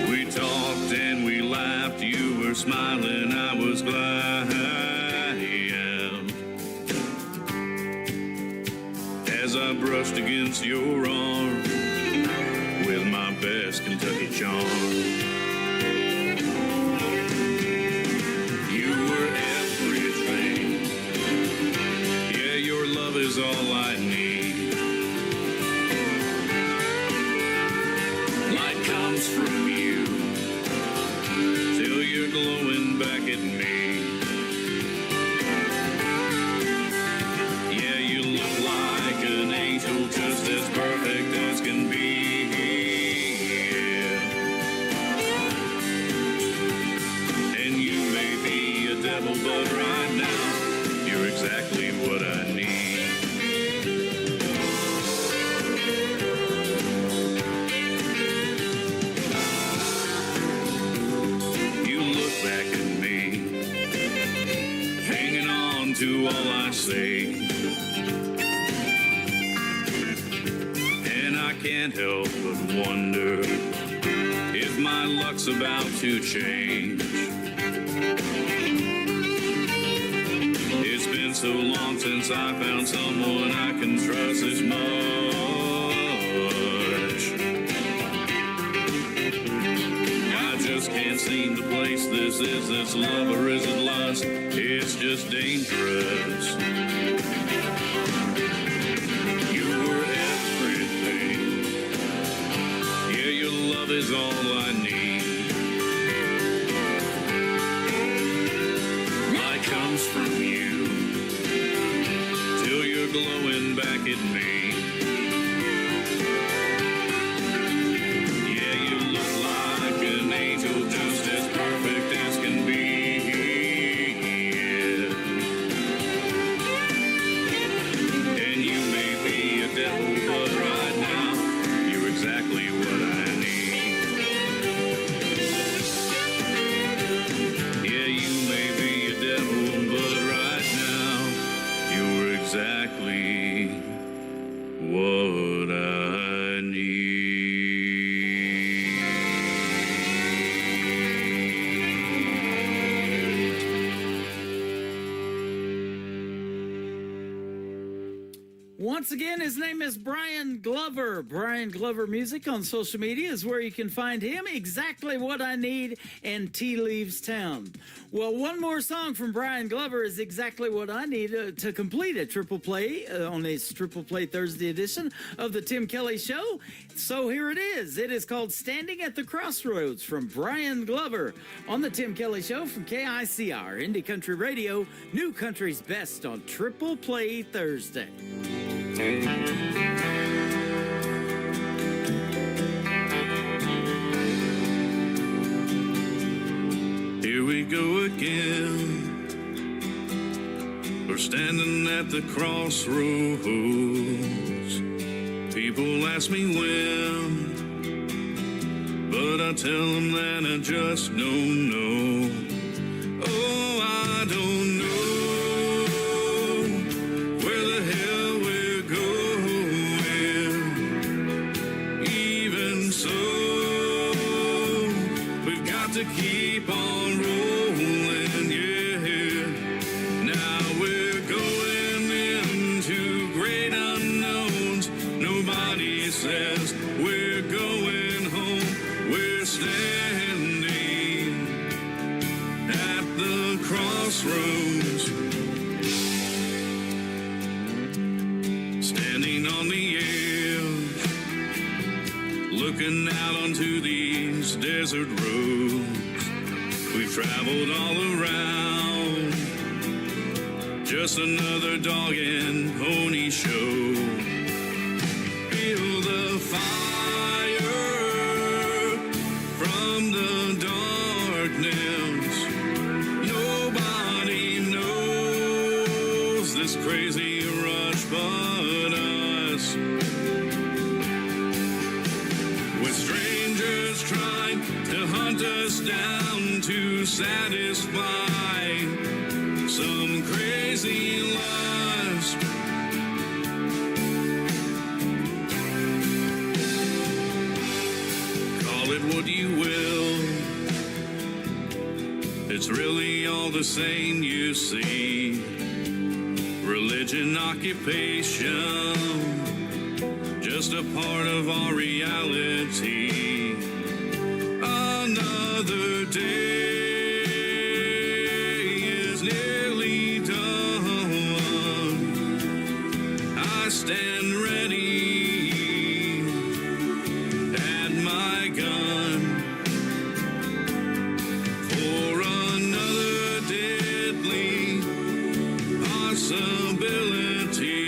We talked and we laughed. You were smiling, I was glad. As I brushed against your arm with my best Kentucky charm. You were everything. Yeah, your love is all I need. Light comes from you till you're glowing back at me. Yeah, you look like an angel, just as perfect as can be. Yeah. And you may be a devil, but right now you're exactly what I need. You look back at me, hanging on to all I say. And I can't help but wonder if my luck's about to change. It's been so long since I found someone I can trust as much. I just can't seem to place this. Is this love or is it lust? It's just dangerous. You were everything. Yeah, your love is all I need. Light comes from you till you're glowing back at me. Yeah, you look like an angel, just as perfect as can be. Yeah. And you may be a devil, but right now you're exactly what I need. Yeah, you may be a devil, but right now you're exactly what I need. Once again, his name is Brian Glover. Brian Glover Music on social media is where you can find him. Exactly What I Need and Tea Leaves Town. Well, one more song from Brian Glover is exactly what I need to complete a triple play on this Triple Play Thursday edition of the Tim Kelly Show. So here it is. It is called Standing at the Crossroads from Brian Glover on the Tim Kelly Show from KICR, Indie Country Radio, New Country's Best on Triple Play Thursday. Here we go again. We're standing at the crossroads. People ask me when, but I tell them that I just don't know. Oh, I don't know where the hell we're going. Even so, we've got to keep on rolling, yeah. Now we're going into great unknowns. Nobody says we're going home. We're standing at the crossroads, standing on the edge, looking out onto these desert roads. We've traveled all around, just another dog and pony show. Feel the fire from the darkness. Nobody knows this crazy rush but us. With strangers trying to hunt us down to satisfy some crazy lust. Call it what you will, it's really all the same, you see. Religion, occupation, just a part of our reality. Another day is nearly done. I stand ready at my gun for another deadly possibility.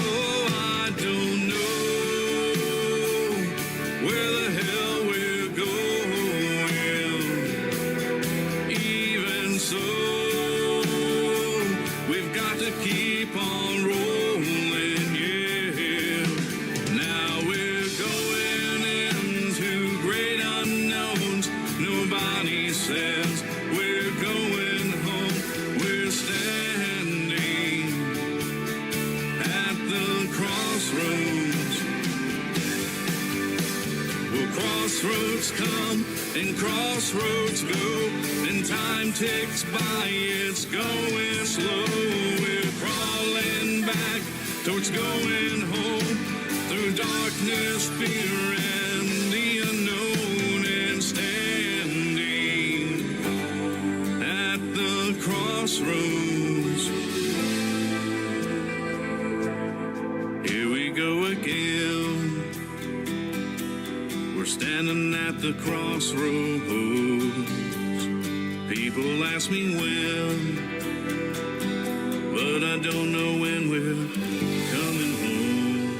Oh, I don't know where the hell we're going. Even so, we've got to keep on rolling, yeah. Now we're going into great unknowns. Nobody says we're going home. We're standing at the crossroads. Well, crossroads come and crossroads go, and time ticks by, it's going slow. We're crawling back towards going home, through darkness, fear, and the unknown, and standing at the crossroads. Here we go again. We're standing at the crossroads. People ask me when, but I don't know when we're coming home.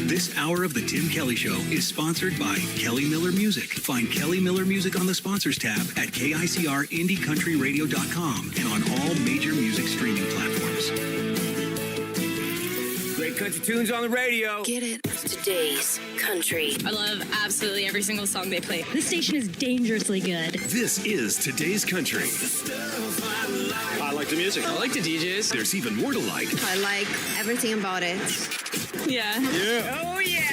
This hour of The Tim Kelly Show is sponsored by Kelly Miller Music. Find Kelly Miller Music on the Sponsors tab at KICRIndieCountryRadio.com and on all major music streaming platforms. Great country tunes on the radio. Get it? Today's country. I love absolutely every single song they play. This station is dangerously good. This is Today's Country. I like the music. I like the DJs. There's even more to like. I like everything about it. Yeah. Yeah. Oh, yeah.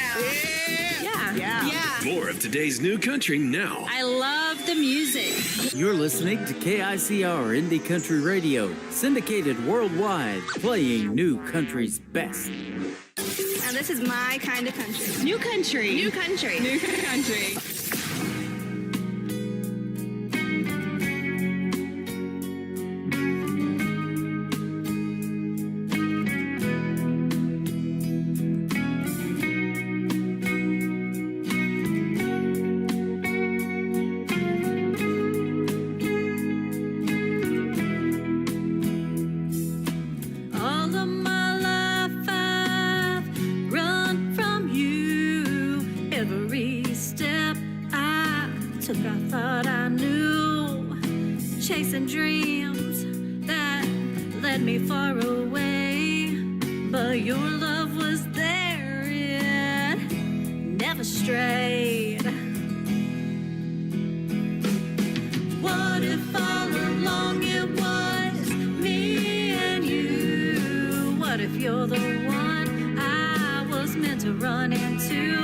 Yeah. More of today's new country now. I love the music. You're listening to KICR Indie Country Radio, syndicated worldwide, playing new country's best. Now this is my kind of country. New country. New country. New country. took, I thought I knew, chasing dreams that led me far away. But your love was there, it never strayed. What if all along it was me and you? What if you're the one I was meant to run into?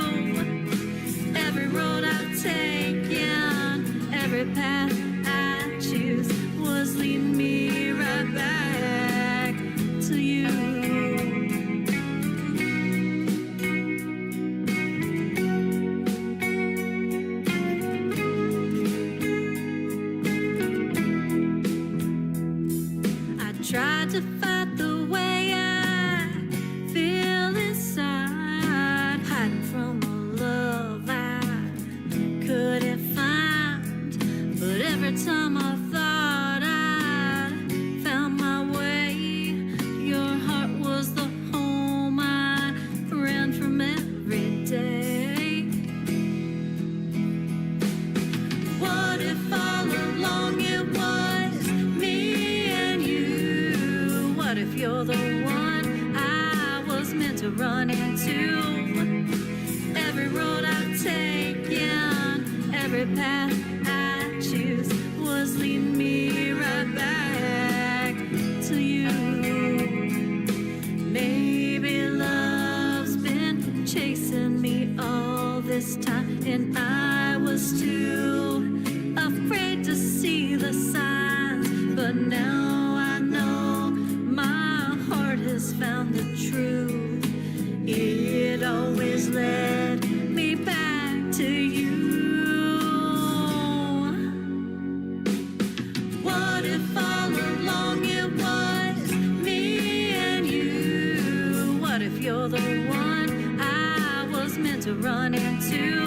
Every road I've taken, every path I choose was leading me right back to you. Tried to fight the way I feel inside, hiding from a love I couldn't find. But every time I thought I'd found my way, your heart was the home I ran from every day. What if all along it was me and you? What if you're the one I was meant to run into? Every road I've taken, every path I choose was leading me right back to you. Maybe love's been chasing me all this time, and I was too afraid to see the signs. But now I know my heart has found the truth. It always led me back to you. What if all along it was me and you? What if you're the one I was meant to run into?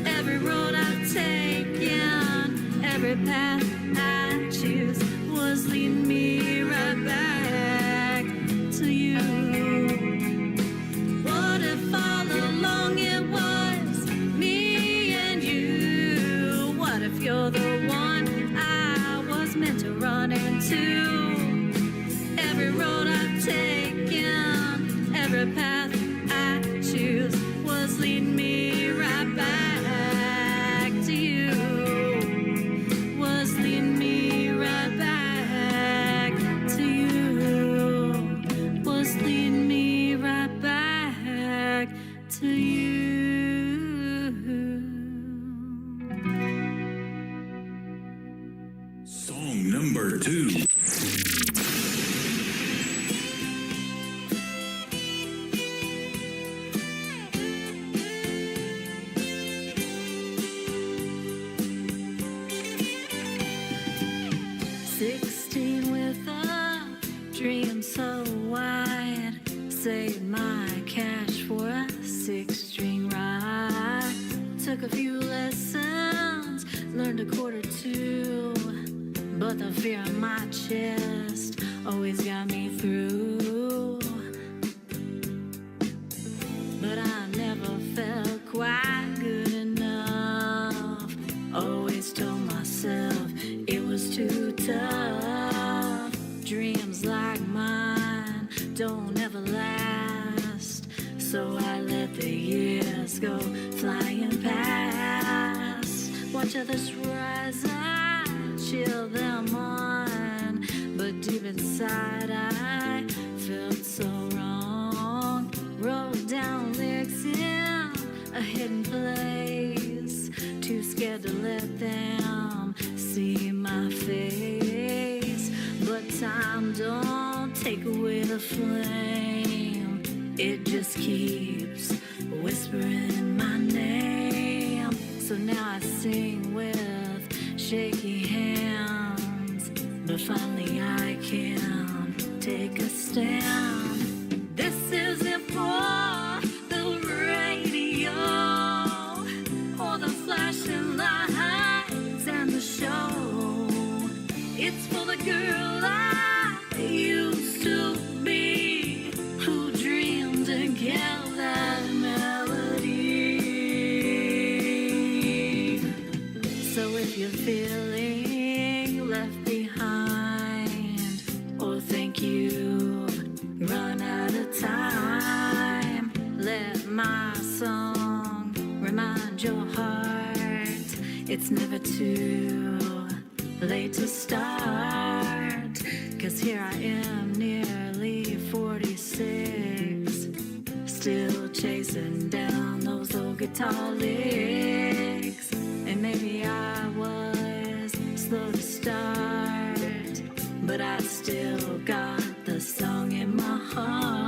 Every road I've taken, every path I choose was leading me right back to you. What if all along it was me and you? What if you're the one I was meant to run into? Every road I've taken, every path I choose was leading me right back to you. Was leading me right back to you. Was leading me right back to you. Song number 2. So wide, saved my cash for a 6-string ride. Took a few lessons, learned a quarter too, but the fear in my chest always got me through. But I never felt quite good enough. Always told myself it was too tough. Dreams like mine don't ever last, so I let the years go flying past. Watch others rise, I chill them on, but deep inside I felt so wrong. Wrote down lyrics in a hidden place, too scared to let them see my face. But time don't take away the flame, it just keeps whispering my name. So now I sing with shaky hands, but finally I can take a stand. This isn't for the radio or the flashing lights and the show. It's for the girl I used to be, who dreamed and kept that melody. if you're feeling left behind or think you've run out of time, let my song remind your heart it's never too late to start. 'Cause here I am, nearly 46, still chasing down those old guitar licks. And maybe I was slow to start, but I still got the song in my heart.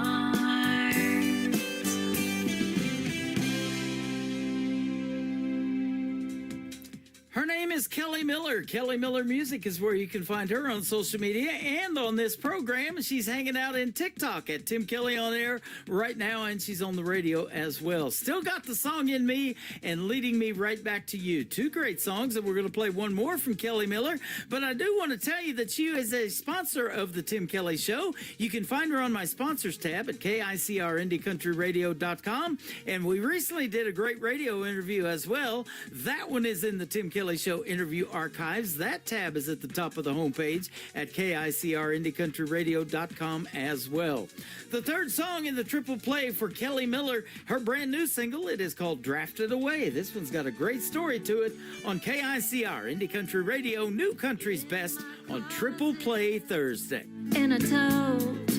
Her name is Kelly Miller. Kelly Miller Music is where you can find her on social media and on this program. She's hanging out in TikTok at Tim Kelly on Air right now, and she's on the radio as well. Still got the song in me and leading me right back to you. Two great songs, and we're going to play one more from Kelly Miller. But I do want to tell you that she is a sponsor of the Tim Kelly Show. You can find her on my sponsors tab at KICRIndieCountryRadio.com. And we recently did a great radio interview as well. That one is in the Tim Kelly Show interview archives. That tab is at the top of the homepage at KICRIndieCountryRadio.com as well. The third song in the triple play for Kelly Miller, her brand new single, it is called Drafted Away. This one's got a great story to it on KICR Indie Country Radio, New Country's Best on Triple Play Thursday. And I told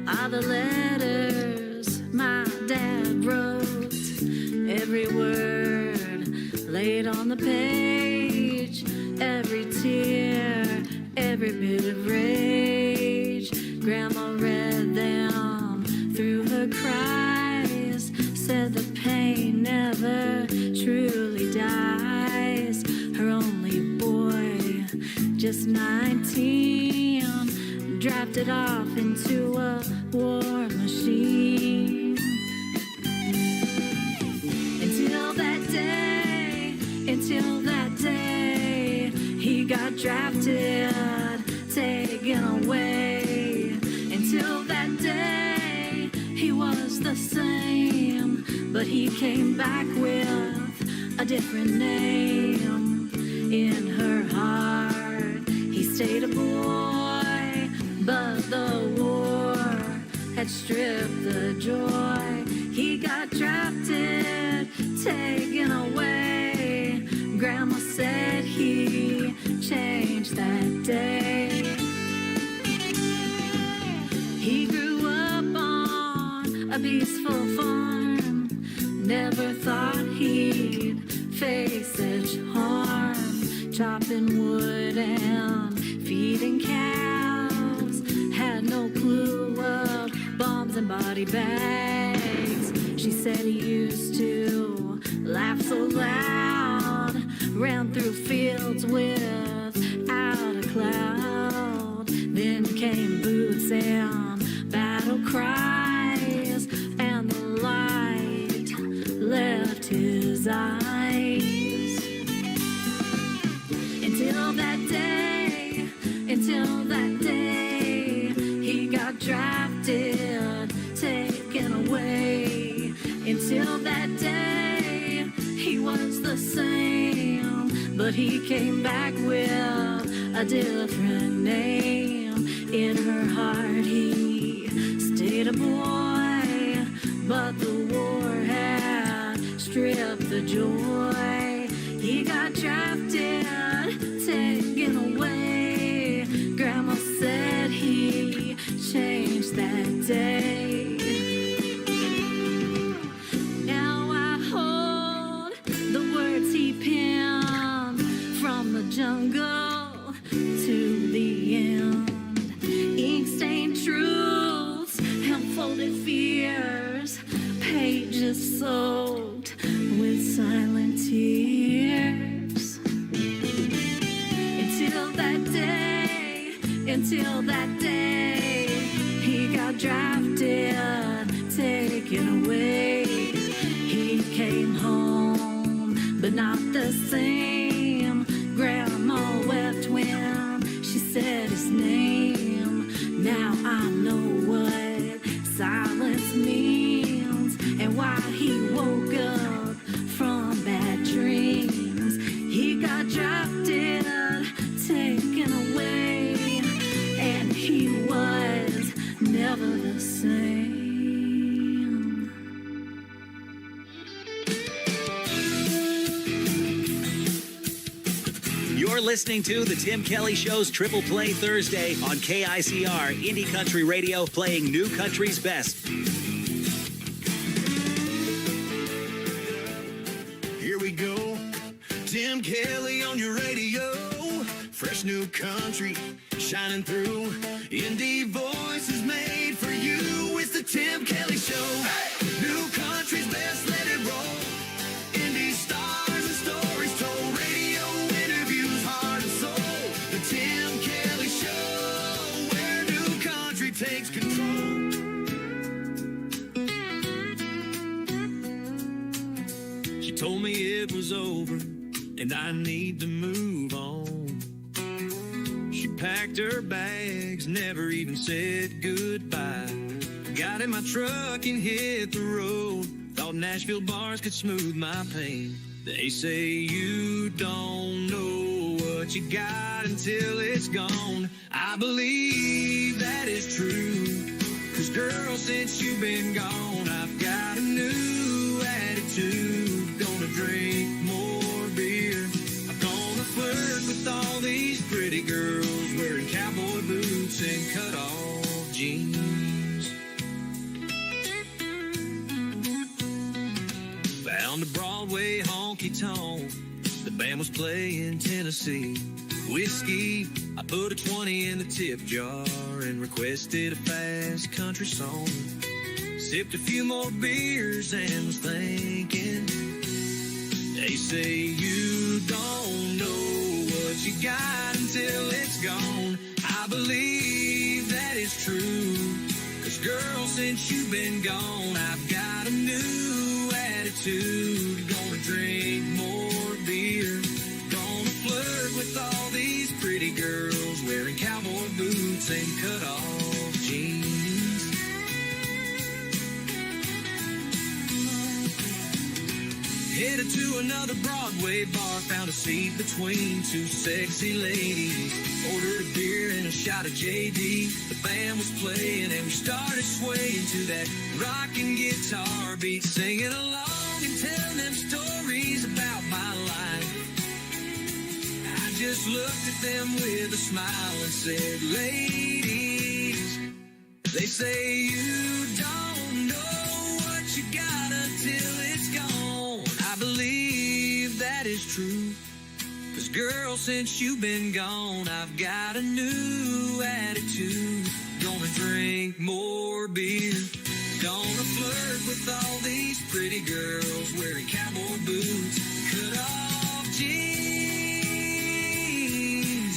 all the letters my dad wrote, every word laid on the page, every tear, every bit of rage. Grandma read them through her cries, said the pain never truly dies. Her only boy, just 19, drafted off into a war machine. Until that day, he got drafted, taken away. Until that day, he was the same, but he came back with a different name. In her heart, he stayed a boy, but the war had stripped the joy. He got drafted, taken away. Grandma said he changed that day. He grew up on a peaceful farm, never thought he'd face such harm. Chopping wood and feeding cows, had no clue of bombs and body bags. She said he used to laugh so loud, ran through fields without a cloud. Then came boots and battle cries, and the light left his eyes. Until that day, he got drafted, taken away. Until that day, he was the same, but he came back with a different name. In her heart, he stayed a boy, but the war had stripped the joy. He got drafted, taken away. Grandma said he changed that day. Now I hold the words he penned from the jungle to the end. Ink-stained truths and folded fears, pages soaked with silent tears. Until that day, he got drafted, taken away. He came home, but not the same. Grandma wept when she said his name. Now I know what silence means and why he woke up from bad dreams. He got drafted, You're listening to The Tim Kelly Show's Triple Play Thursday on KICR Indie Country Radio, playing new country's best. Here we go. Tim Kelly on your radio. Fresh new country shining through. Indie voices made for you. It's the Tim Kelly Show. Hey! New country's best, let it roll. Indie stars and stories told. Radio interviews, heart and soul. The Tim Kelly Show, where new country takes control. She told me it was over and I need to move on. She packed her bags, never even said goodbye. Got in my truck and hit the road. Thought Nashville bars could smooth my pain. They say you don't know what you got until it's gone. I believe that is true. 'Cause girl, since you've been gone, I've got a new attitude. Gonna drink more beer. I'm gonna flirt with all these pretty girls wearing cowboy boots and cut-off jeans. Found a Broadway honky-tonk. The band was playing Tennessee whiskey. I put a 20 in the tip jar and requested a fast country song. Sipped a few more beers and was thinking, they say you don't know what you got until it's gone. I believe that is true. 'Cause girl, since you've been gone, I've got a new attitude. Gonna drink more beer. Gonna flirt with all these pretty girls wearing cowboy boots and cut-off jeans. Headed to another Broadway bar, found a seat between two sexy ladies. Ordered a beer and a shot of JD. The band was playing and we started swaying to that rockin' guitar beat, singing along and telling them stories about my life. I just looked at them with a smile and said, ladies, they say you don't know what you got until it's gone. I believe that is true. 'Cause girl, since you've been gone, I've got a new attitude. Gonna drink more beer. Gonna flirt with all these pretty girls wearing cowboy boots, cut off jeans.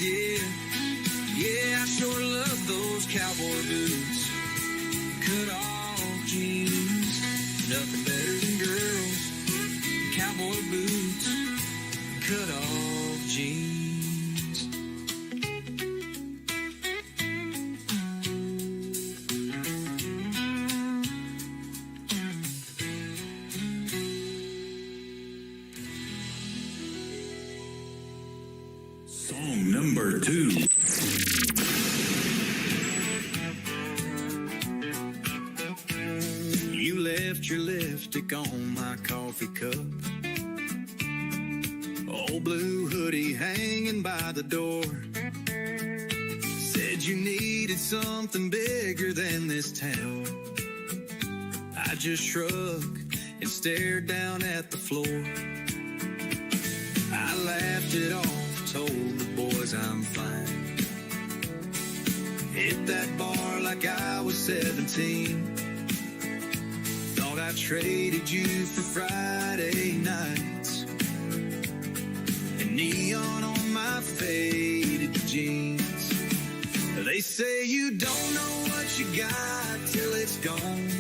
Yeah, yeah, I sure love those cowboy boots, cut off jeans. Nothing better than girls, cowboy boots, cut off jeans. Song number 2. You left your lipstick on my coffee cup. Old blue hoodie hanging by the door. Said you needed something bigger than this town. I just shrugged and stared down at the floor. I laughed it off, told the boys I'm fine. Hit that bar like I was 17. Thought I traded you for Friday nights and neon on my faded jeans. They say you don't know what you got till it's gone,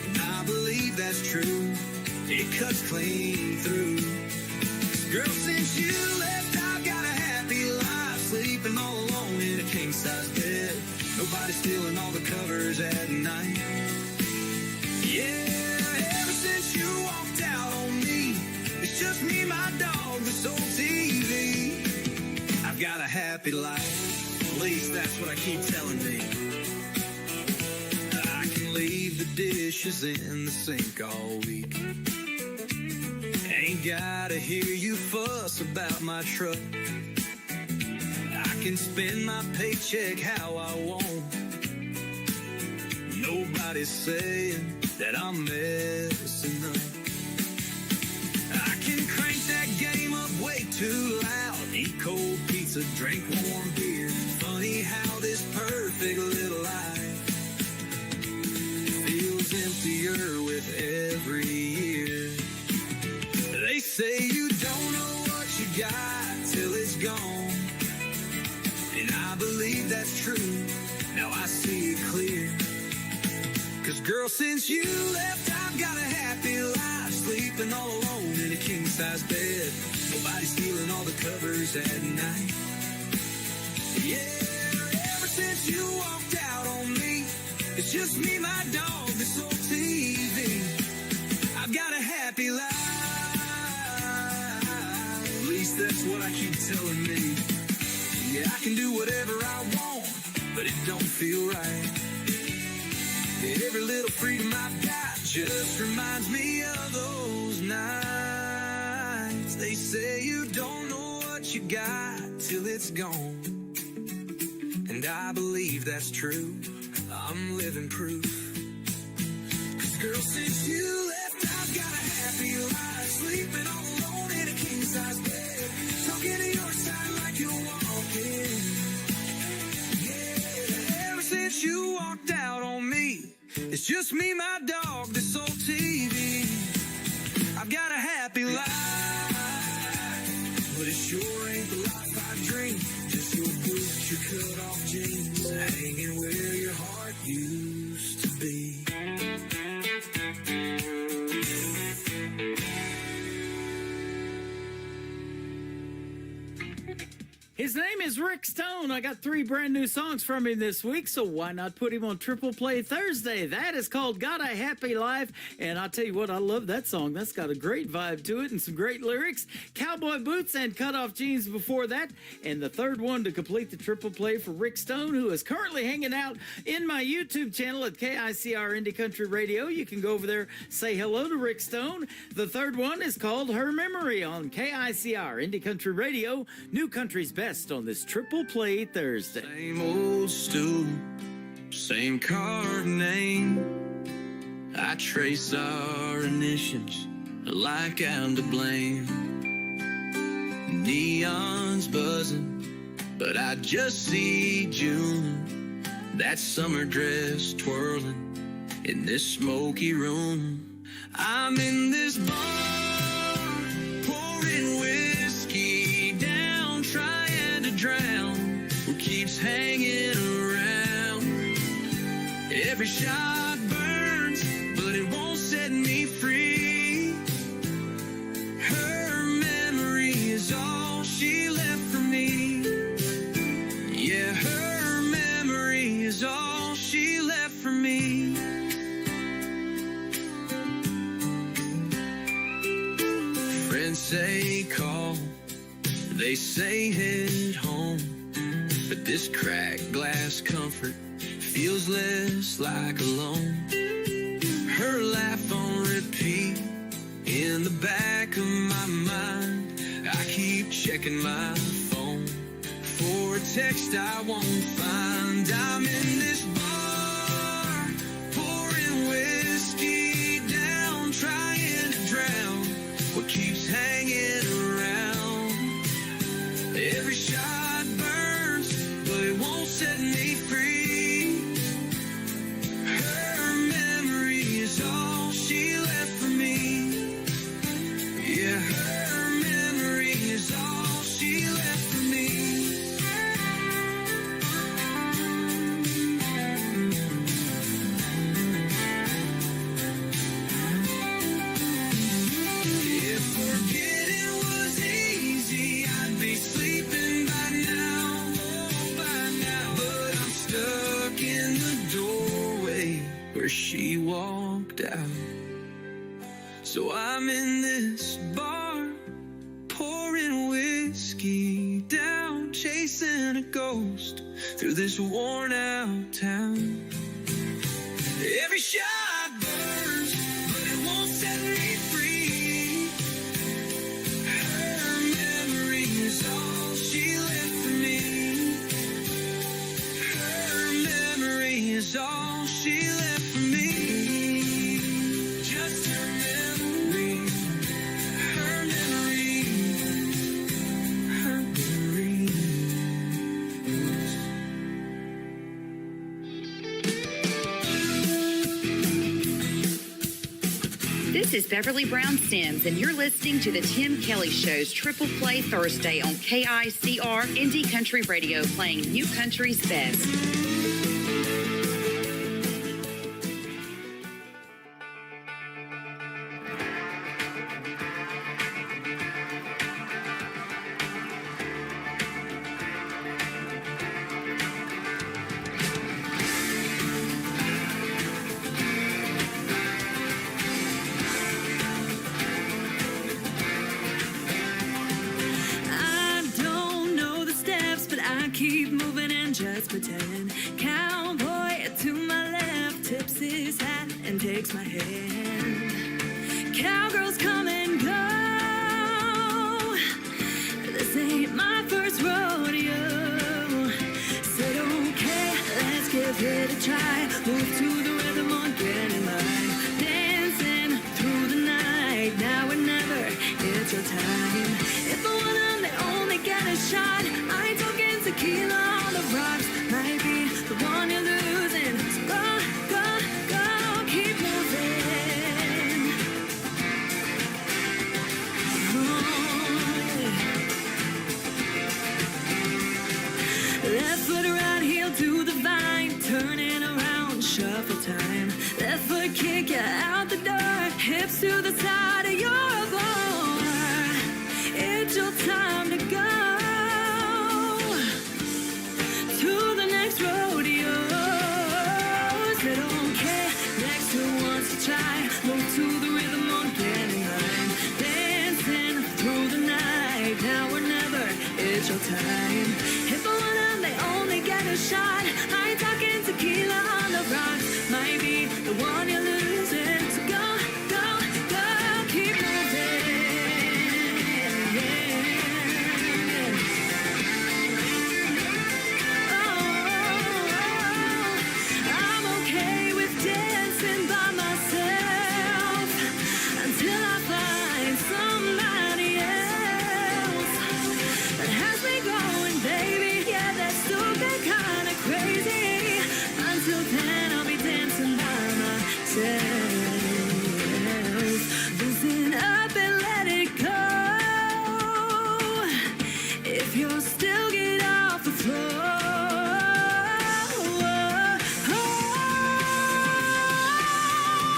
and I believe that's true. It cuts clean through. Girl, since you left, I've got a happy life, sleeping all alone in a king-size bed. Nobody stealing all the covers at night. Yeah, ever since you walked out on me, it's just me, my dog, this old TV. I've got a happy life, at least that's what I keep telling me. I can leave the dishes in the sink all week. Ain't gotta hear you fuss about my truck. I can spend my paycheck how I want. Nobody's saying that I'm messing up. I can crank that game up way too loud. Eat cold pizza, drink warm beer. Funny how this perfect little life feels emptier with every year. They say you don't know what you got till it's gone, and I believe that's true. Now I see it clear. 'Cause girl, since you left, I've got a happy life, sleeping all alone in a king-size bed. Nobody's stealing all the covers at night. Yeah, ever since you walked out on me, it's just me, my dog, this old TV. I've got a happy life. At least that's what I keep telling me. Yeah, I can do whatever I want, but it don't feel right. Every little freedom I've got just reminds me of those nights. They say you don't know what you got till it's gone, and I believe that's true. I'm living proof. 'Cause girl, since you left, I've got a happy life, sleeping all alone in a king-size bed, talking to your side like you're walking. Yeah, ever since you walked out on me, it's just me, my dog, this old TV. I've got a happy life, but it sure ain't the life I dream. Just your boots, your cut-off jeans, hanging where your heart used to be. His name is Rick Stone. I got 3 brand new songs from him this week, so why not put him on Triple Play Thursday? That is called Got a Happy Life, and I'll tell you what, I love that song. That's got a great vibe to it and some great lyrics. Cowboy Boots and Cut-Off Jeans before that, and the third one to complete the Triple Play for Rick Stone, who is currently hanging out in my YouTube channel at KICR Indie Country Radio. You can go over there, say hello to Rick Stone. The third one is called Her Memory on KICR Indie Country Radio, New Country's Best on this Triple Play Thursday. Same old stool, same card name. I trace our initials like I'm to blame. Neon's buzzing, but I just see June. That summer dress twirling in this smoky room. I'm in this bar, pouring whiskey down, trying to drown who keeps hanging around. Every shot burns, but it won't set me free. Her memory is all she left for me. Yeah, her memory is all she left for me. Friends say call, they say head home, but this cracked glass comfort feels less like alone. Her laugh on repeat in the back of my mind. I keep checking my phone for a text I won't find. I'm in this bar, pouring whiskey down, trying to drown what keeps hanging around. Every shot burns, but it won't set me free. Her memory is all she left for me. Yeah, her memory is all she left for me. If forgetting was easy, I'd be sleeping by now, oh, by now. But I'm stuck in the doorway where she walked out. So I'm in this bar, pouring whiskey down, chasing a ghost through this worn out town. Every shot burns, but it won't set me free. This is Beverly Brown Sims, and you're listening to the Tim Kelly Show's Triple Play Thursday on KICR Indie Country Radio, playing New Country's best. I don't know the steps, but I keep moving and just pretend. Cowboy to my left tips his hat and takes my hand. Cowgirls come and go. This ain't my first rodeo. Said okay, let's give it a try. Move to the rhythm or get in line. Dancing through the night, now or never, it's your time. If I wanna, they only get a shot. I ain't talking tequila on the rocks. Might be the one you're losing. So go, go, go, keep moving. Oh, yeah. Left foot around, heel to the vine. Turning around, shuffle time. Left foot kick you out the door. Hips to the side of your floor. It's your time to go to the next rodeo. Said okay, next who wants to try? Move to the rhythm or get in line. Dancing through the night, now or never, it's your time. If I wanna, they only get a shot. I ain't talking tequila on the rocks. Might be the one you're losing. So go, go, go, keep moving. I'm okay with dancing by myself until I find somebody else that has me going, baby. Yeah, that's stupid, kind of crazy. Until then, I'll be dancing by myself. Loosen up and let it go. If you're still get off the floor.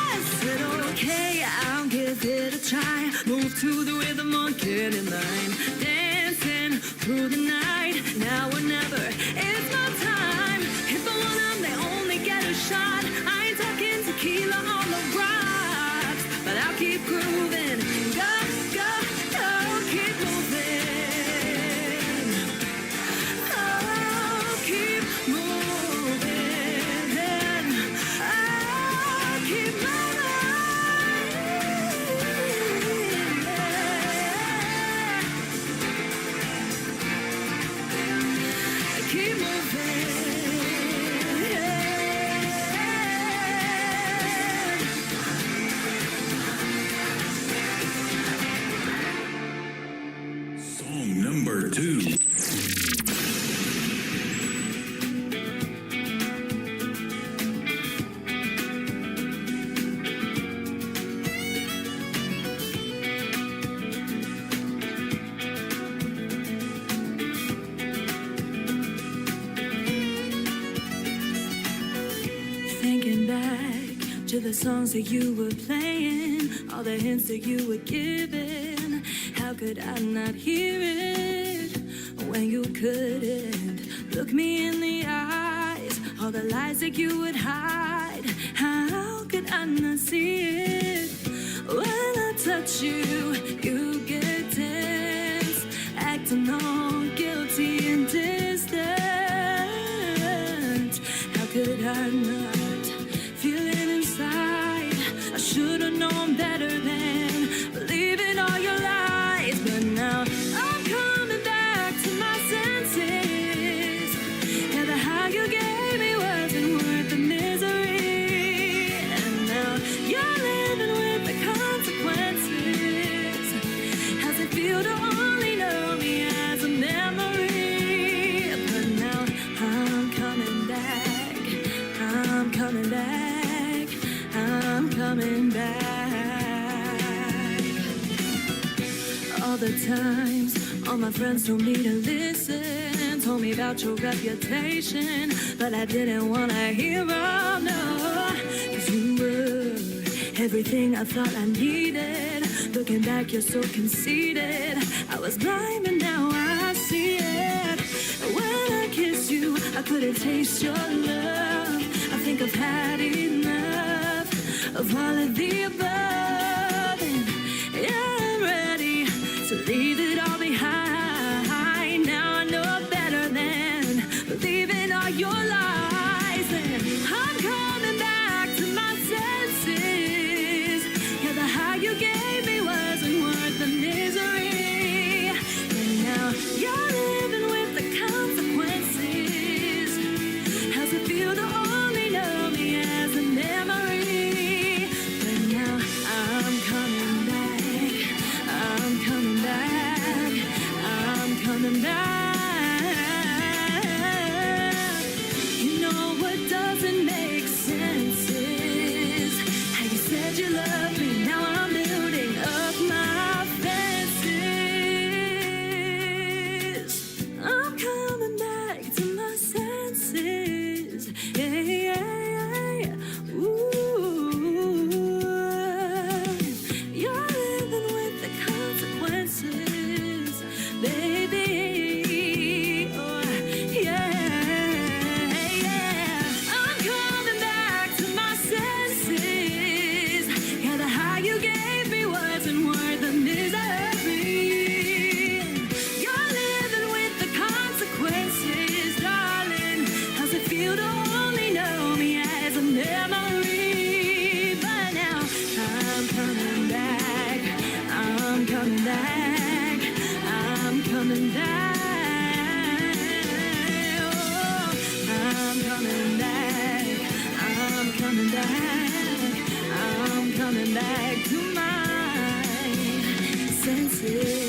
I said okay, I'll give it a try. Move to the rhythm or get in line. Dancing through the night, now or never, it's my time. If I want them, they only get a shot. I ain't talking tequila on the rocks, but I'll keep grooving. Go, go, go, keep moving. Oh, keep moving. Oh, keep moving. Keep Song number 2. Thinking back to the songs that you were playing, all the hints that you were giving. How could I not hear it when you couldn't look me in the eyes? All the lies that you would hide, how could I not see it? When I touch you, you get tense, acting all guilty and distant. How could I not feel it inside? I should have known better than believing all your lies. But now I'm coming back to my senses. Yeah, the high you gave me wasn't worth the misery. And now you're living with the consequences. times all my friends told me to listen, told me about your reputation, but I didn't want to hear them, no. 'Cause you were everything I thought I needed. Looking back, you're so conceited. I was blind, but now I see it. When I kiss you, I couldn't taste your love. I think I've had enough of all of the above. And yeah, I'm ready to leave it all behind. Now I know better than believing all your lies. And I'm coming back to my senses. Yeah, the high you gave me wasn't worth the misery. And now you're living with the consequences. How's it feel to only know me as a memory? But now I'm coming back. I'm coming back. I'm coming back. You know what doesn't make sense is how you said you loved me. Now I'm building up my fences. I'm coming back to my senses. Yeah, yeah, yeah. Ooh. You're living with the consequences, baby. Oh, yeah, yeah. I'm coming back to my senses. Yeah, the high you gave me wasn't worth the misery. You're living with the consequences, darling. How's it feel to only know me as a memory? But now I'm coming back. I'm coming back. I'm coming back. Oh, I'm coming back. I'm coming back. I'm coming back to my senses.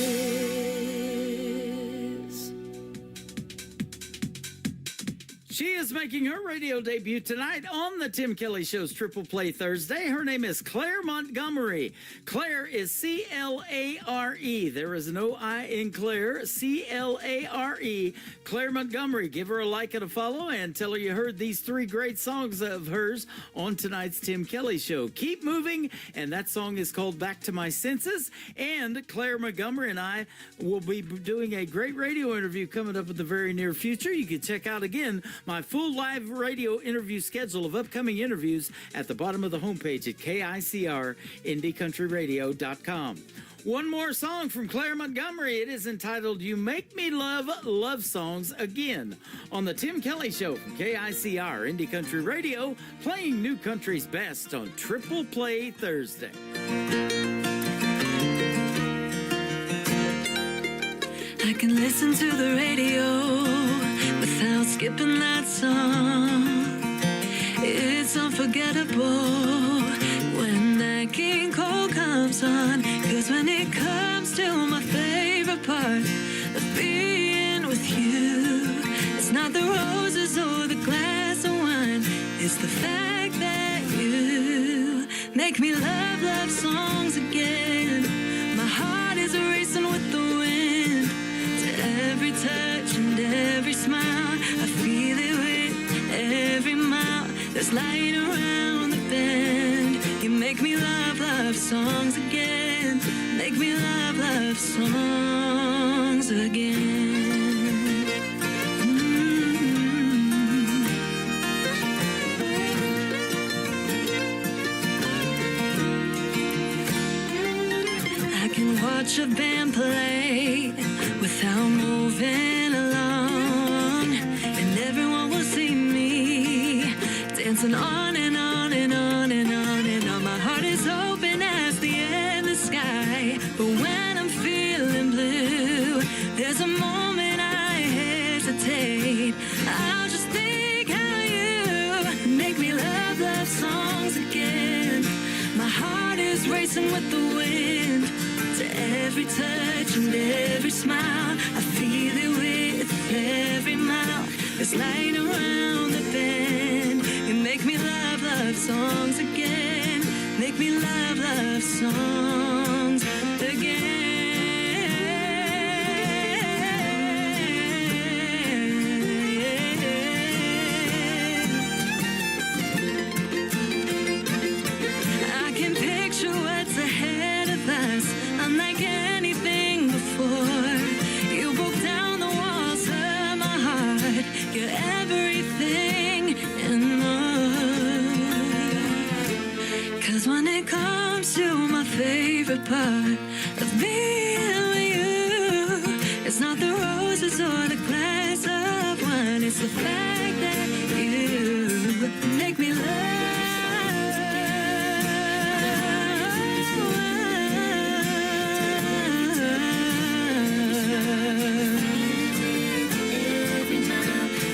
She is making her radio debut tonight on the Tim Kelly Show's Triple Play Thursday. Her name is Claire Montgomery. Claire is C-L-A-R-E. There is no I in Claire. C-L-A-R-E. Claire Montgomery. Give her a like and a follow and tell her you heard these three great songs of hers on tonight's Tim Kelly Show. Keep moving, and that song is called Back to My Senses. And Claire Montgomery and I will be doing a great radio interview coming up in the very near future. You can check out again my full live radio interview schedule of upcoming interviews at the bottom of the homepage at KICRIndieCountryRadio.com. One more song from Claire Montgomery. It is entitled You Make Me Love Love Songs Again on the Tim Kelly Show from KICR Indie Country Radio, playing new country's best on Triple Play Thursday. I can listen to the radio without skipping that song. It's unforgettable when that King Cole comes on. 'Cause when it comes to my favorite part of being with you, it's not the roses or the glass of wine. It's the fact that you make me love love songs again. My heart is racing with the wind. To every touch and every smile, I feel it with every mile. There's light around the bend. You make me love love songs again. Make me love love songs again. I can watch a band play without moving along, and everyone will see me dancing on and on and on and on and on. My heart is open as the endless sky, but when I'm feeling blue, there's a moment I hesitate. I'll just think how you make me love love songs again. My heart is racing with the wind. To every touch and every smile, I feel it with every mile. There's light around the bend. You make me love love songs again. Make me love love songs again. the part of being with you. It's not the roses or the glass of wine, it's the fact that you make me love.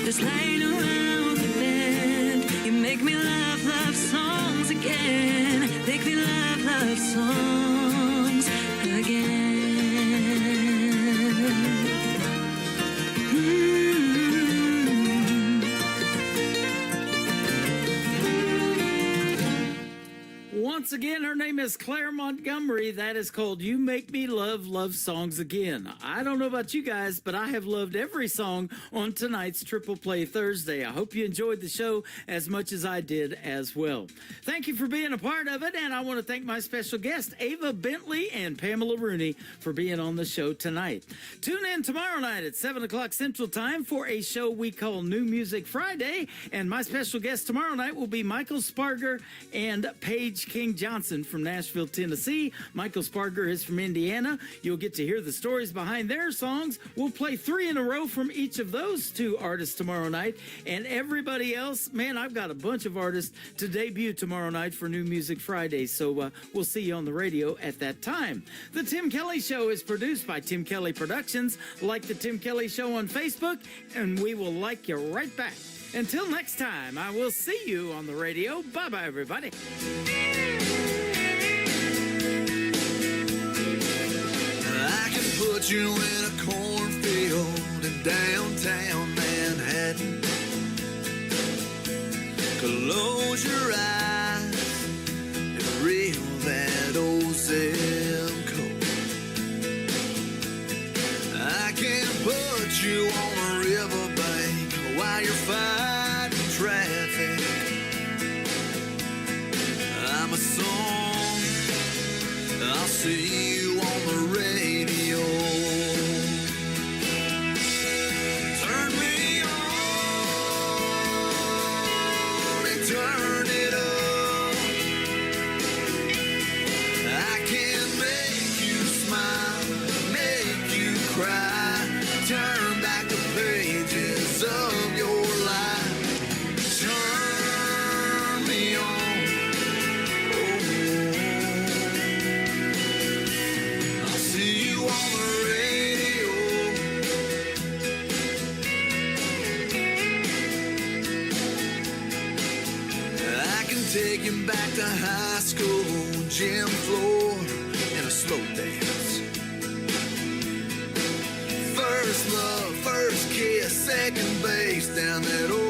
Just laying around the bed, you make me love, love songs again. Make me love, love songs again. Once again, her name is Claire Montgomery. That is called You Make Me Love, Love Songs Again. I don't know about you guys, but I have loved every song on tonight's Triple Play Thursday. I hope you enjoyed the show as much as I did as well. Thank you for being a part of it, and I want to thank my special guests, Ava Bentley and Pamela Rooney, for being on the show tonight. Tune in tomorrow night at 7 o'clock Central Time for a show we call New Music Friday, and my special guest tomorrow night will be Michael Sparger and Paige King Johnson from Nashville, Tennessee. Michael Sparger is from Indiana. You'll get to hear the stories behind their songs. We'll play 3 in a row from each of those 2 artists tomorrow night. And everybody else, man, I've got a bunch of artists to debut tomorrow night for New Music Friday. So we'll see you on the radio at that time. The Tim Kelly Show is produced by Tim Kelly Productions. Like the Tim Kelly Show on Facebook, and we will like you right back. Until next time, I will see you on the radio. Bye-bye, everybody. I can put you in a cornfield in downtown Manhattan. Close your eyes and reel that old zip code. I can put you on a riverbank while you're fighting traffic. I'm a song, I'll see you on the radio. Turn me on and turn it up. I can make you smile, make you cry, turn back the pages of your life. Turn me on. I'll see you on the radio. I can take you back to high school, gym floor, and a slow dance. First love, first kiss, second base down that old